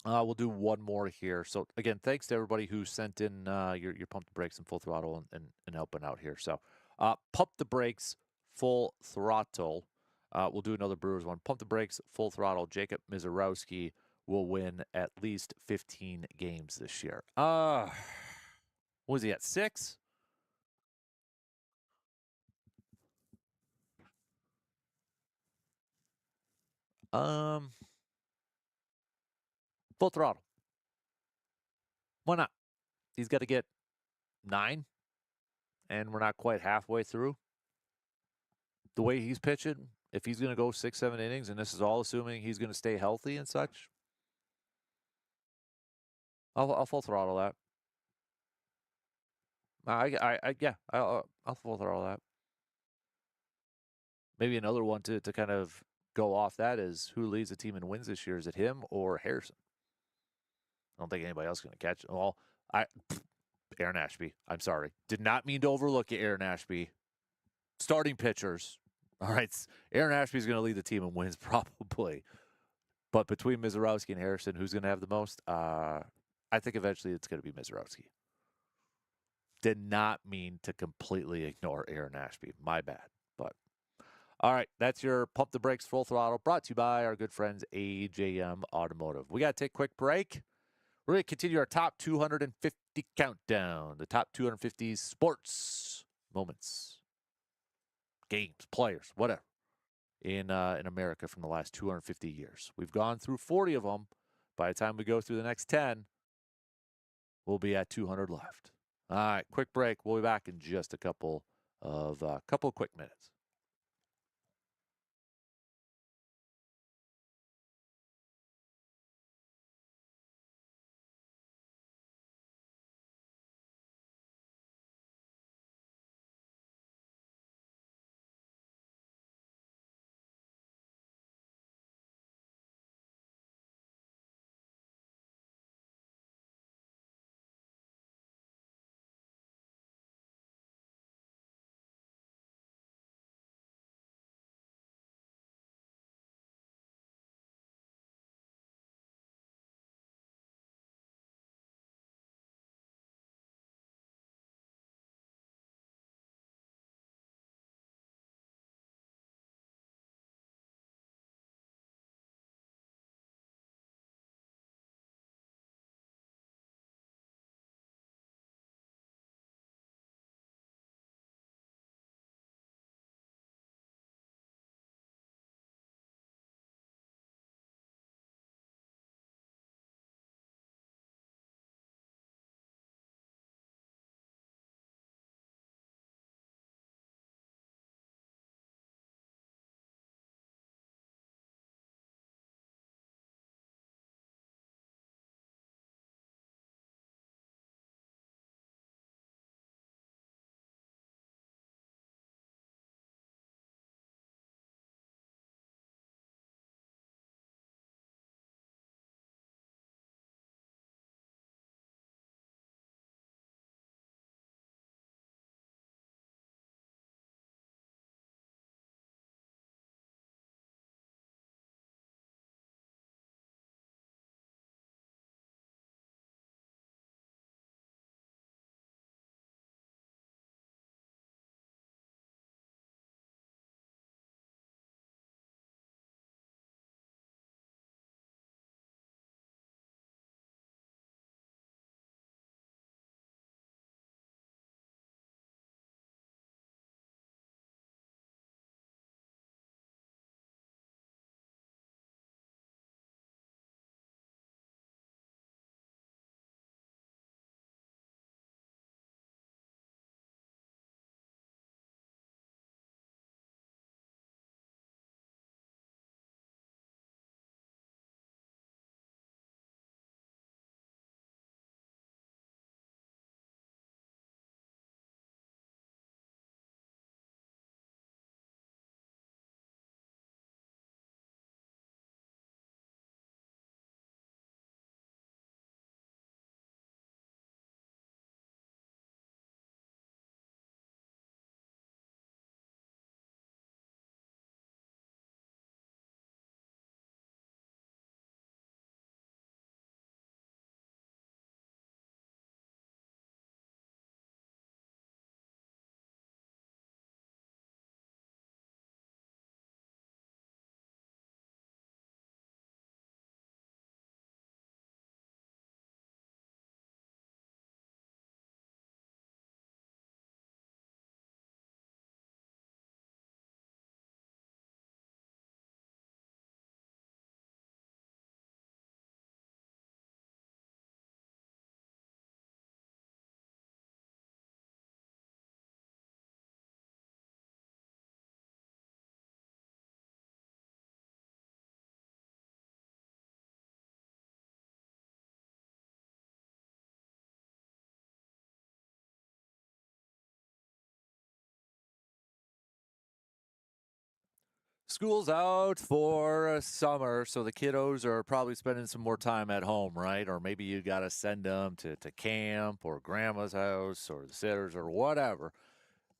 We'll do one more here. So again, thanks to everybody who sent in your pump the brakes and full throttle and helping out here. So pump the brakes, full throttle. We'll do another Brewers one. Pump the brakes, full throttle. Jacob Mizorowski will win at least 15 games this year. What was he at 6? Full throttle. Why not? He's got to get 9, and we're not quite halfway through. The way he's pitching, if he's going to go 6, 7 innings, and this is all assuming he's going to stay healthy and such, I'll full throttle that. I'll full throttle that. Maybe another one to kind of go off that is who leads the team in wins this year? Is it him or Harrison? I don't think anybody else is going to catch it. Well, Aaron Ashby. I'm sorry. Did not mean to overlook you, Aaron Ashby. Starting pitchers. All right. Aaron Ashby's going to lead the team in wins probably. But between Mizorowski and Harrison, who's going to have the most? I think eventually it's going to be Mizorowski. Did not mean to completely ignore Aaron Ashby. My bad. But all right, that's your Pump the Brakes Full Throttle, brought to you by our good friends AJM Automotive. We got to take a quick break. We're going to continue our top 250 countdown, the top 250 sports moments, games, players, whatever, in America from the last 250 years. We've gone through 40 of them. By the time we go through the next 10, we'll be at 200 left. All right, quick break. We'll be back in just a couple of quick minutes. School's out for summer, so the kiddos are probably spending some more time at home, right? Or maybe you got to send them to camp or grandma's house or the sitters or whatever.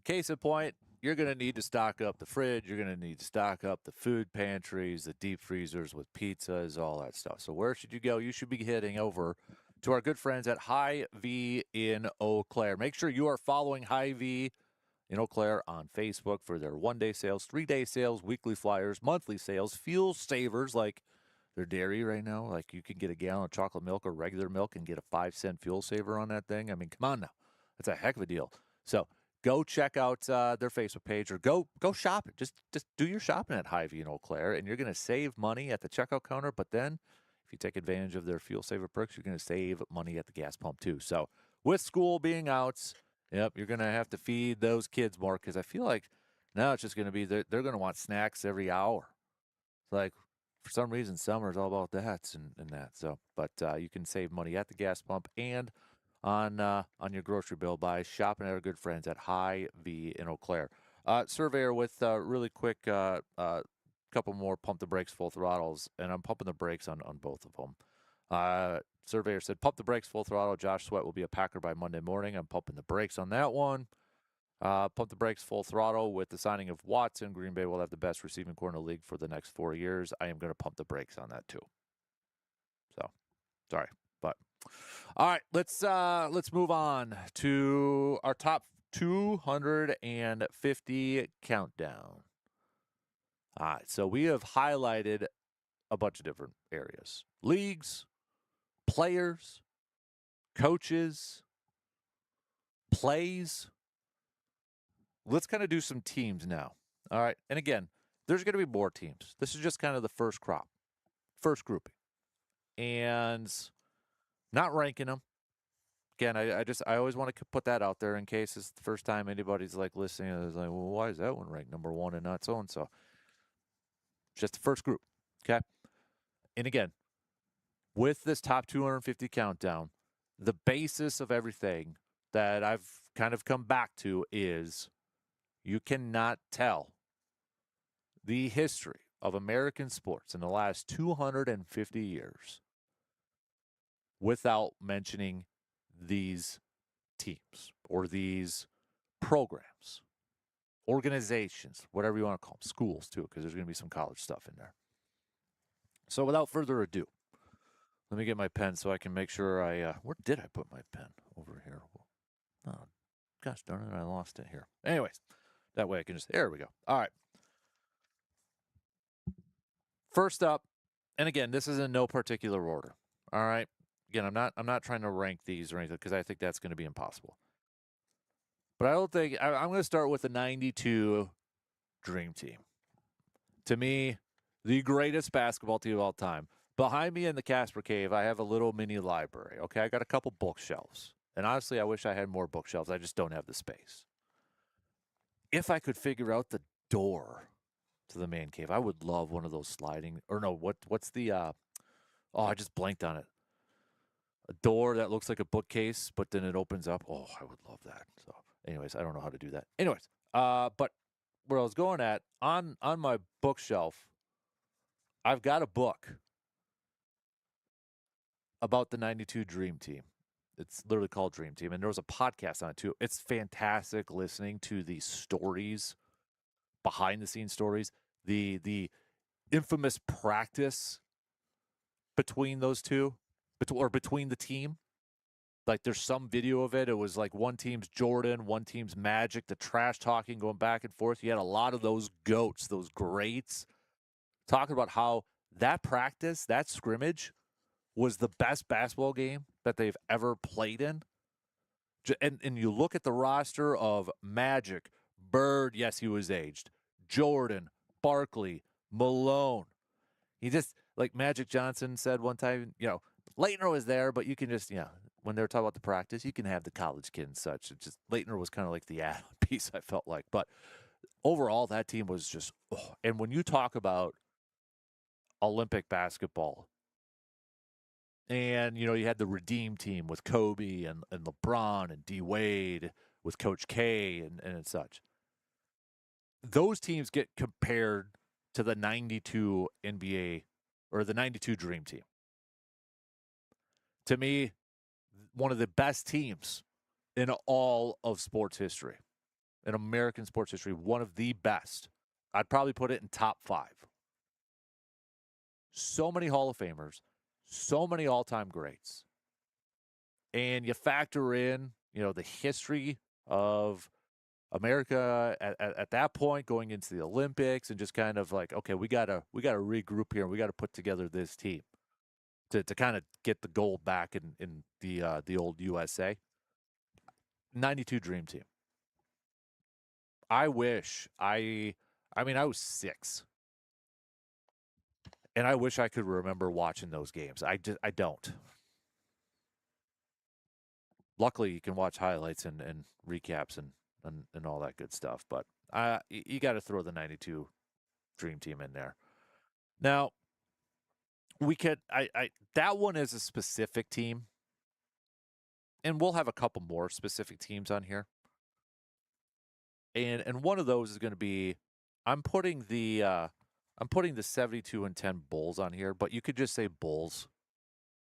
Case in point, you're going to need to stock up the fridge. You're going to need to stock up the food pantries, the deep freezers with pizzas, all that stuff. So where should you go? You should be heading over to our good friends at Hy-Vee in Eau Claire. Make sure you are following Hy-Vee in Eau Claire on Facebook for their one-day sales, 3-day sales, weekly flyers, monthly sales, fuel savers like their dairy right now. Like you can get a gallon of chocolate milk or regular milk and get a 5-cent fuel saver on that thing. I mean, come on now. That's a heck of a deal. So go check out their Facebook page or go shopping. Just do your shopping at Hy-Vee in Eau Claire, and you're going to save money at the checkout counter. But then if you take advantage of their fuel saver perks, you're going to save money at the gas pump too. So with school being out, yep, you're going to have to feed those kids more because I feel like now it's just going to be they're going to want snacks every hour. It's like for some reason summer is all about that and that. So, but you can save money at the gas pump and on your grocery bill by shopping at our good friends at Hy-Vee in Eau Claire. Surveyor with really quick couple more pump the brakes full throttles, and I'm pumping the brakes on both of them. Surveyor said, pump the brakes full throttle. Josh Sweat will be a Packer by Monday morning. I'm pumping the brakes on that one. Pump the brakes full throttle with the signing of Watson. Green Bay will have the best receiving corps in the league for the next 4 years. I am going to pump the brakes on that too. So, sorry, but all right, let's move on to our top 250 countdown. All right, so we have highlighted a bunch of different areas: leagues, players, coaches, plays. Let's kind of do some teams now. All right. And again, there's going to be more teams. This is just kind of the first crop, first grouping. And not ranking them. Again, I always want to put that out there in case it's the first time anybody's like listening. It's like, well, why is that one ranked number one and not so and so? Just the first group. Okay. And again, with this top 250 countdown, the basis of everything that I've kind of come back to is you cannot tell the history of American sports in the last 250 years without mentioning these teams or these programs, organizations, whatever you want to call them, schools too, because there's going to be some college stuff in there. So without further ado, let me get my pen so I can make sure where did I put my pen? Over here. Oh, gosh darn it, I lost it here. Anyways, that way I can there we go. All right. First up, and again, this is in no particular order. All right. Again, I'm not trying to rank these or anything because I think that's going to be impossible. But I don't think I'm going to start with the 92 Dream Team. To me, the greatest basketball team of all time. Behind me in the Kasper Cave, I have a little mini library. Okay, I got a couple bookshelves. And honestly, I wish I had more bookshelves. I just don't have the space. If I could figure out the door to the man cave, I would love one of those sliding, or no, what's the, I just blanked on it. A door that looks like a bookcase, but then it opens up. Oh, I would love that. So anyways, I don't know how to do that. Anyways, but where I was going at, on my bookshelf, I've got a book about the 92 Dream Team. It's literally called Dream Team. And there was a podcast on it too. It's fantastic listening to the stories, behind the scenes stories, the infamous practice between those two, or between the team. Like there's some video of it. It was like one team's Jordan, one team's Magic, the trash talking going back and forth. You had a lot of those goats, those greats, talking about how that practice, that scrimmage, was the best basketball game that they've ever played in. And you look at the roster of Magic, Bird, yes, he was aged, Jordan, Barkley, Malone. He just, like Magic Johnson said one time, Leitner was there, but you can just, when they were talking about the practice, you can have the college kid and such. It just, Leitner was kind of like the add-on piece, I felt like. But overall, that team was just, and when you talk about Olympic basketball, and, you had the Redeem team with Kobe and LeBron and D. Wade with Coach K and such. Those teams get compared to the 92 NBA or the 92 Dream Team. To me, one of the best teams in all of sports history, in American sports history, one of the best. I'd probably put it in top 5. So many Hall of Famers, so many all-time greats. And you factor in, the history of America at that point going into the Olympics and just kind of like, okay, we gotta regroup here and we gotta put together this team to kind of get the gold back in the old USA. 92 Dream Team. I wish I was 6. And I wish I could remember watching those games. I don't. Luckily, you can watch highlights and recaps and all that good stuff. But you got to throw the 92 Dream Team in there. Now, we could that one is a specific team, and we'll have a couple more specific teams on here. And one of those is going to be, I'm putting the 72-10 Bulls on here, but you could just say Bulls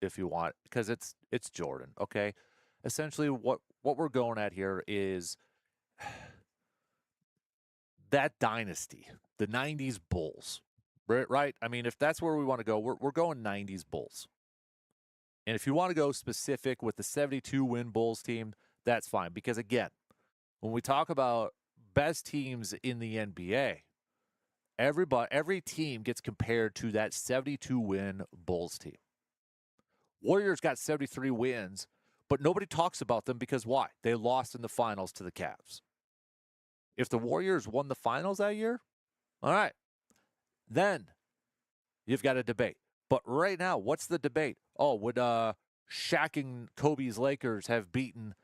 if you want, because it's Jordan. Okay, essentially what we're going at here is that dynasty, the 90s Bulls, right? I mean, if that's where we want to go, we're going 90s Bulls. And if you want to go specific with the 72 win Bulls team, that's fine. Because again, when we talk about best teams in the NBA, every team gets compared to that 72 win Bulls team. Warriors got 73 wins, but nobody talks about them because why? They lost in the finals to the Cavs. If the Warriors won the finals that year, all right, then you've got a debate. But right now, what's the debate? Oh, would Shaq and Kobe's Lakers have beaten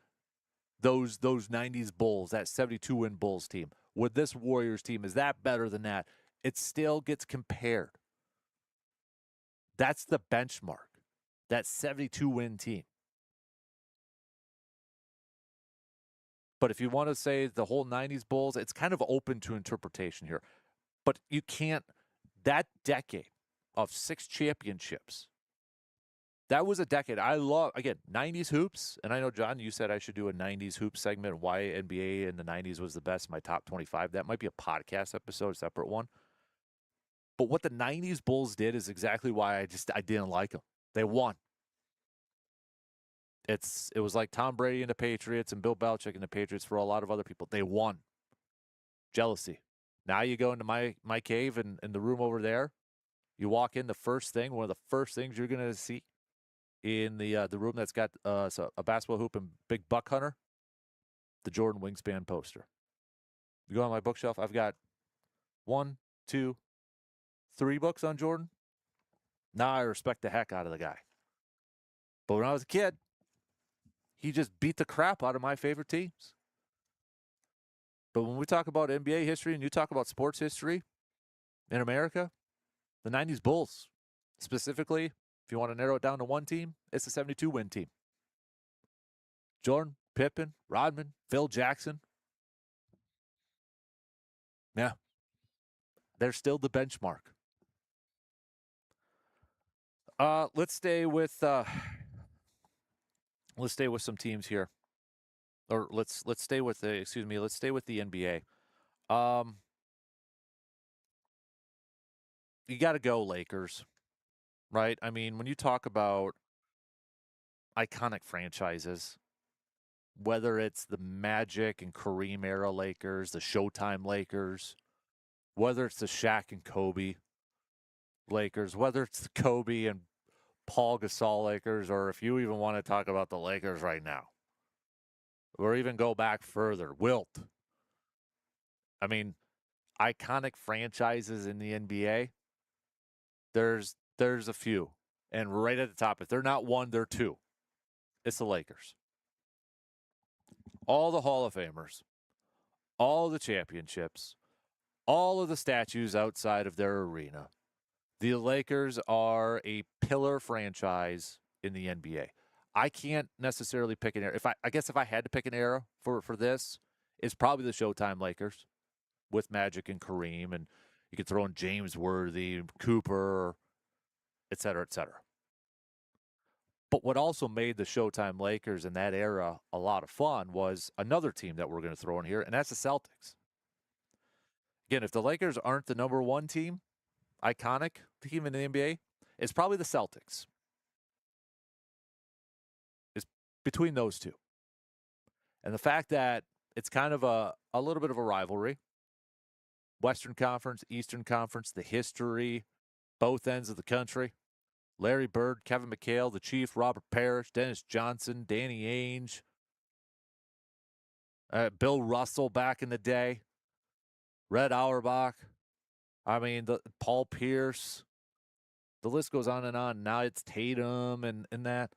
those 90s Bulls, that 72-win Bulls team? Would this Warriors team, is that better than that? It still gets compared. That's the benchmark, that 72-win team. But if you want to say the whole 90s Bulls, it's kind of open to interpretation here. But you can't, that decade of 6 championships, that was a decade. I love, again, 90s hoops. And I know, John, you said I should do a 90s hoops segment, why NBA in the 90s was the best, my top 25. That might be a podcast episode, a separate one. But what the 90s Bulls did is exactly why I didn't like them. They won. It was like Tom Brady and the Patriots and Bill Belichick and the Patriots for a lot of other people. They won. Jealousy. Now you go into my cave and the room over there. You walk in, one of the first things you're going to see in the room that's got a basketball hoop and big buck hunter, the Jordan Wingspan poster. You go on my bookshelf, I've got 1, 2, 3 books on Jordan. Now I respect the heck out of the guy. But when I was a kid, he just beat the crap out of my favorite teams. But when we talk about NBA history and you talk about sports history in America, the 90s Bulls, specifically, if you want to narrow it down to one team, it's a 72-win team. Jordan, Pippen, Rodman, Phil Jackson. Yeah. They're still the benchmark. Let's stay with some teams here. Or let's stay with the NBA. You got to go Lakers, right? I mean, when you talk about iconic franchises, whether it's the Magic and Kareem era Lakers, the Showtime Lakers, whether it's the Shaq and Kobe Lakers, whether it's the Kobe and Paul Gasol Lakers, or if you even want to talk about the Lakers right now, or even go back further, Wilt. I mean, iconic franchises in the NBA, there's a few. And right at the top, if they're not one, they're two. It's the Lakers. All the Hall of Famers, all the championships, all of the statues outside of their arena. The Lakers are a pillar franchise in the NBA. I can't necessarily pick an era. I guess if I had to pick an era for this, it's probably the Showtime Lakers with Magic and Kareem. And, You could throw in James Worthy, Cooper, et cetera, et cetera. But what also made the Showtime Lakers in that era a lot of fun was another team that we're going to throw in here, and that's the Celtics. Again, if the Lakers aren't the number one team, iconic team in the NBA, it's probably the Celtics. It's between those two. And the fact that it's kind of a little bit of a rivalry. Western Conference, Eastern Conference, the history, both ends of the country. Larry Bird, Kevin McHale, the Chief, Robert Parrish, Dennis Johnson, Danny Ainge, Bill Russell back in the day, Red Auerbach. I mean, Paul Pierce. The list goes on and on. Now it's Tatum and that.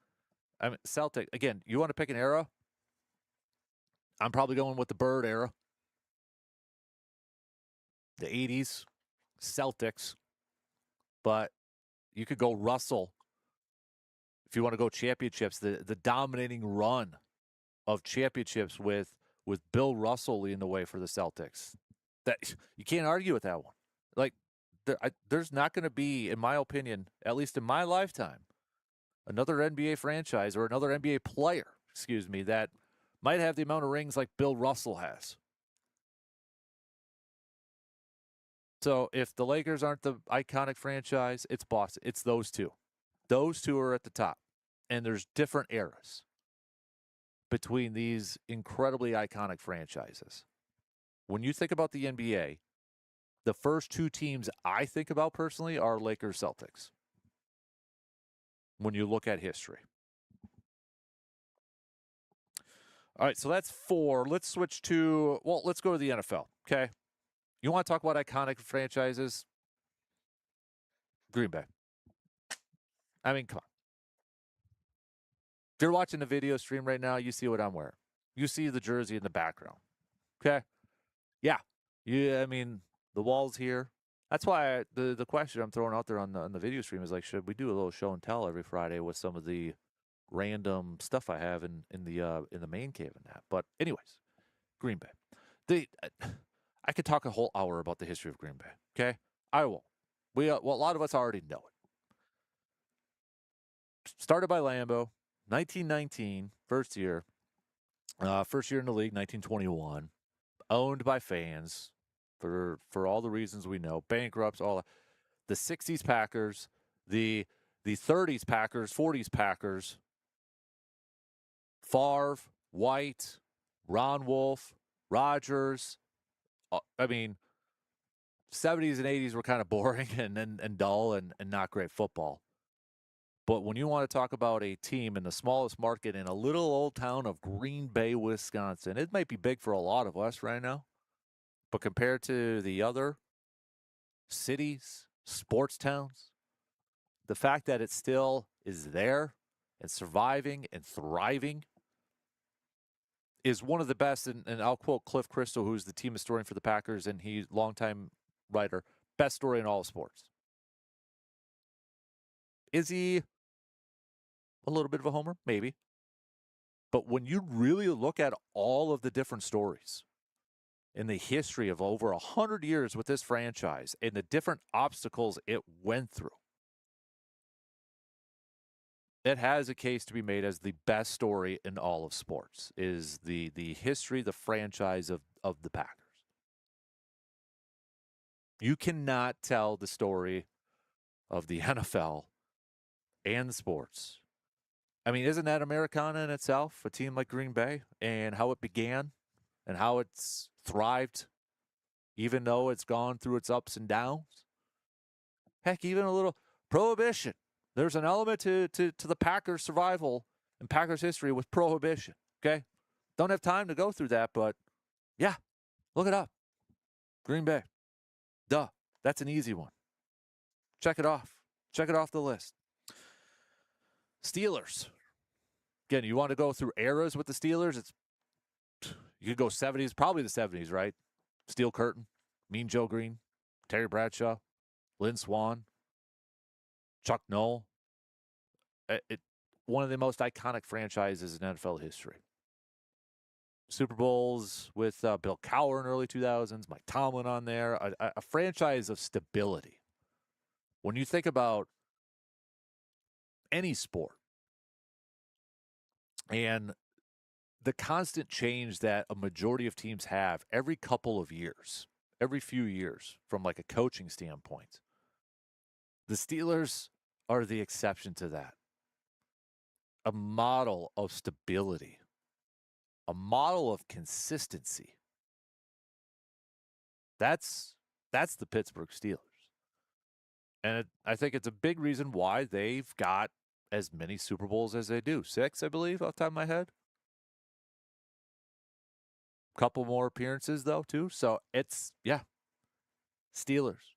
I mean, Celtic. Again, you want to pick an era? I'm probably going with the Bird era. The 80s, Celtics. But you could go Russell if you want to go championships. The dominating run of championships with Bill Russell leading the way for the Celtics. That you can't argue with that one. Like there's not going to be, in my opinion, at least in my lifetime, another NBA franchise or another NBA player, that might have the amount of rings like Bill Russell has. So if the Lakers aren't the iconic franchise, it's Boston. It's those two. Those two are at the top. And there's different eras between these incredibly iconic franchises. When you think about the NBA, the first two teams I think about personally are Lakers, Celtics. When you look at history. All right, so that's 4. Let's switch to, let's go to the NFL, okay? You want to talk about iconic franchises? Green Bay. I mean, come on. If you're watching the video stream right now, you see what I'm wearing. You see the jersey in the background, okay? Yeah. I mean, the wall's here. That's why the question I'm throwing out there on the video stream is like, should we do a little show and tell every Friday with some of the random stuff I have in the main cave and that? But anyways, Green Bay. I could talk a whole hour about the history of Green Bay. Okay, I won't. A lot of us already know it. Started by Lambeau, 1919, first year in the league, 1921. Owned by fans for all the reasons we know. Bankrupts, all that. The 60s Packers, the 30s Packers, 40s Packers. Favre, White, Ron Wolf, Rodgers. I mean, 70s and 80s were kind of boring and dull and not great football. But when you want to talk about a team in the smallest market in a little old town of Green Bay, Wisconsin, it might be big for a lot of us right now. But compared to the other cities, sports towns, the fact that it still is there and surviving and thriving is one of the best, and I'll quote Cliff Christo, who's the team historian for the Packers, and he's a longtime writer, best story in all of sports. Is he a little bit of a homer? Maybe. But when you really look at all of the different stories in the history of over 100 years with this franchise and the different obstacles it went through, it has a case to be made as the best story in all of sports, is the history, the franchise of the Packers. You cannot tell the story of the NFL and the sports. I mean, isn't that Americana in itself, a team like Green Bay, and how it began and how it's thrived, even though it's gone through its ups and downs? Heck, even a little prohibition. There's an element to the Packers' survival and Packers' history with prohibition, okay? Don't have time to go through that, but yeah, look it up. Green Bay. Duh. That's an easy one. Check it off. Check it off the list. Steelers. Again, you want to go through eras with the Steelers? You could go 70s, probably the 70s, right? Steel Curtain, Mean Joe Green, Terry Bradshaw, Lynn Swann, Chuck Noll. One of the most iconic franchises in NFL history. Super Bowls with Bill Cowher in early 2000s, Mike Tomlin on there, a franchise of stability. When you think about any sport and the constant change that a majority of teams have every couple of years, every few years from like a coaching standpoint, the Steelers are the exception to that. A model of stability, a model of consistency. That's the Pittsburgh Steelers. And I think it's a big reason why they've got as many Super Bowls as they do. 6, I believe, off the top of my head. Couple more appearances, though, too. So it's, yeah, Steelers.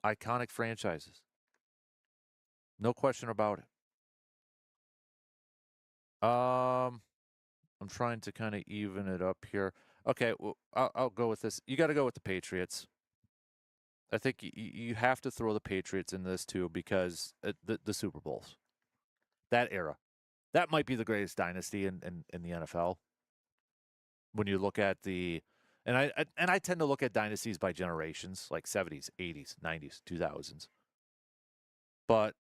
Iconic franchises. No question about it. I'm trying to kind of even it up here. Okay, well, I'll go with this. You got to go with the Patriots. I think you have to throw the Patriots in this, too, because the Super Bowls. That era. That might be the greatest dynasty in the NFL. When you look at and I tend to look at dynasties by generations, like 70s, 80s, 90s, 2000s. But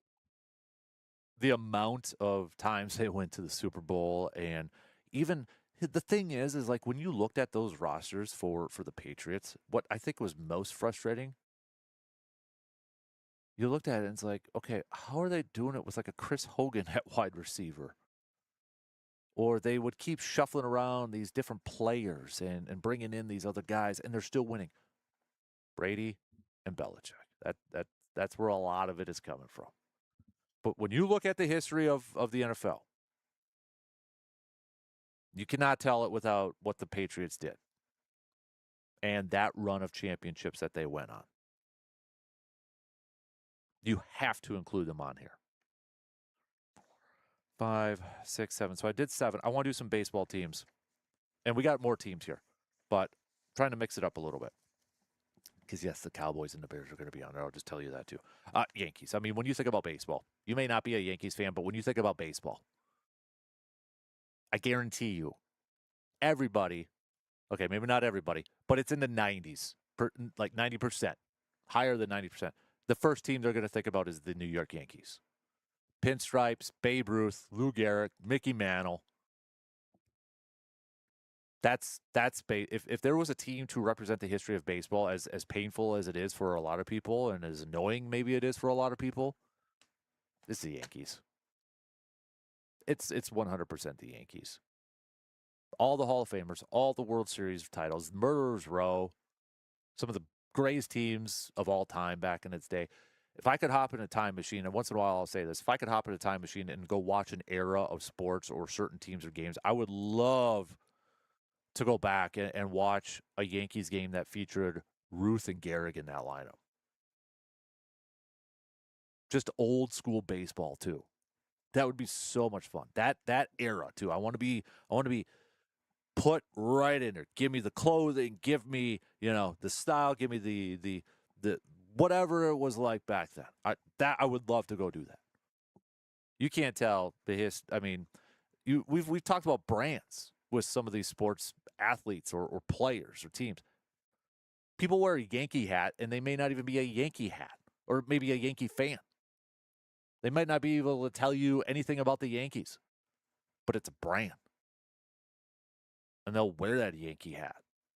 the amount of times they went to the Super Bowl, and even the thing is like when you looked at those rosters for the Patriots, what I think was most frustrating, you looked at it and it's like, okay, how are they doing it with like a Chris Hogan at wide receiver? Or they would keep shuffling around these different players and bringing in these other guys, and they're still winning. Brady and Belichick. That's where a lot of it is coming from. But when you look at the history of the NFL, you cannot tell it without what the Patriots did and that run of championships that they went on. You have to include them on here. 5, 6, 7. So I did 7. I want to do some baseball teams. And we got more teams here, but I'm trying to mix it up a little bit. Because, yes, the Cowboys and the Bears are going to be on there. I'll just tell you that, too. Yankees. I mean, when you think about baseball, you may not be a Yankees fan, but when you think about baseball, I guarantee you, everybody, okay, maybe not everybody, but it's in the 90s, like 90%, higher than 90%. The first team they're going to think about is the New York Yankees. Pinstripes, Babe Ruth, Lou Gehrig, Mickey Mantle. If there was a team to represent the history of baseball, as painful as it is for a lot of people and as annoying maybe it is for a lot of people, it's the Yankees. It's 100% the Yankees. All the Hall of Famers, all the World Series titles, Murderers Row, some of the greatest teams of all time back in its day. If I could hop in a time machine, and once in a while I'll say this, if I could hop in a time machine and go watch an era of sports or certain teams or games, I would love to go back and watch a Yankees game that featured Ruth and Gehrig in that lineup. Just old school baseball too. That would be so much fun. That era too. I want to be put right in there. Give me the clothing, give me, the style, give me the whatever it was like back then. I would love to go do that. You can't tell I mean, we've talked about brands with some of these sports athletes or players or teams. People wear a Yankee hat and they may not even be a Yankee hat or maybe a Yankee fan. They might not be able to tell you anything about the Yankees, but it's a brand. And they'll wear that Yankee hat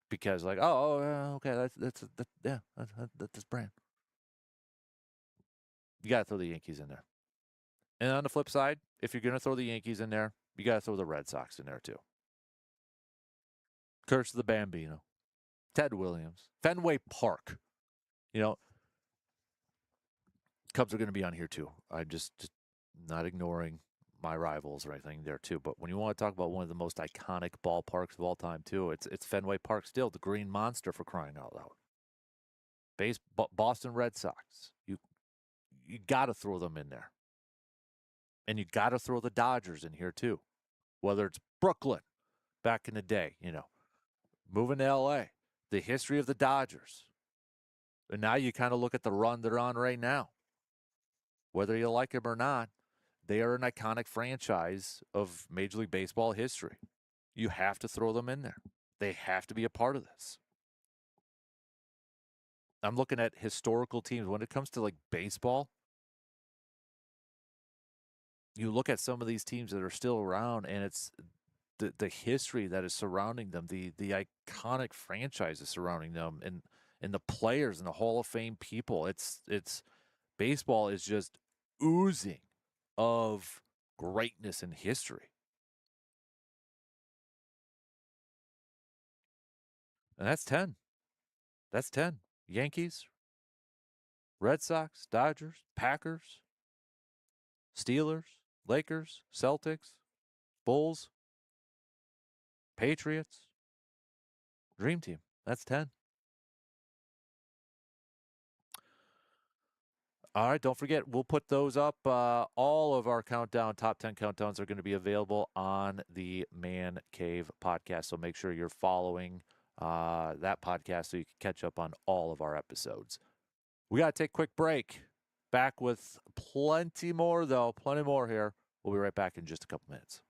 because like, okay, that's this brand. You got to throw the Yankees in there. And on the flip side, if you're going to throw the Yankees in there, you got to throw the Red Sox in there too. Curse of the Bambino, Ted Williams, Fenway Park. Cubs are going to be on here too. I'm just not ignoring my rivals or anything there too. But when you want to talk about one of the most iconic ballparks of all time too, it's Fenway Park still, the Green Monster, for crying out loud. Boston Red Sox. You got to throw them in there. And you got to throw the Dodgers in here too. Whether it's Brooklyn back in the day, moving to LA, the history of the Dodgers. And now you kind of look at the run they're on right now. Whether you like them or not, they are an iconic franchise of Major League Baseball history. You have to throw them in there. They have to be a part of this. I'm looking at historical teams. When it comes to like baseball, you look at some of these teams that are still around, and it's the history that is surrounding them, the iconic franchises surrounding them, and the players and the Hall of Fame people. It's baseball is just oozing of greatness and history. And that's 10. That's 10. Yankees, Red Sox, Dodgers, Packers, Steelers, Lakers, Celtics, Bulls, Patriots, Dream Team. That's 10. All right, don't forget, we'll put those up. All of our countdown, top 10 countdowns are going to be available on the Man Cave podcast. So make sure you're following that podcast so you can catch up on all of our episodes. We got to take a quick break. Back with plenty more, though. Plenty more here. We'll be right back in just a couple minutes.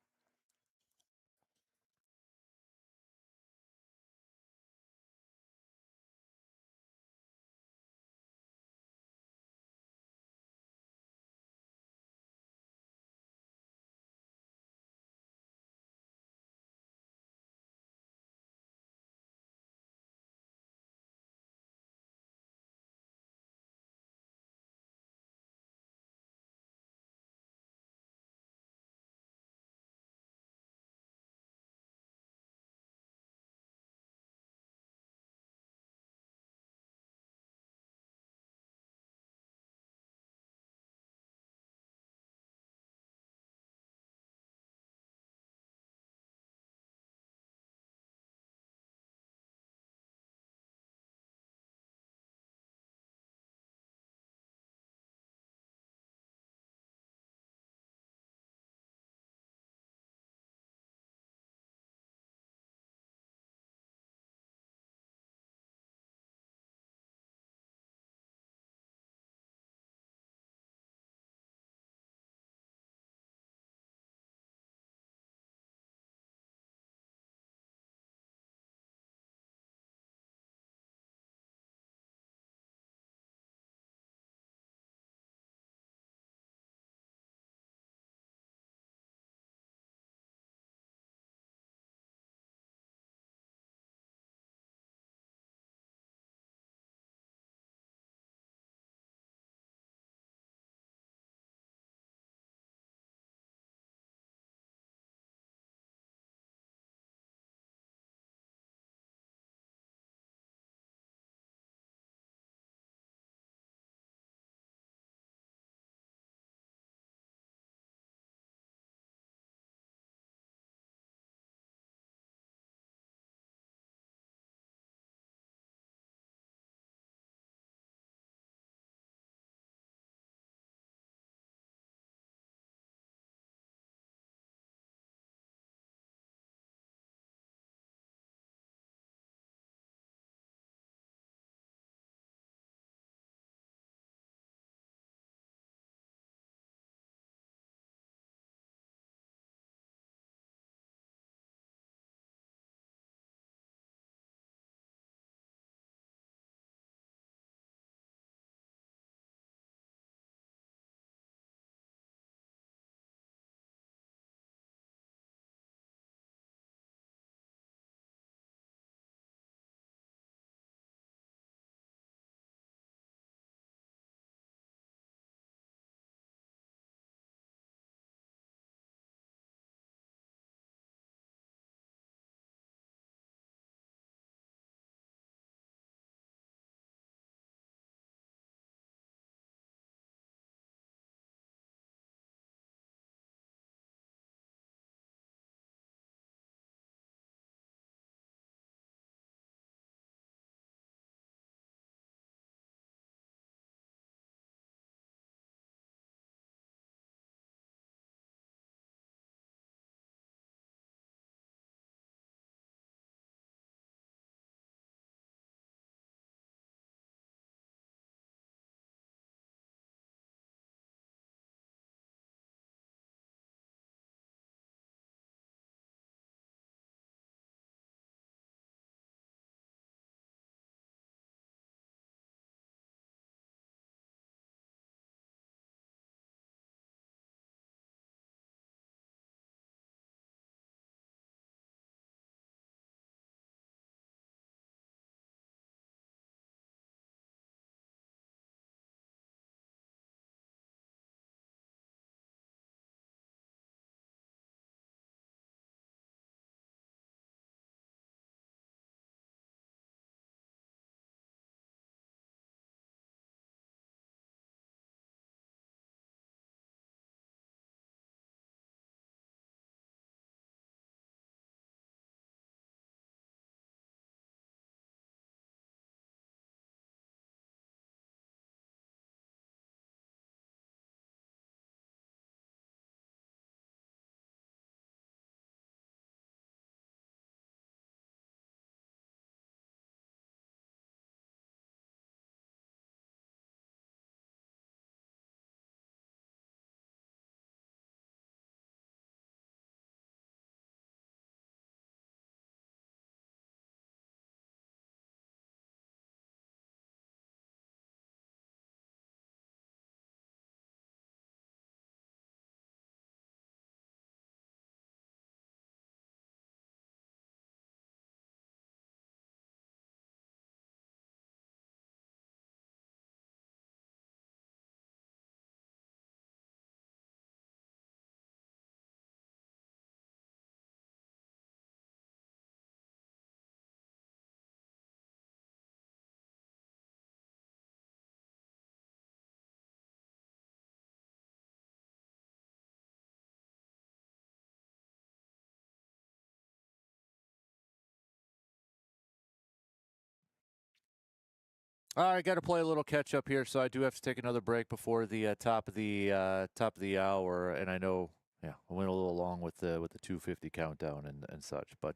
All right, got to play a little catch up here, so I do have to take another break before the top of the hour. And I know, yeah, I went a little long with the 250 countdown and such. But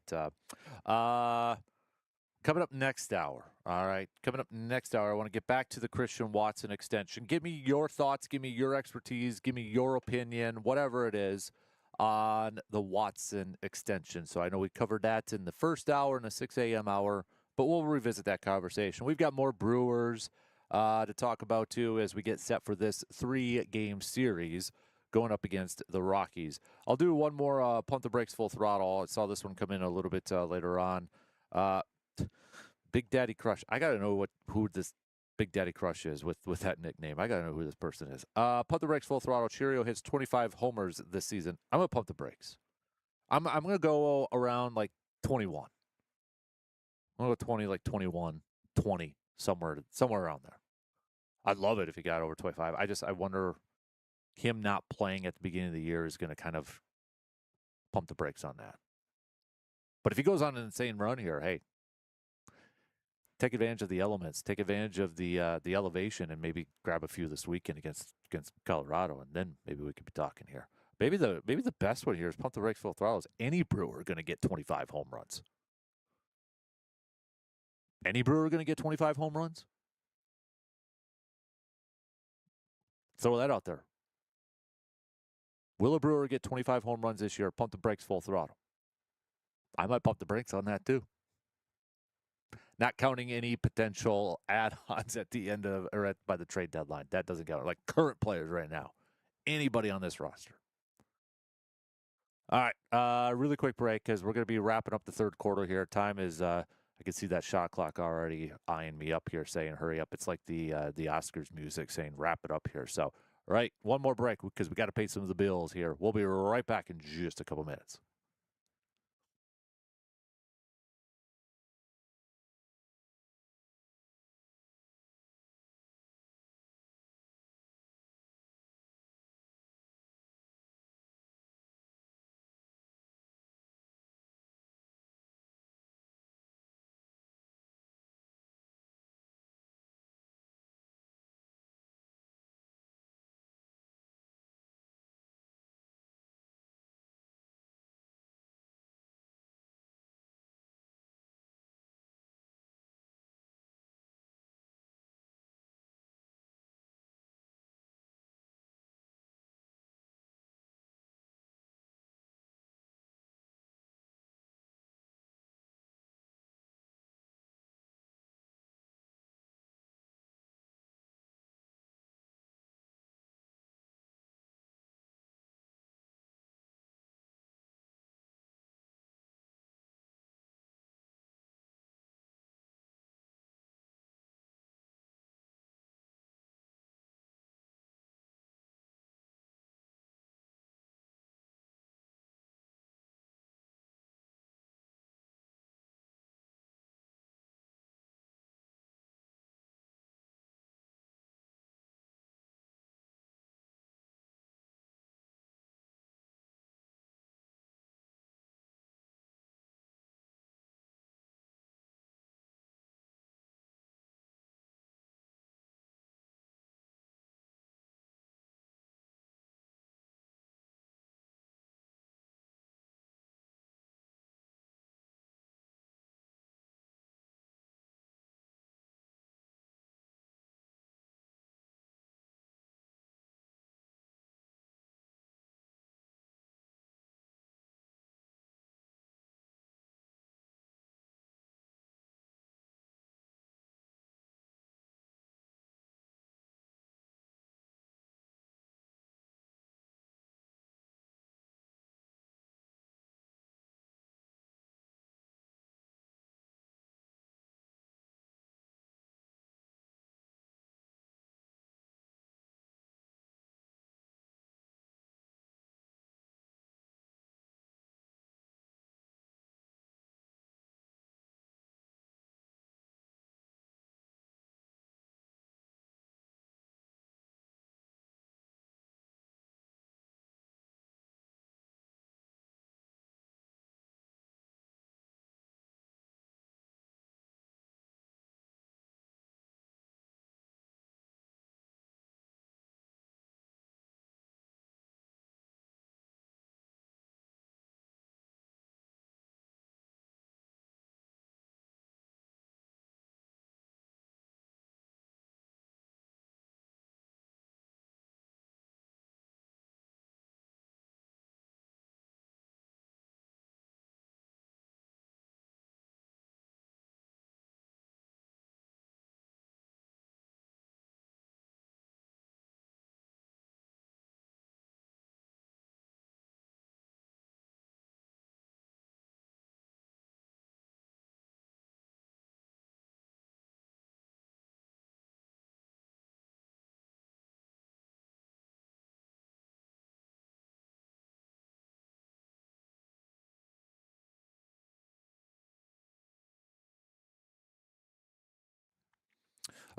coming up next hour, all right, coming up next hour, I want to get back to the Christian Watson extension. Give me your thoughts, give me your expertise, give me your opinion, whatever it is, on the Watson extension. So I know we covered that in the first hour and the 6 a.m. hour, but we'll revisit that conversation. We've got more Brewers to talk about, too, as we get set for this 3-game series going up against the Rockies. I'll do one more Pump the Brakes Full Throttle. I saw this one come in a little bit later on. Big Daddy Crush. I got to know who this Big Daddy Crush is with that nickname. I got to know who this person is. Pump the Brakes Full Throttle. Cheerio hits 25 homers this season. I'm going to pump the brakes. I'm going to go around like 21. I'm going to go 20, like 21, 20, somewhere around there. I'd love it if he got over 25. I wonder, him not playing at the beginning of the year is going to kind of pump the brakes on that. But if he goes on an insane run here, hey, take advantage of the elements, take advantage of the elevation, and maybe grab a few this weekend against Colorado, and then maybe we could be talking here. Maybe the best one here is pump the brakes full throttle. Is any Brewer going to get 25 home runs? Any Brewer going to get 25 home runs? Throw that out there. Will a Brewer get 25 home runs this year? Pump the brakes full throttle. I might pump the brakes on that too. Not counting any potential add-ons at the end of or by the trade deadline. That doesn't count. Like current players right now. Anybody on this roster. All right. Really quick break because we're going to be wrapping up the third quarter here. Time is, I can see that shot clock already eyeing me up here saying, hurry up. It's like the Oscars music saying, wrap it up here. So, all right, one more break because we got to pay some of the bills here. We'll be right back in just a couple minutes.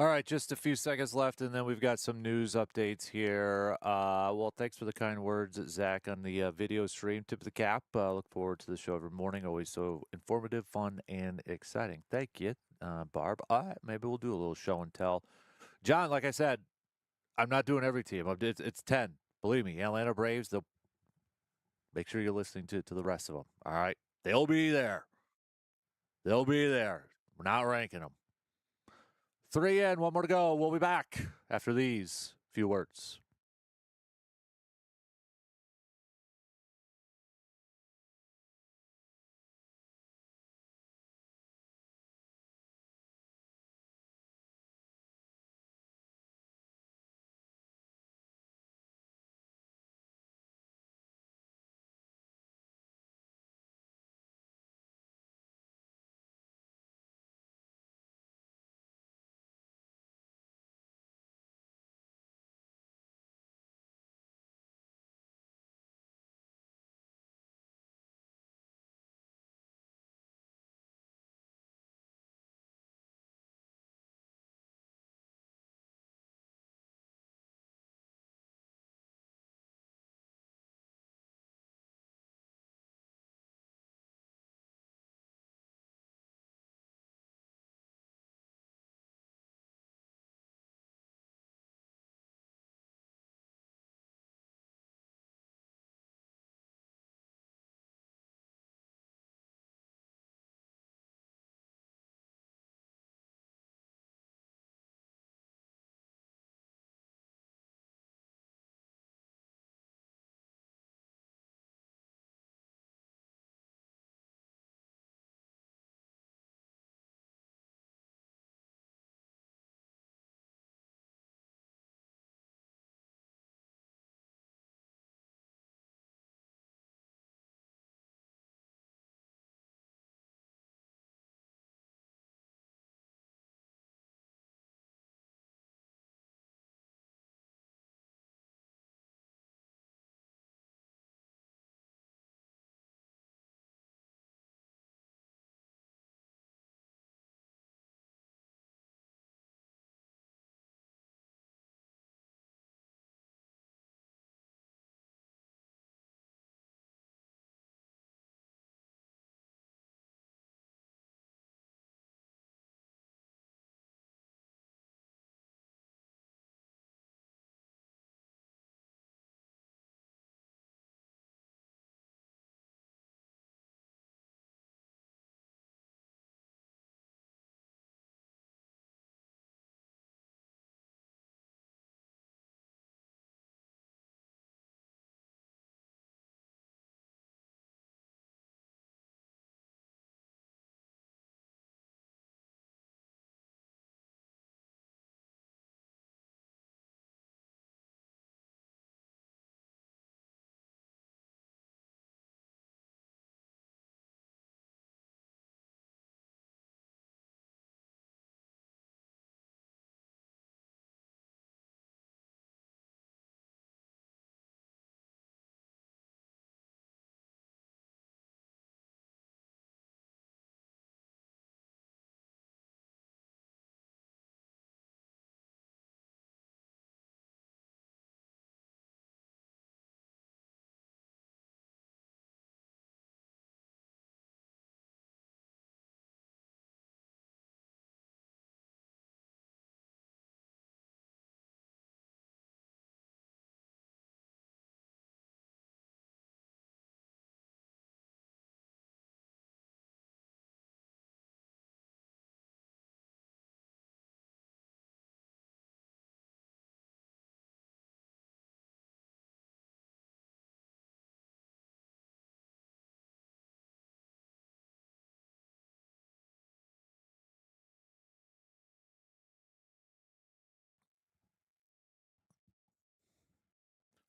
All right, just a few seconds left, and then we've got some news updates here. Well, thanks for the kind words, Zach, on the video stream. Tip of the cap. Look forward to the show every morning. Always so informative, fun, and exciting. Thank you, Barb. All right, maybe we'll do a little show and tell. John, like I said, I'm not doing every team. It's 10. Believe me, Atlanta Braves, they'll make sure you're listening to the rest of them. All right, they'll be there. They'll be there. We're not ranking them. 3 in, one more to go. We'll be back after these few words.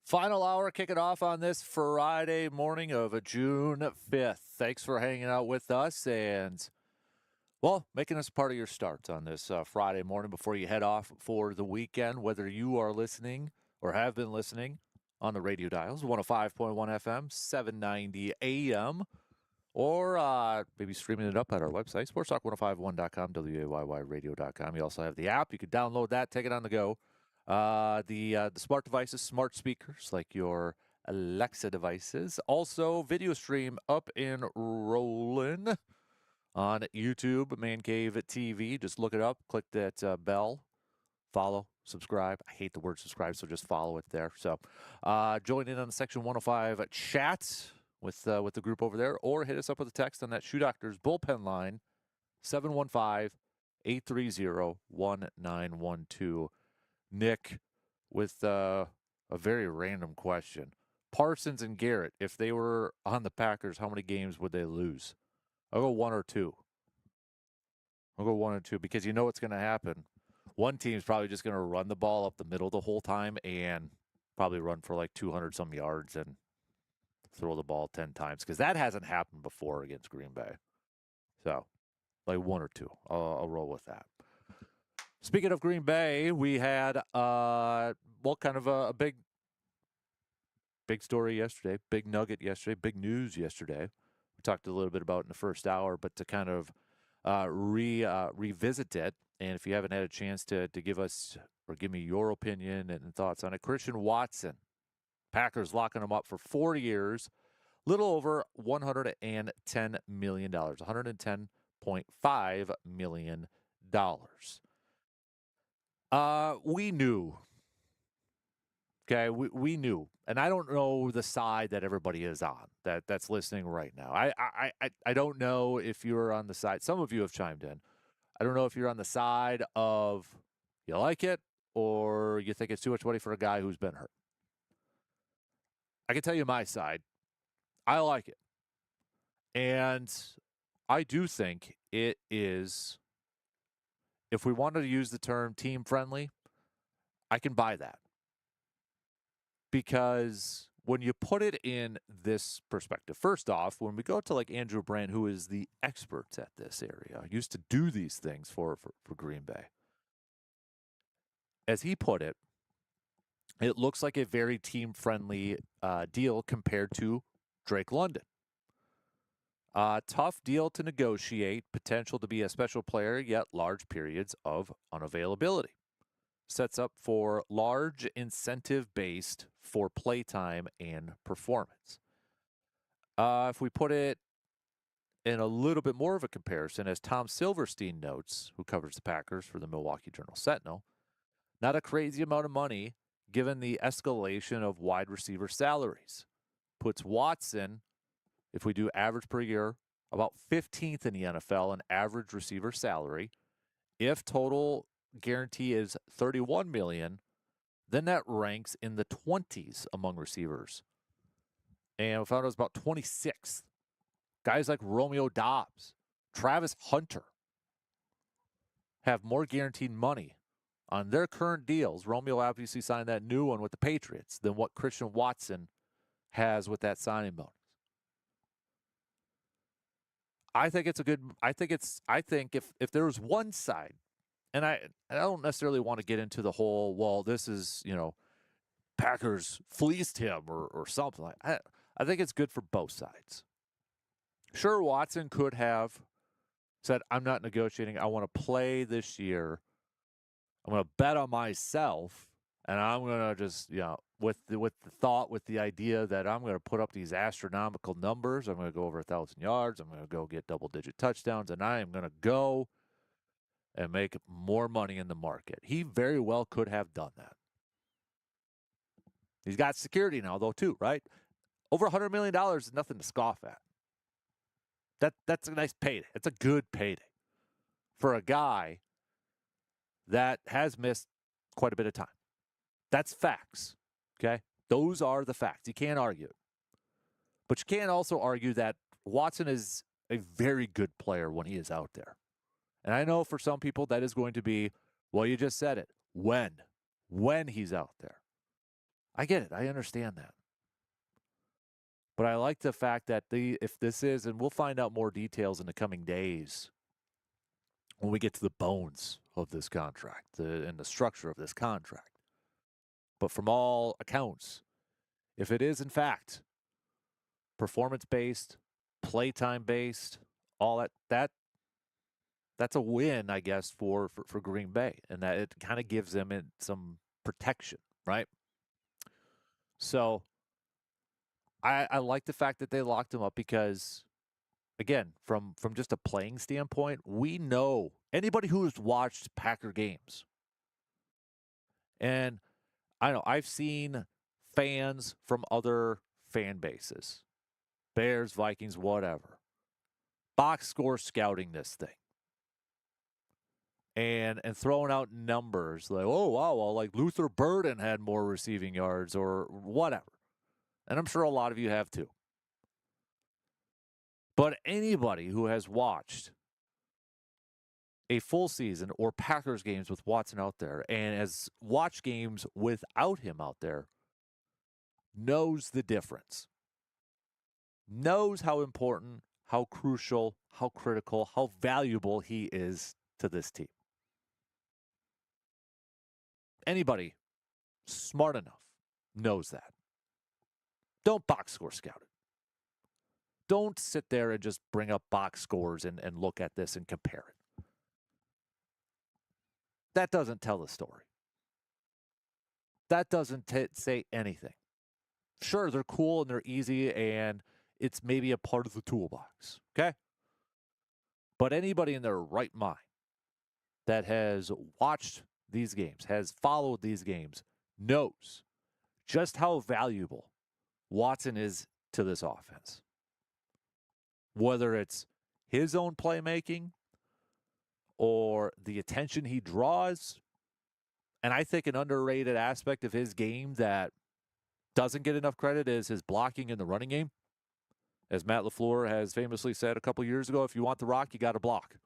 Final hour kicking off on this Friday morning of June 5th. Thanks for hanging out with us and, well, making us part of your start on this Friday morning before you head off for the weekend, whether you are listening or have been listening on the radio dials, 105.1 FM, 790 AM, or maybe streaming it up at our website, sportstalk1051.com, WAYYradio.com. You also have the app. You can download that, take it on the go. The smart devices, smart speakers like your Alexa devices. Also, video stream up and rolling on YouTube, Man Cave TV. Just look it up, click that bell, follow, subscribe. I hate the word subscribe, so just follow it there. So join in on the Section 105 chat with the group over there, or hit us up with a text on that Shoe Doctors bullpen line, 715-830-1912. Nick, with a very random question. Parsons and Garrett, if they were on the Packers, how many games would they lose? I'll go 1 or 2. I'll go 1 or 2 because you know what's going to happen. One team's probably just going to run the ball up the middle the whole time and probably run for like 200-some yards and throw the ball 10 times because that hasn't happened before against Green Bay. So, like 1 or 2. I'll roll with that. Speaking of Green Bay, we had, kind of a big story yesterday, big nugget yesterday, big news yesterday. We talked a little bit about it in the first hour, but to kind of revisit it, and if you haven't had a chance to give us or give me your opinion and thoughts on it, Christian Watson, Packers locking him up for 4 years, little over $110 million, $110.5 million. We knew. Okay, we knew, and I don't know the side that everybody is on that's listening right now. I don't know if you're on the side. Some of you have chimed in. I don't know if you're on the side of you like it or you think it's too much money for a guy who's been hurt. I can tell you my side. I like it, and I do think it is. If we wanted to use the term team friendly, I can buy that. Because when you put it in this perspective, first off, when we go to like Andrew Brandt, who is the expert at this area, used to do these things for Green Bay. As he put it, it looks like a very team-friendly deal compared to Drake London. Tough deal to negotiate, potential to be a special player, yet large periods of unavailability. Sets up for large incentive-based for playtime and performance. If we put it in a little bit more of a comparison, as Tom Silverstein notes, who covers the Packers for the Milwaukee Journal-Sentinel, not a crazy amount of money given the escalation of wide receiver salaries. Puts Watson, if we do average per year, about 15th in the NFL in average receiver salary. If total guarantee is $31 million, then that ranks in the 20s among receivers. And we found it was about 26th. Guys like Romeo Doubs, Travis Hunter have more guaranteed money on their current deals. Romeo obviously signed that new one with the Patriots than what Christian Watson has with that signing bonus. I think it's a good. I think if there was one side, and I don't necessarily want to get into the whole, well, this is, Packers fleeced him or something like that. I think it's good for both sides. Sure, Watson could have said, I'm not negotiating. I want to play this year. I'm going to bet on myself, and I'm going to just, with the idea that I'm going to put up these astronomical numbers. I'm going to go over 1,000 yards. I'm going to go get double-digit touchdowns, and I am going to go and make more money in the market. He very well could have done that. He's got security now, though, too, right? Over $100 million is nothing to scoff at. That's a nice payday. It's a good payday for a guy that has missed quite a bit of time. That's facts, okay? Those are the facts. You can't argue it. But you can't also argue that Watson is a very good player when he is out there. And I know for some people that is going to be, well, you just said it. When he's out there. I get it. I understand that. But I like the fact that if this is, and we'll find out more details in the coming days when we get to the bones of this contract and the structure of this contract. But from all accounts, if it is in fact performance-based, playtime based, all that's a win, I guess, for Green Bay, and that it kind of gives them some protection, right? So I like the fact that they locked him up because, again, from just a playing standpoint, we know anybody who's watched Packer games, and I know I've seen fans from other fan bases, Bears, Vikings, whatever, box score scouting this thing. And throwing out numbers like, oh, wow, well, like Luther Burden had more receiving yards or whatever. And I'm sure a lot of you have too. But anybody who has watched a full season or Packers games with Watson out there and has watched games without him out there knows the difference. Knows how important, how crucial, how critical, how valuable he is to this team. Anybody smart enough knows that. Don't box score scout it. Don't sit there and just bring up box scores and look at this and compare it. That doesn't tell the story. That doesn't say anything. Sure, they're cool and they're easy and it's maybe a part of the toolbox, okay? But anybody in their right mind that has watched these games, has followed these games, knows just how valuable Watson is to this offense. Whether it's his own playmaking or the attention he draws. And I think an underrated aspect of his game that doesn't get enough credit is his blocking in the running game. As Matt LaFleur has famously said a couple years ago, if you want the rock, you got to block.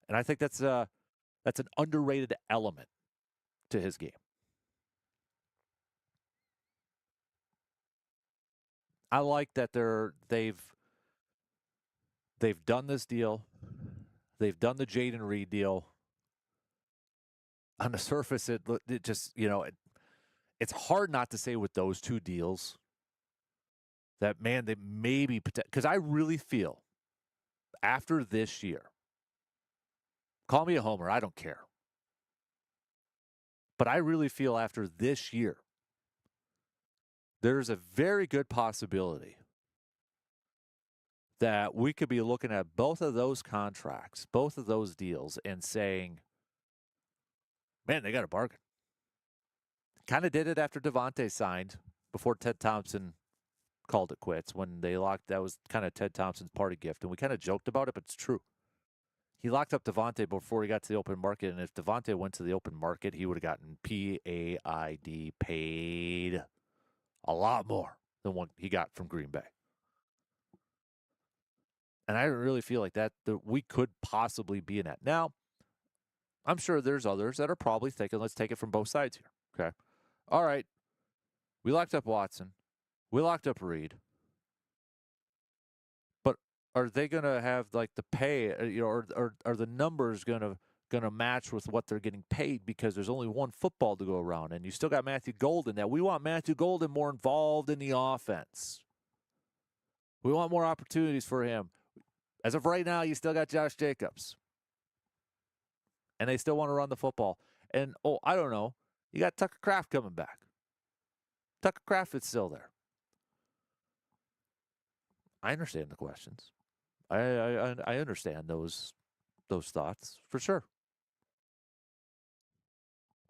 And I think that's an underrated element to his game. I like that they've done this deal. They've done the Jaden Reed deal. On the surface, it just, it's hard not to say with those two deals that, man, they maybe, because I really feel after this year, call me a homer, I don't care. But I really feel after this year, there's a very good possibility that we could be looking at both of those contracts, both of those deals, and saying, man, they got a bargain. Kind of did it after Devontae signed before Ted Thompson called it quits when they locked. That was kind of Ted Thompson's party gift, and we kind of joked about it, but it's true. He locked up Devontae before he got to the open market, and if Devontae went to the open market, he would have gotten PAID, paid a lot more than what he got from Green Bay. And I really feel like that we could possibly be in that. Now, I'm sure there's others that are probably thinking, let's take it from both sides here. Okay. All right. We locked up Watson. We locked up Reed. But are they going to have like the pay, or are the numbers going to match with what they're getting paid because there's only one football to go around and you still got Matthew Golden. Now we want Matthew Golden more involved in the offense. We want more opportunities for him. As of right now, you still got Josh Jacobs. And they still want to run the football. And, I don't know. You got Tucker Kraft coming back. Tucker Kraft is still there. I understand the questions. I understand those thoughts for sure.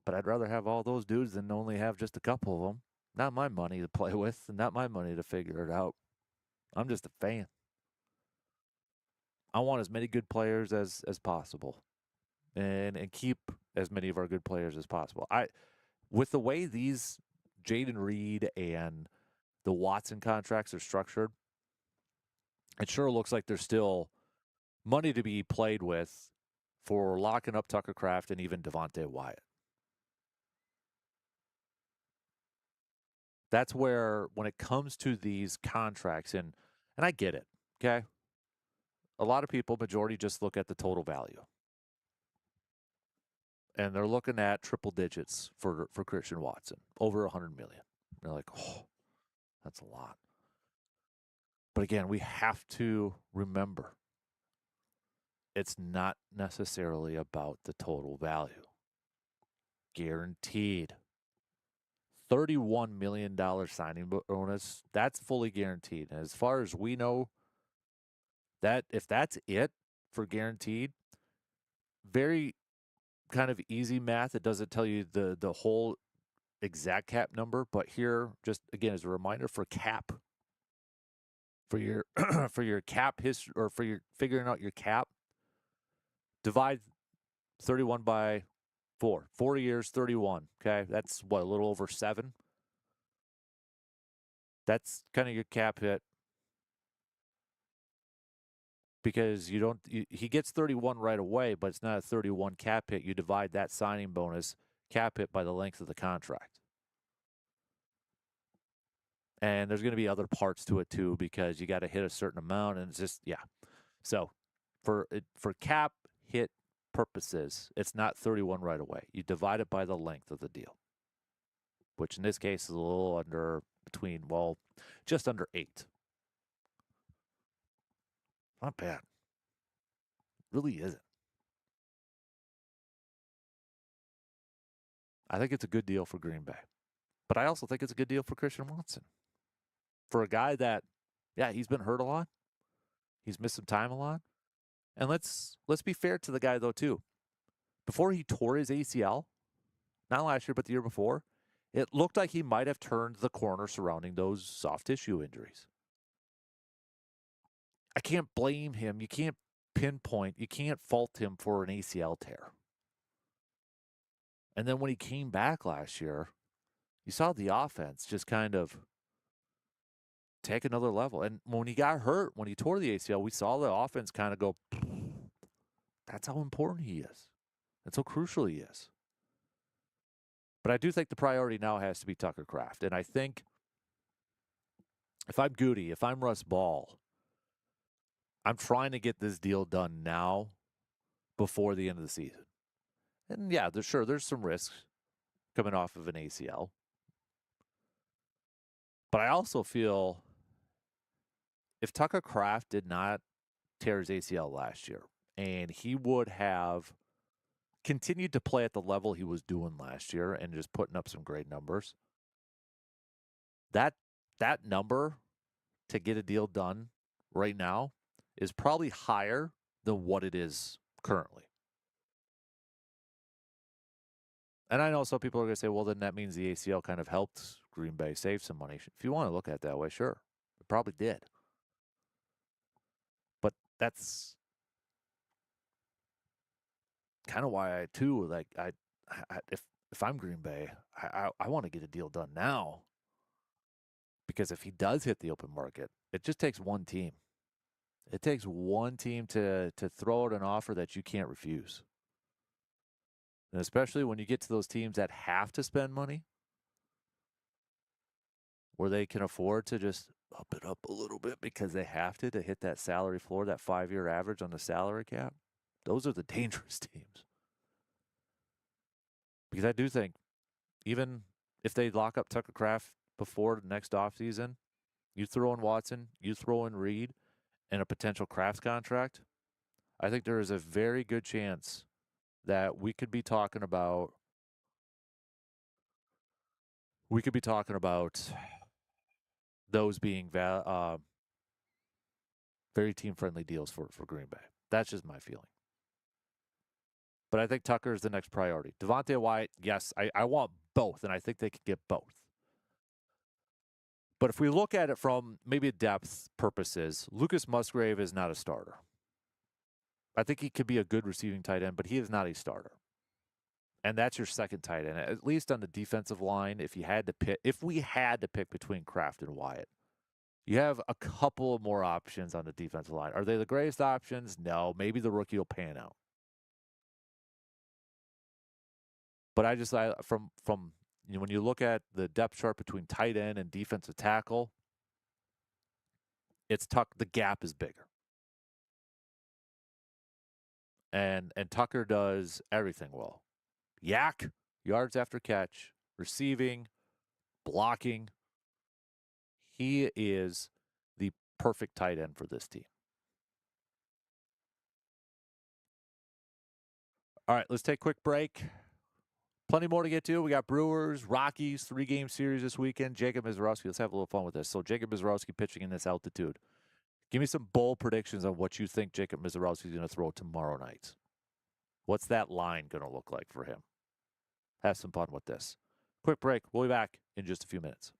But I'd rather have all those dudes than only have just a couple of them. Not my money to play with and not my money to figure it out. I'm just a fan. I want as many good players as possible and keep as many of our good players as possible. With the way these Jaden Reed and the Watson contracts are structured, it sure looks like there's still money to be played with for locking up Tucker Kraft and even Devontae Wyatt. That's where, when it comes to these contracts, and I get it, okay? A lot of people, majority, just look at the total value. And they're looking at triple digits for Christian Watson, over $100 million. They're like, oh, that's a lot. But again, we have to remember it's not necessarily about the total value. Guaranteed. $31 million signing bonus, that's fully guaranteed. And as far as we know, that if that's it for guaranteed, very kind of easy math. It doesn't tell you the whole exact cap number, but here, just again as a reminder for cap, for your for your cap history, or for your figuring out your cap, divide 31 by 4. 4 years, 31. Okay, that's what, a little over 7. That's kind of your cap hit, because he gets 31 right away, but it's not a 31 cap hit. You divide that signing bonus cap hit by the length of the contract. And there's going to be other parts to it too, because you got to hit a certain amount, and it's just, yeah. So for cap hit purposes, it's not 31 right away. You divide it by the length of the deal, which in this case is a little under, just under 8. Not bad. Really isn't. I think it's a good deal for Green Bay. But I also think it's a good deal for Christian Watson. For a guy that, yeah, he's been hurt a lot. He's missed some time a lot. And let's be fair to the guy, though, too. Before he tore his ACL, not last year, but the year before, it looked like he might have turned the corner surrounding those soft tissue injuries. I can't blame him. You can't pinpoint. You can't fault him for an ACL tear. And then when he came back last year, you saw the offense just kind of take another level. And when he got hurt, when he tore the ACL, we saw the offense kind of go, that's how important he is. That's how crucial he is. But I do think the priority now has to be Tucker Kraft. And I think if I'm Goody, if I'm Russ Ball, I'm trying to get this deal done now before the end of the season. And yeah, there's some risks coming off of an ACL. But I also feel if Tucker Kraft did not tear his ACL last year, and he would have continued to play at the level he was doing last year and just putting up some great numbers, that number to get a deal done right now is probably higher than what it is currently. And I know some people are going to say, well, then that means the ACL kind of helped Green Bay save some money. If you want to look at it that way, sure. It probably did. But that's kind of why if I'm Green Bay, I want to get a deal done now. Because if he does hit the open market, it just takes one team. It takes one team to throw out an offer that you can't refuse. And especially when you get to those teams that have to spend money, where they can afford to just up it up a little bit because they have to hit that salary floor, that 5-year average on the salary cap. Those are the dangerous teams. Because I do think even if they lock up Tucker Kraft before the next offseason, you throw in Watson, you throw in Reed, and a potential Kraft contract, I think there is a very good chance that we could be talking about those being very team-friendly deals for Green Bay. That's just my feeling. But I think Tucker is the next priority. Devontae Wyatt, yes, I want both, and I think they could get both. But if we look at it from maybe depth purposes, Lucas Musgrave is not a starter. I think he could be a good receiving tight end, but he is not a starter. And that's your second tight end, at least on the defensive line. If we had to pick between Kraft and Wyatt, you have a couple more options on the defensive line. Are they the greatest options? No. Maybe the rookie will pan out. But from when you look at the depth chart between tight end and defensive tackle, the gap is bigger. And Tucker does everything well. Yak, yards after catch, receiving, blocking. He is the perfect tight end for this team. All right, let's take a quick break. Plenty more to get to. We got Brewers, Rockies, 3-game series this weekend. Jacob Mizorowski, let's have a little fun with this. So Jacob Mizorowski pitching in this altitude. Give me some bold predictions on what you think Jacob Mizorowski is going to throw tomorrow night. What's that line going to look like for him? Have some fun with this. Quick break. We'll be back in just a few minutes.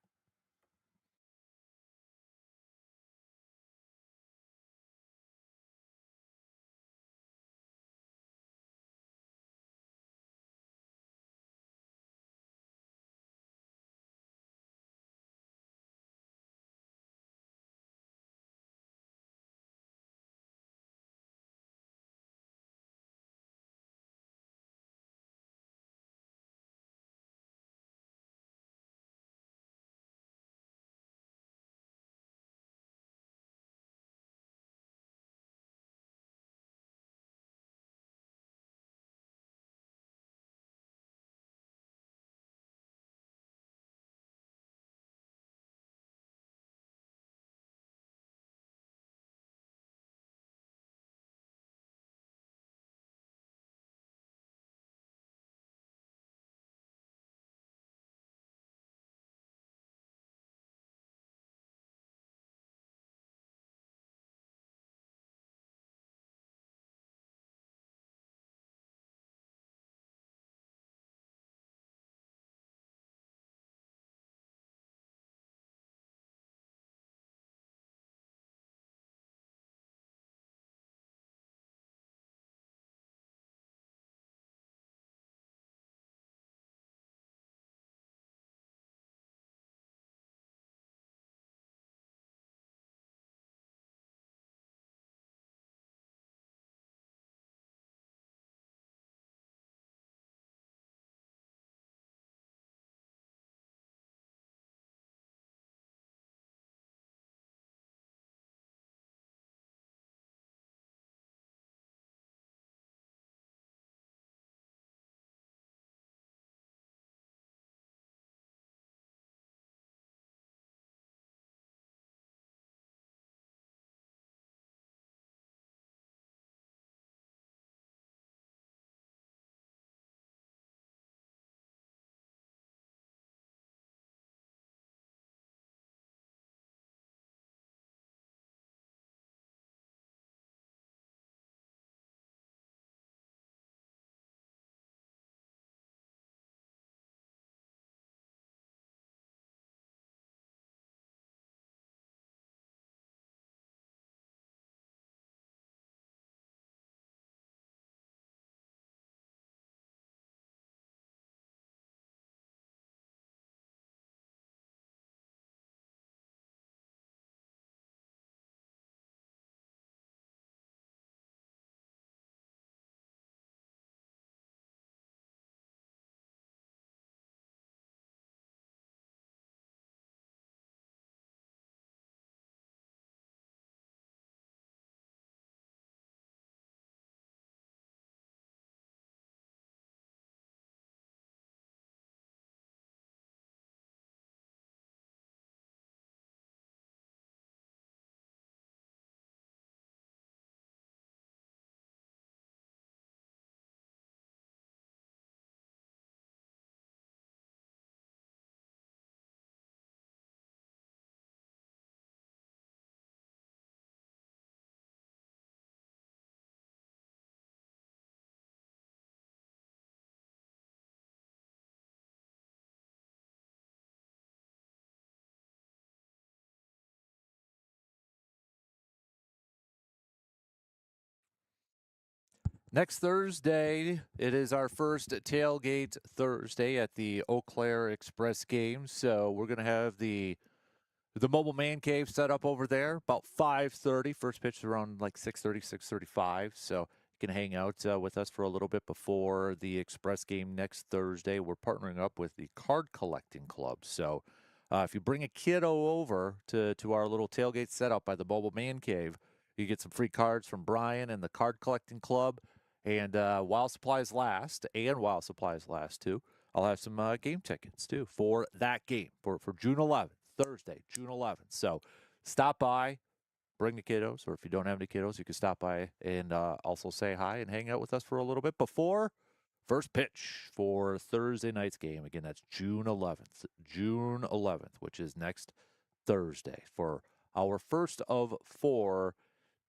Next Thursday, it is our first tailgate Thursday at the Eau Claire Express game. So we're going to have the mobile man cave set up over there about 5:30. First pitch is around like 6:30, 6:35. So you can hang out with us for a little bit before the Express game next Thursday. We're partnering up with the Card Collecting Club. So if you bring a kiddo over to our little tailgate setup by the mobile man cave, you get some free cards from Brian and the Card Collecting Club. And while supplies last, too, I'll have some game tickets, too, for that game, for June 11th, Thursday, June 11th. So stop by, bring the kiddos, or if you don't have any kiddos, you can stop by and also say hi and hang out with us for a little bit before first pitch for Thursday night's game. Again, that's June 11th. June 11th, which is next Thursday, for our first of 4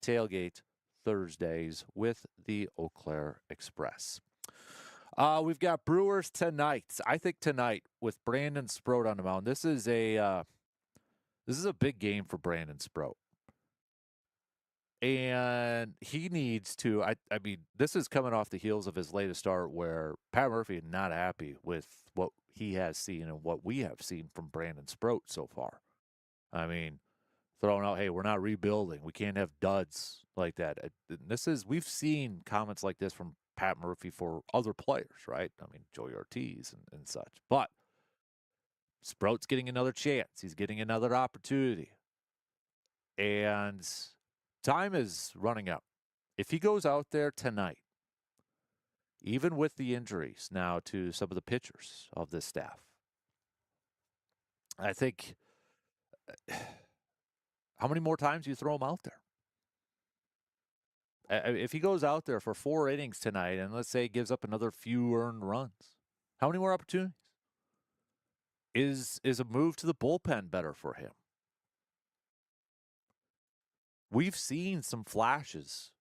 tailgate Thursdays with the Eau Claire Express. We've got Brewers tonight. I think tonight with Brandon Sproat on the mound, this is a big game for Brandon Sproat. And he needs to, I mean, this is coming off the heels of his latest start where Pat Murphy is not happy with what he has seen and what we have seen from Brandon Sproat so far. I mean, throwing out, hey, we're not rebuilding. We can't have duds like that. We've seen comments like this from Pat Murphy for other players, right? I mean, Joey Ortiz and such. But Sprout's getting another chance. He's getting another opportunity. And time is running out. If he goes out there tonight, even with the injuries now to some of the pitchers of this staff, I think how many more times do you throw him out there? If he goes out there for 4 innings tonight and let's say he gives up another few earned runs, how many more opportunities? Is a move to the bullpen better for him? We've seen some flashes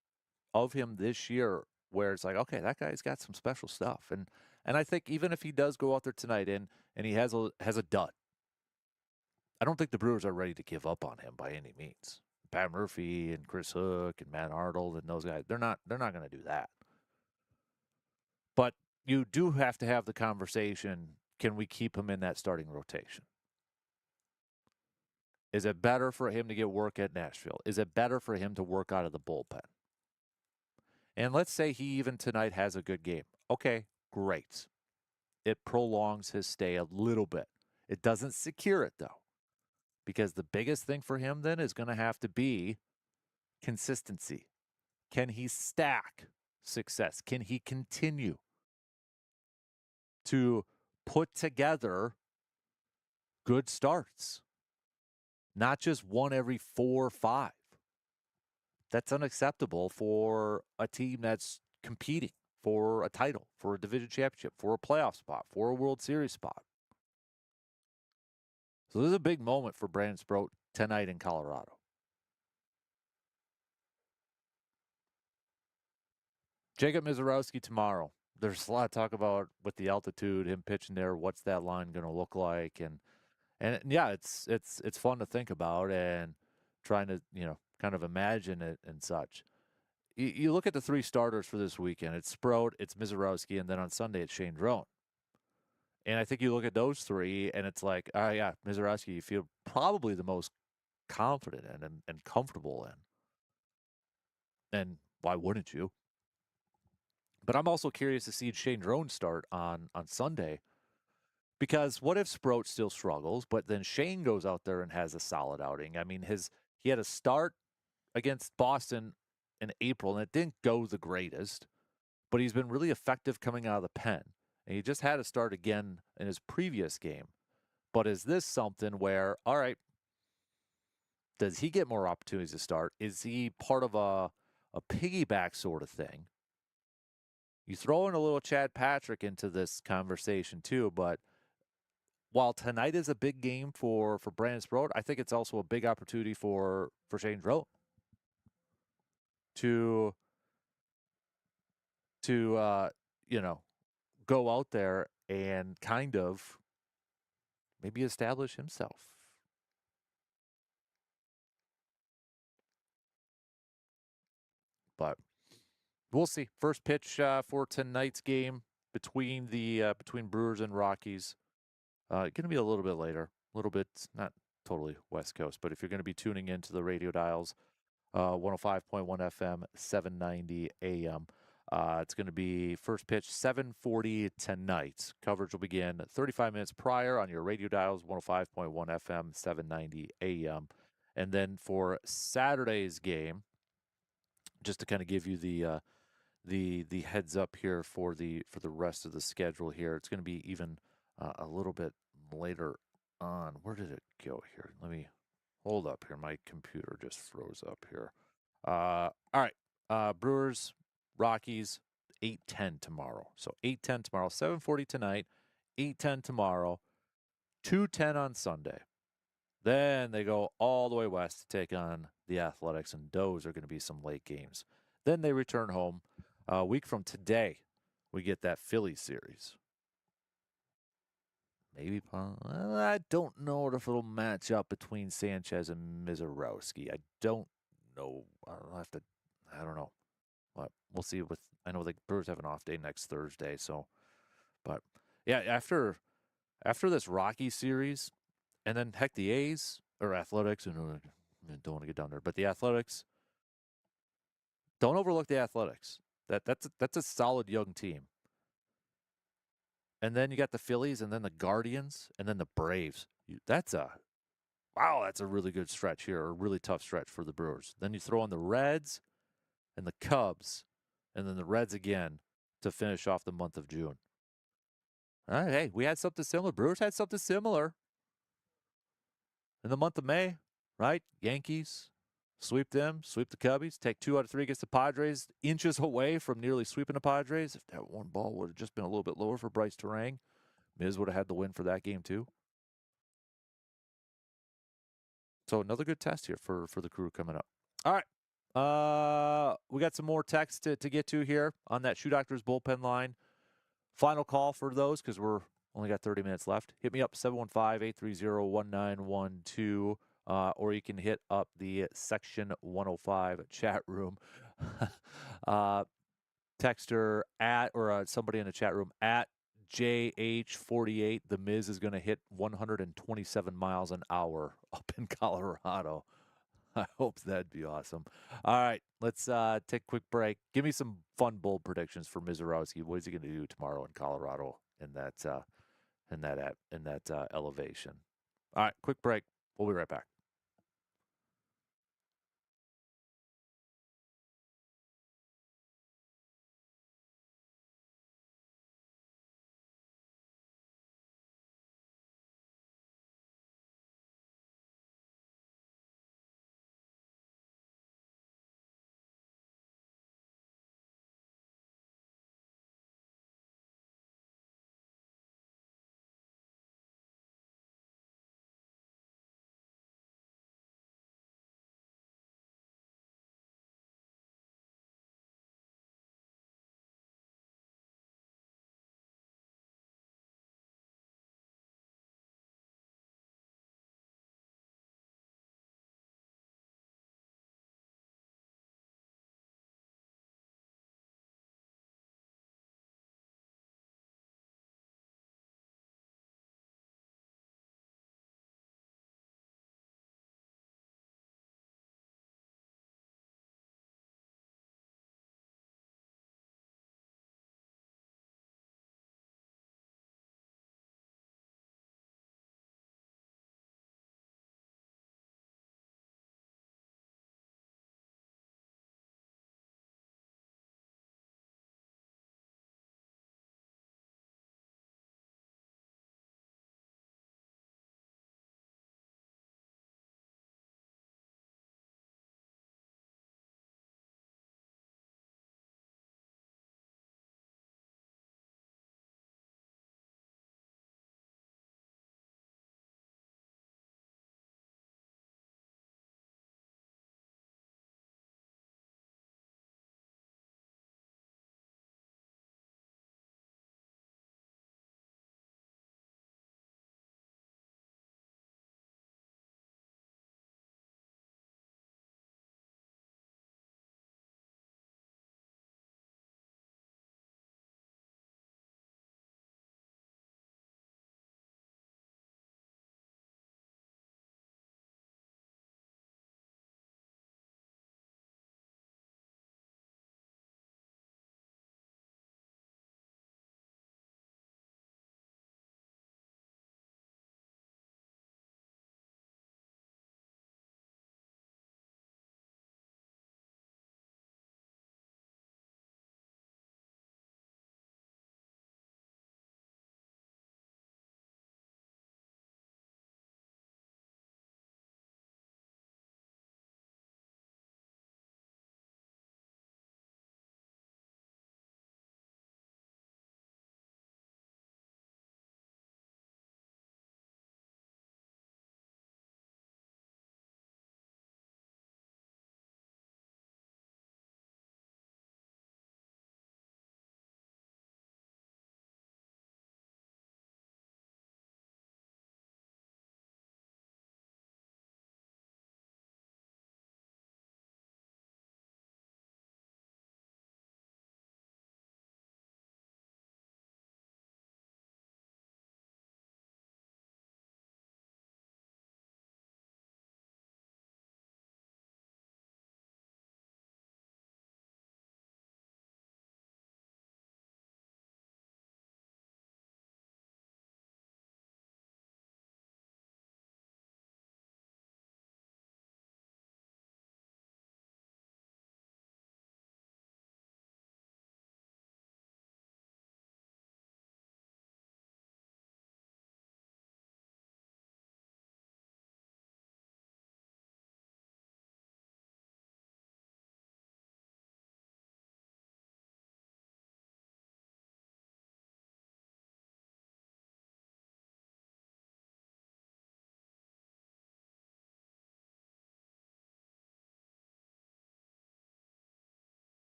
of him this year where it's like, okay, that guy's got some special stuff. And I think even if he does go out there tonight and he has a dud, I don't think the Brewers are ready to give up on him by any means. Pat Murphy and Chris Hook and Matt Arnold and those guys, they're not going to do that. But you do have to have the conversation, can we keep him in that starting rotation? Is it better for him to get work at Nashville? Is it better for him to work out of the bullpen? And let's say he even tonight has a good game. Okay, great. It prolongs his stay a little bit. It doesn't secure it, though, because the biggest thing for him then is going to have to be consistency. Can he stack success? Can he continue to put together good starts? Not just one every 4 or 5. That's unacceptable for a team that's competing for a title, for a division championship, for a playoff spot, for a World Series spot. So this is a big moment for Brandon Sproat tonight in Colorado. Jacob Mizorowski tomorrow. There's a lot of talk about with the altitude, him pitching there, what's that line going to look like? And yeah, it's fun to think about and trying to, kind of imagine it and such. You look at the 3 starters for this weekend. It's Sproat, it's Mizorowski, and then on Sunday it's Shane Drone. And I think you look at those 3, and it's like, oh, yeah, Mizorowski, you feel probably the most confident in and comfortable in. And why wouldn't you? But I'm also curious to see Shane Drone start on Sunday, because what if Sproat still struggles, but then Shane goes out there and has a solid outing? I mean, he had a start against Boston in April, and it didn't go the greatest, but he's been really effective coming out of the pen. And he just had a start again in his previous game. But is this something where, all right, does he get more opportunities to start? Is he part of a piggyback sort of thing? You throw in a little Chad Patrick into this conversation too, but while tonight is a big game for Brandon Sproat, I think it's also a big opportunity for Shane Drone to go out there and kind of maybe establish himself. But we'll see. First pitch for tonight's game between Brewers and Rockies. Going to be a little bit later, a little bit, not totally West Coast, but if you're going to be tuning into the radio dials, 105.1 FM, 790 AM. It's going to be first pitch 7:40 tonight. Coverage will begin 35 minutes prior on your radio dials, 105.1 FM, 790 AM. And then for Saturday's game, just to kind of give you the heads up here for the rest of the schedule here, it's going to be even a little bit later on. Where did it go here? Let me Hold up here. My computer just froze up here. All right. Brewers, Rockies, 8:10 tomorrow. So 8:10 tomorrow, 7:40 tonight, 8:10 tomorrow, 2:10 on Sunday. Then they go all the way west to take on the Athletics, and those are going to be some late games. Then they return home. A week from today, we get that Phillies series. Maybe I don't know if it'll match up between Sanchez and Mizorowski. I don't know. I'll have to. I don't know. But we'll see. I know the Brewers have an off day next Thursday, so. But yeah, after this Rocky series, and then heck, the A's or Athletics, and don't want to get down there, but the Athletics. Don't overlook the Athletics. That's a solid young team. And then you got the Phillies, and then the Guardians, and then the Braves. That's a really good stretch here, a really tough stretch for the Brewers. Then you throw in the Reds and the Cubs, and then the Reds again to finish off the month of June. All right, hey, we had something similar. Brewers had something similar in the month of May, right? Yankees sweep them, sweep the Cubbies, take 2 out of 3 against the Padres, inches away from nearly sweeping the Padres. If that one ball would have just been a little bit lower for Bryce Terang, Miz would have had the win for that game too. So another good test here for the Crew coming up. All right. We got some more text to get to here on that Shoe Doctors bullpen line. Final call for those because we're only got 30 minutes left. Hit me up 715-830-1912, or you can hit up the Section 105 chat room. Texter at or somebody in the chat room at JH48. The Miz is going to hit 127 miles an hour up in Colorado. I hope that'd be awesome. All right, let's take a quick break. Give me some fun bold predictions for Mizorowski. What is he going to do tomorrow in Colorado in that elevation? All right, quick break. We'll be right back.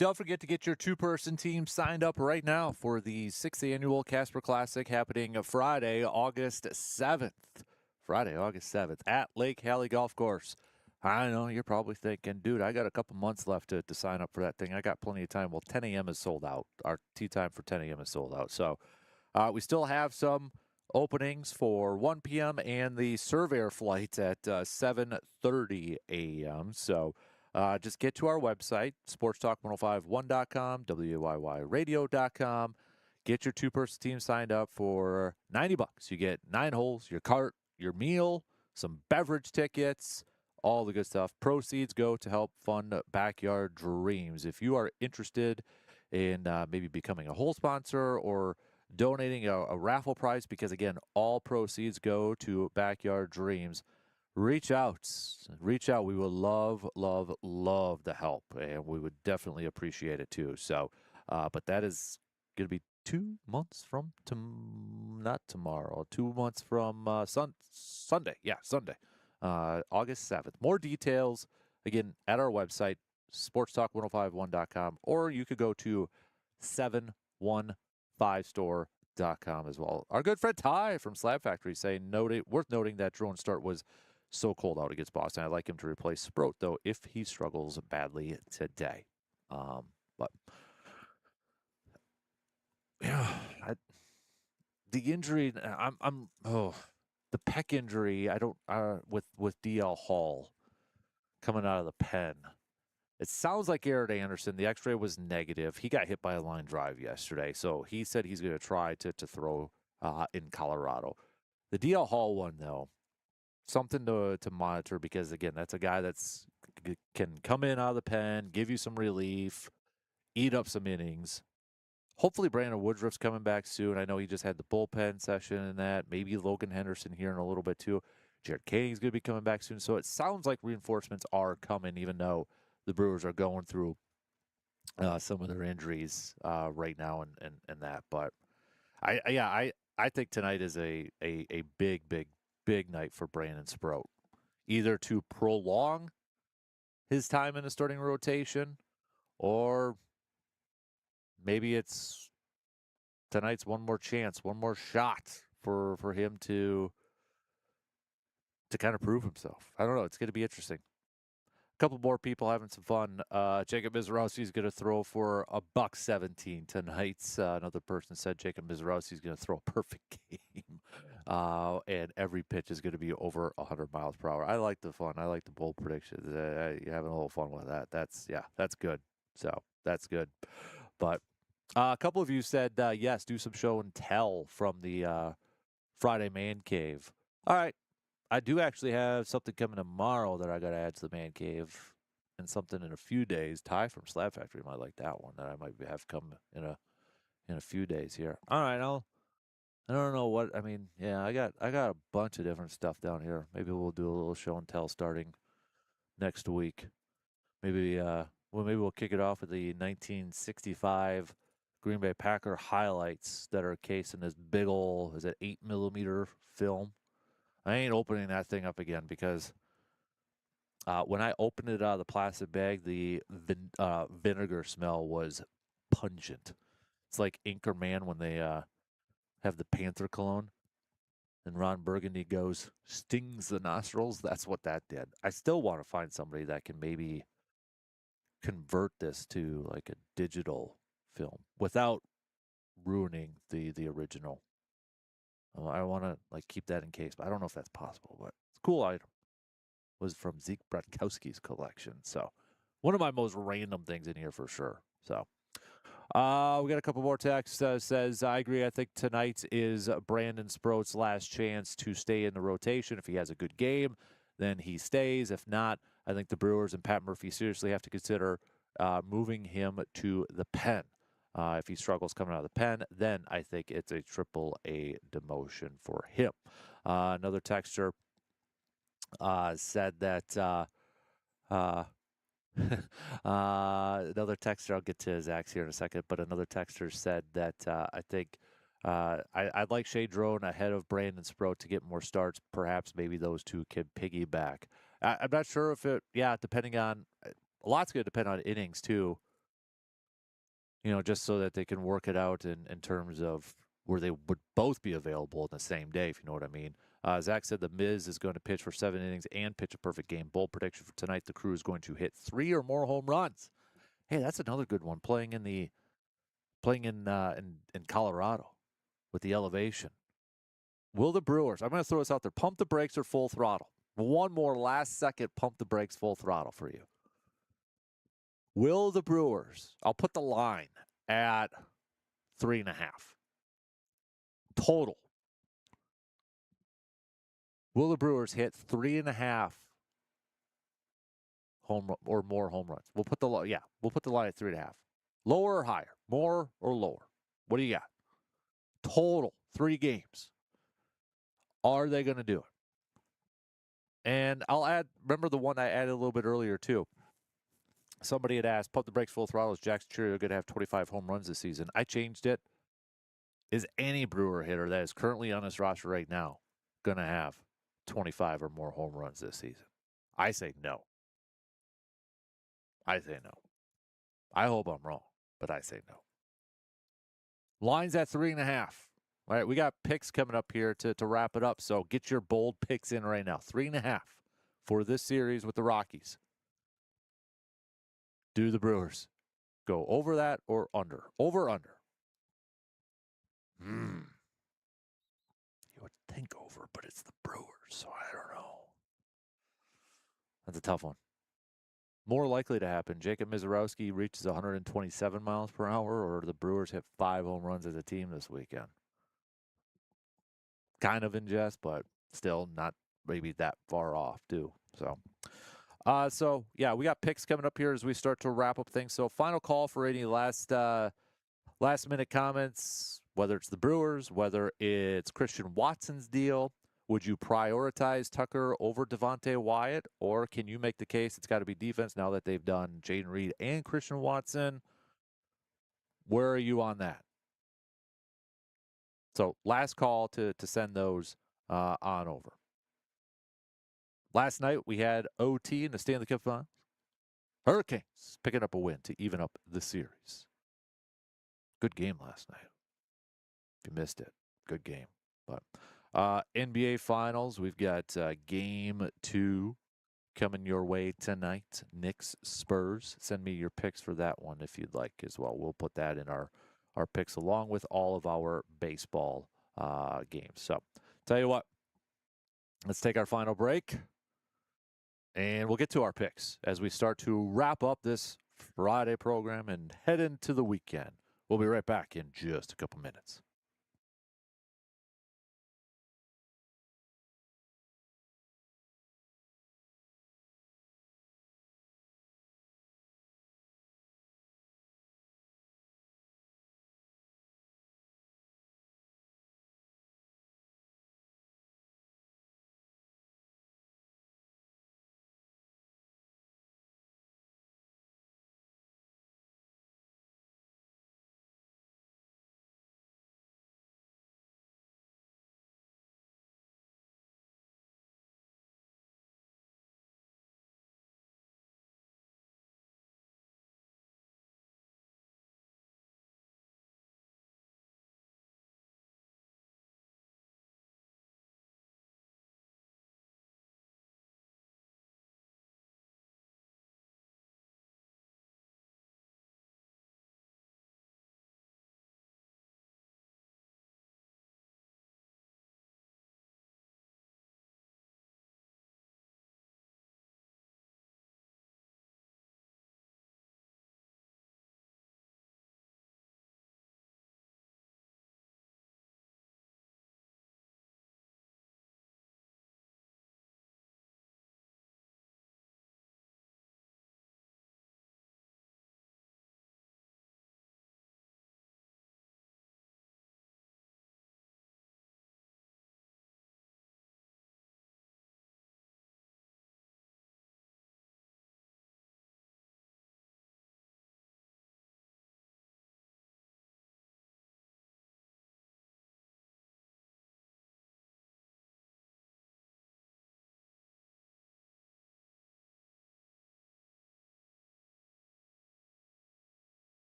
Don't forget to get your two-person team signed up right now for the 6th Annual Casper Classic happening Friday, August 7th. Friday, August 7th at Lake Hallie Golf Course. I know you're probably thinking, dude, I got a couple months left to sign up for that thing. I got plenty of time. Well, 10 a.m. is sold out. Our tee time for 10 a.m. is sold out. So we still have some openings for 1 p.m. and the Surveyor flight at 7:30 a.m. So just get to our website, sportstalk1051.com, WYYradio.com. Get your two-person team signed up for $90. You get 9 holes, your cart, your meal, some beverage tickets, all the good stuff. Proceeds go to help fund Backyard Dreams. If you are interested in maybe becoming a hole sponsor or donating a raffle prize, because, again, all proceeds go to Backyard Dreams, reach out. We would love the help, and we would definitely appreciate it too. So, but that is going to be 2 months from not tomorrow, 2 months from Sunday. Yeah, Sunday, August 7th. More details, again, at our website, sportstalk1051.com, or you could go to 715store.com as well. Our good friend Ty from Slab Factory saying, worth noting that drone start was so cold out against Boston. I'd like him to replace Sproat, though, if he struggles badly today. But yeah, the injury, the pec injury. I don't with DL Hall coming out of the pen. It sounds like Garrett Anderson. The X-ray was negative. He got hit by a line drive yesterday, so he said he's going to try to throw in Colorado. The DL Hall one, though, something to monitor, because, again, that's a guy that's can come in out of the pen, give you some relief, eat up some innings. Hopefully Brandon Woodruff's coming back soon. I know he just had the bullpen session and that. Maybe Logan Henderson here in a little bit too. Jared Kaning's going to be coming back soon. So it sounds like reinforcements are coming, even though the Brewers are going through some of their injuries right now and that. But I think tonight is a big night for Brandon Sproat, either to prolong his time in the starting rotation, or maybe it's tonight's one more chance, one more shot for him to kind of prove himself. I don't know. It's going to be interesting. A couple more people having some fun. Jacob Mizorowski is going to throw for $117 tonight. Another person said Jacob Mizorowski is going to throw a perfect game. And every pitch is going to be over 100 miles per hour. I like the fun. I like the bold predictions. You're having a little fun with that. That's good. So that's good. But a couple of you said, yes, do some show and tell from the Friday Man Cave. All right. I do actually have something coming tomorrow that I got to add to the Man Cave, and something in a few days. Ty from Slab Factory might like that one that I might have come in a few days here. All right. I don't know what, I mean, yeah, I got a bunch of different stuff down here. Maybe we'll do a little show and tell starting next week. Maybe we'll kick it off with the 1965 Green Bay Packer highlights that are cased in this big ol', is it 8mm film? I ain't opening that thing up again, because when I opened it out of the plastic bag, the vinegar smell was pungent. It's like Anchorman when they have the Panther cologne, and Ron Burgundy goes, stings the nostrils. That's what that did. I still want to find somebody that can maybe convert this to like a digital film without ruining the original. I want to like keep that in case, but I don't know if that's possible. But it's a cool item. It was from Zeke Bratkowski's collection, so one of my most random things in here for sure. So we got a couple more texts. Says, I agree. I think tonight is Brandon Sproat's last chance to stay in the rotation. If he has a good game, then he stays. If not, I think the Brewers and Pat Murphy seriously have to consider moving him to the pen. If he struggles coming out of the pen, then I think it's a Triple-A demotion for him. Another texter said that another texter, I'll get to Zach's here in a second, but another texter said that I think I'd like Shea Drone ahead of Brandon Sproat to get more starts. Perhaps maybe those two can piggyback. I'm not sure if depending on, a lot's going to depend on innings too. just so that they can work it out in terms of where they would both be available on the same day, if you know what I mean. Zach said the Miz is going to pitch for 7 innings and pitch a perfect game. Bold prediction for tonight: the Crew is going to hit 3 or more home runs. Hey, that's another good one. Playing in Colorado with the elevation. Will the Brewers? I'm going to throw this out there. Pump the brakes or full throttle. One more last second. Pump the brakes, full throttle for you. Will the Brewers? I'll put the line at 3.5 total. Will the Brewers hit 3.5 home or more home runs? We'll put the line at 3.5. Lower or higher? More or lower? What do you got? Total 3 games. Are they going to do it? And I'll add. Remember the one I added a little bit earlier too. Somebody had asked, "Pump the brakes, full throttle. Is Jackson Chourio going to have 25 home runs this season?" I changed it. Is any Brewer hitter that is currently on this roster right now going to have 25 or more home runs this season? I say no. I hope I'm wrong, but I say no. Line's at 3.5. All right, we got picks coming up here to wrap it up, so get your bold picks in right now. 3.5 for this series with the Rockies. Do the Brewers go over that or under? Over, under? You would think over, but it's the Brewers, so I don't know. That's a tough one. More likely to happen, Jacob Mizorowski reaches 127 miles per hour, or the Brewers hit 5 home runs as a team this weekend. Kind of in jest, but still not maybe that far off, too. So yeah, we got picks coming up here as we start to wrap up things. So final call for any last minute comments, whether it's the Brewers, whether it's Christian Watson's deal. Would you prioritize Tucker over Devontae Wyatt, or can you make the case it's got to be defense now that they've done Jayden Reed and Christian Watson? Where are you on that? So last call to send those on over. Last night we had OT in the Stanley Cup Finals. Hurricanes picking up a win to even up the series. Good game last night. If you missed it, good game. But NBA Finals, we've got Game 2 coming your way tonight. Knicks, Spurs. Send me your picks for that one if you'd like as well. We'll put that in our picks along with all of our baseball games. So, tell you what, let's take our final break, and we'll get to our picks as we start to wrap up this Friday program and head into the weekend. We'll be right back in just a couple minutes.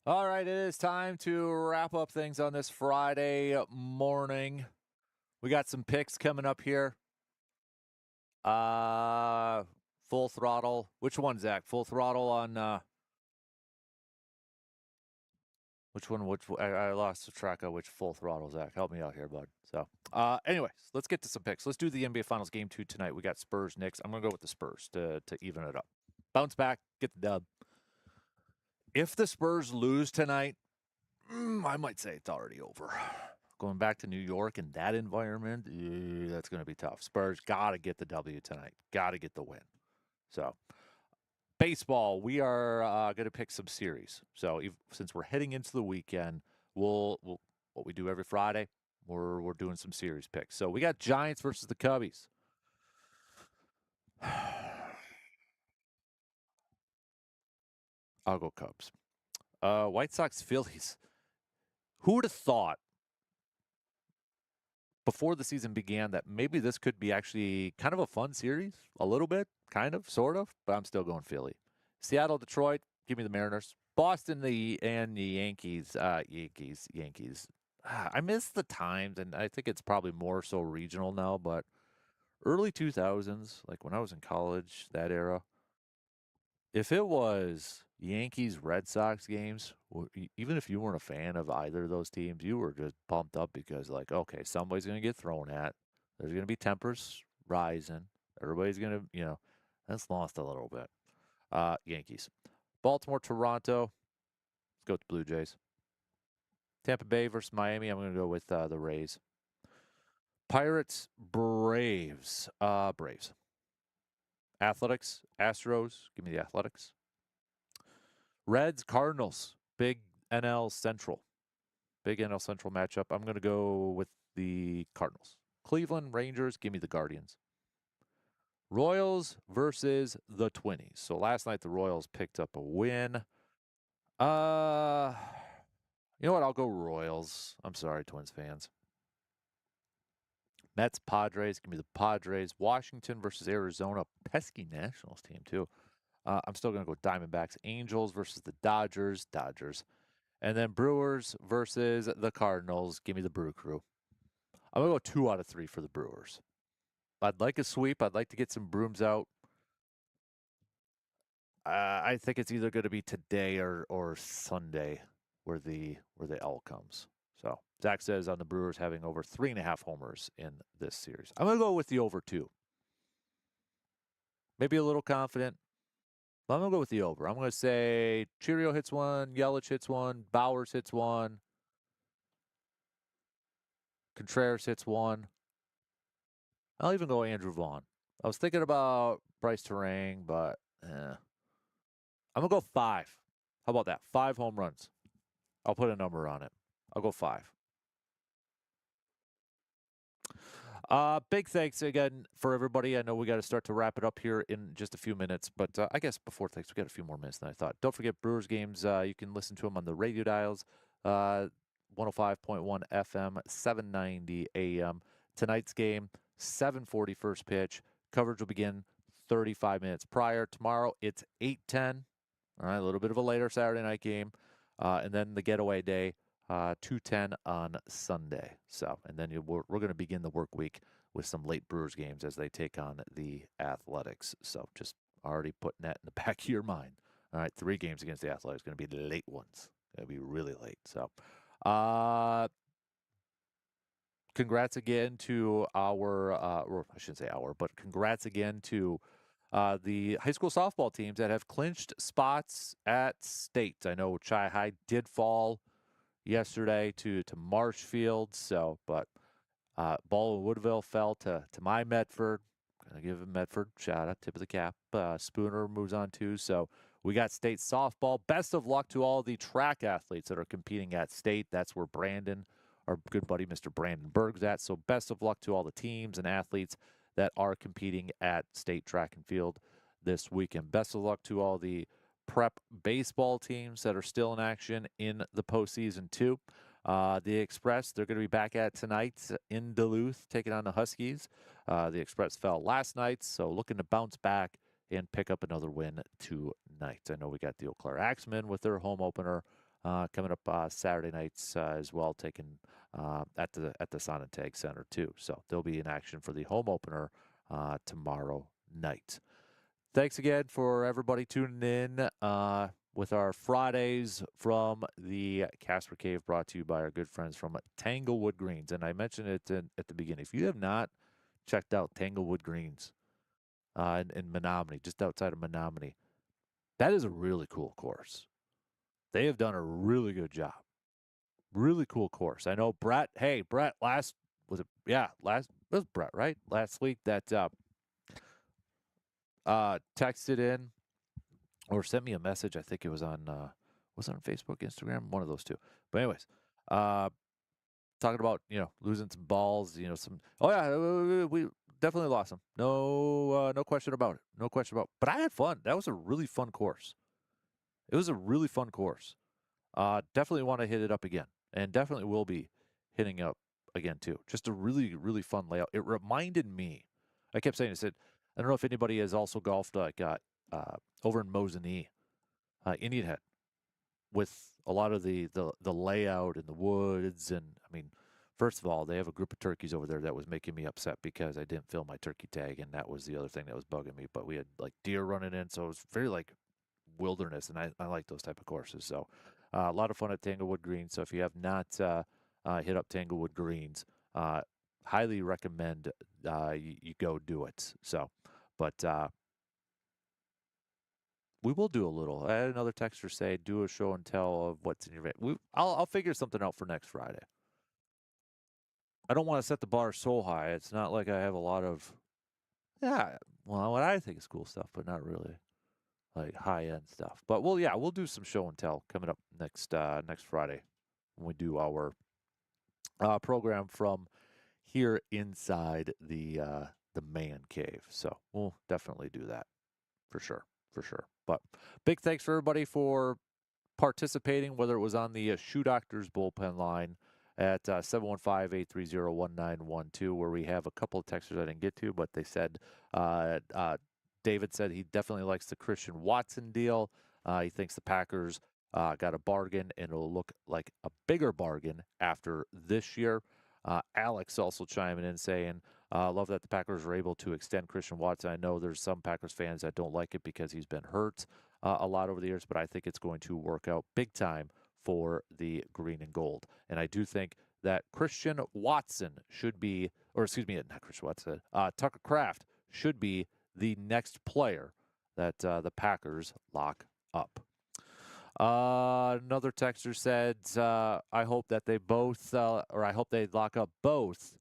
All right, it is time to wrap up things on this Friday morning. We got some picks coming up here. Full throttle. Which one, Zach? Full throttle on which one? I lost track of which full throttle, Zach. Help me out here, bud. So, anyways, let's get to some picks. Let's do the NBA Finals Game 2 tonight. We got Spurs, Knicks. I'm gonna go with the Spurs to even it up. Bounce back, get the dub. If the Spurs lose tonight, I might say it's already over. Going back to New York in that environment, that's going to be tough. Spurs got to get the W tonight. Got to get the win. So, baseball, we are going to pick some series. So, since we're heading into the weekend, we'll what we do every Friday, we're doing some series picks. So, we got Giants versus the Cubbies. I'll go Cubs. White Sox, Phillies. Who would have thought before the season began that maybe this could be actually kind of a fun series? A little bit, kind of, sort of, but I'm still going Philly. Seattle, Detroit, give me the Mariners. Boston, the Yankees. Yankees. I miss the times, and I think it's probably more so regional now, but early 2000s, like when I was in college, that era, if it was Yankees Red Sox games, even if you weren't a fan of either of those teams, you were just pumped up because, like, okay, somebody's going to get thrown at. There's going to be tempers rising. Everybody's going to, that's lost a little bit. Yankees. Baltimore, Toronto. Let's go with the Blue Jays. Tampa Bay versus Miami. I'm going to go with the Rays. Pirates, Braves. Braves. Athletics, Astros. Give me the Athletics. Reds, Cardinals. Big NL Central. Big NL Central matchup. I'm going to go with the Cardinals. Cleveland, Rangers. Give me the Guardians. Royals versus the Twinnies. So last night the Royals picked up a win. You know what? I'll go Royals. I'm sorry, Twins fans. Mets, Padres. Give me the Padres. Washington versus Arizona. Pesky Nationals team, too. I'm still going to go Diamondbacks. Angels versus the Dodgers. Dodgers. And then Brewers versus the Cardinals. Give me the Brew Crew. I'm going to go 2 out of 3 for the Brewers. I'd like a sweep. I'd like to get some brooms out. I think it's either going to be today or Sunday where the L comes. So Zach says on the Brewers having over 3.5 homers in this series. I'm going to go with the over 2. Maybe a little confident. But I'm going to go with the over. I'm going to say Cheerio hits 1, Yelich hits 1, Bowers hits 1, Contreras hits 1. I'll even go Andrew Vaughn. I was thinking about Bryce Terang, but I'm going to go 5. How about that? 5 home runs. I'll put a number on it. I'll go 5. Big thanks again for everybody. I know we got to start to wrap it up here in just a few minutes, but I guess before thanks, we got a few more minutes than I thought. Don't forget Brewers games. You can listen to them on the radio dials, 105.1 FM, 790 AM. Tonight's game, 7:40 first pitch. Coverage will begin 35 minutes prior. Tomorrow, it's 8:10. All right, a little bit of a later Saturday night game. And then the getaway day, 2:10 on Sunday. So, and then we're going to begin the work week with some late Brewers games as they take on the Athletics. So, just already putting that in the back of your mind. All right, 3 games against the Athletics, going to be the late ones. Going to be really late. So, congrats again to our, or I shouldn't say our, but congrats again to the high school softball teams that have clinched spots at state. I know Chi High did fall yesterday to Marshfield. So, but Ball and Woodville fell to my Medford. Gonna give him Medford shout out, tip of the cap. Spooner moves on too. So we got state softball. Best of luck to all the track athletes that are competing at state. That's where Brandon, our good buddy, Mr. Brandon Berg's at. So best of luck to all the teams and athletes that are competing at state track and field this weekend. Best of luck to all the prep baseball teams that are still in action in the postseason too. The Express, they're going to be back at tonight in Duluth, taking on the Huskies. The Express fell last night, so looking to bounce back and pick up another win tonight. I know we got the Eau Claire Axemen with their home opener coming up Saturday nights as well, taking at the Sonantag Center too. So they'll be in action for the home opener tomorrow night. Thanks again for everybody tuning in with our Fridays from the Casper Cave, brought to you by our good friends from Tanglewood Greens. And I mentioned it at the beginning. If you have not checked out Tanglewood Greens in Menominee, just outside of Menominee, that is a really cool course. They have done a really good job. Really cool course. I know Brett. Hey, Brett. Last was it? Yeah, last it was Brett, right? Last week that texted in or sent me a message. I think it was on Facebook, Instagram, one of those two. But anyways, talking about losing some balls. Some. Oh yeah, we definitely lost them. No question about it. No question about. But I had fun. That was a really fun course. It was a really fun course. Definitely want to hit it up again, and definitely will be hitting up again too. Just a really, really fun layout. It reminded me. I kept saying, I said, I don't know if anybody has also golfed like over in Mosinee, Indian Head, with a lot of the layout and the woods. And I mean, first of all, they have a group of turkeys over there that was making me upset because I didn't fill my turkey tag, and that was the other thing that was bugging me. But we had like deer running in, so it was very like wilderness, and I like those type of courses. So a lot of fun at Tanglewood Greens. So if you have not hit up Tanglewood Greens, highly recommend you go do it. So, but we will do a little. I had another texter say, do a show and tell of what's in your van. I'll figure something out for next Friday. I don't want to set the bar so high. It's not like I have a lot of, what I think is cool stuff, but not really like high end stuff. But we'll do some show and tell coming up next Friday when we do our program from here inside the man cave. So we'll definitely do that for sure. But big thanks for everybody for participating, whether it was on the Shoe Doctors bullpen line at 715-830-1912, where we have a couple of texters I didn't get to, but they said David said he definitely likes the Christian Watson deal. He thinks the Packers got a bargain, and it'll look like a bigger bargain after this year. Alex also chiming in saying, love that the Packers were able to extend Christian Watson. I know there's some Packers fans that don't like it because he's been hurt a lot over the years, but I think it's going to work out big time for the green and gold. And I do think that Christian Watson should be, or excuse me, not Christian Watson, Tucker Kraft should be the next player that the Packers lock up. Another texter said, I hope that they both, or I hope they lock up both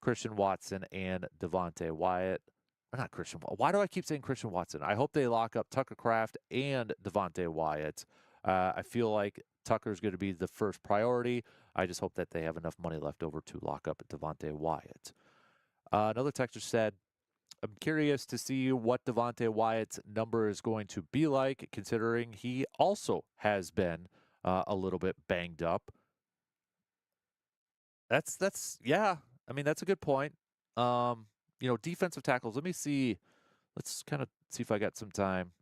Christian Watson and Devontae Wyatt. Or not Christian. Why do I keep saying Christian Watson? I hope they lock up Tucker Kraft and Devontae Wyatt. I feel like Tucker's going to be the first priority. I just hope that they have enough money left over to lock up Devontae Wyatt. Another texter said, I'm curious to see what Devontae Wyatt's number is going to be like, considering he also has been a little bit banged up. That's yeah. I mean, that's a good point. Defensive tackles. Let's kind of see if I got some time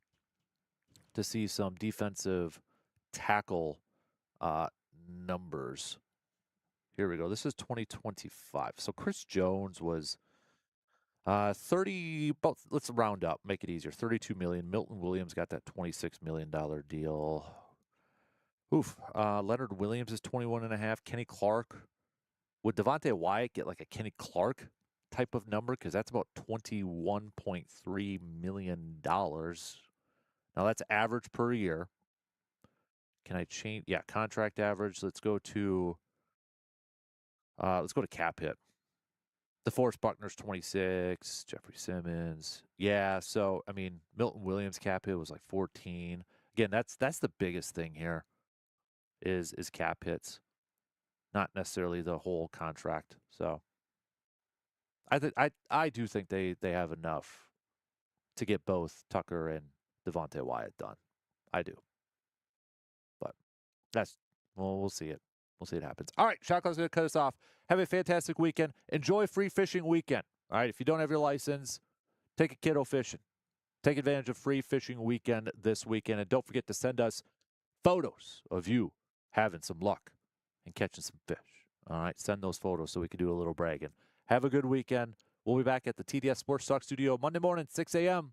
to see some defensive tackle numbers. Here we go. This is 2025. So Chris Jones was 30, about, let's round up, make it easier. 32 million. Milton Williams got that $26 million deal. Leonard Williams is 21.5. Kenny Clark. Would Devontae Wyatt get like a Kenny Clark type of number? Because that's about $21.3 million. Now that's average per year. Can I change? Yeah, contract average. Let's go to cap hit. DeForest Buckner's 26, Jeffrey Simmons. Yeah, so I mean, Milton Williams cap hit was like 14. Again, that's the biggest thing here is cap hits, not necessarily the whole contract. So I do think they have enough to get both Tucker and Devontae Wyatt done. I do. But we'll see it. We'll see what happens. All right, Shotgun's going to cut us off. Have a fantastic weekend. Enjoy free fishing weekend. All right, if you don't have your license, take a kiddo fishing. Take advantage of free fishing weekend this weekend. And don't forget to send us photos of you having some luck and catching some fish. All right, send those photos so we can do a little bragging. Have a good weekend. We'll be back at the TDS Sports Talk studio Monday morning, 6 a.m.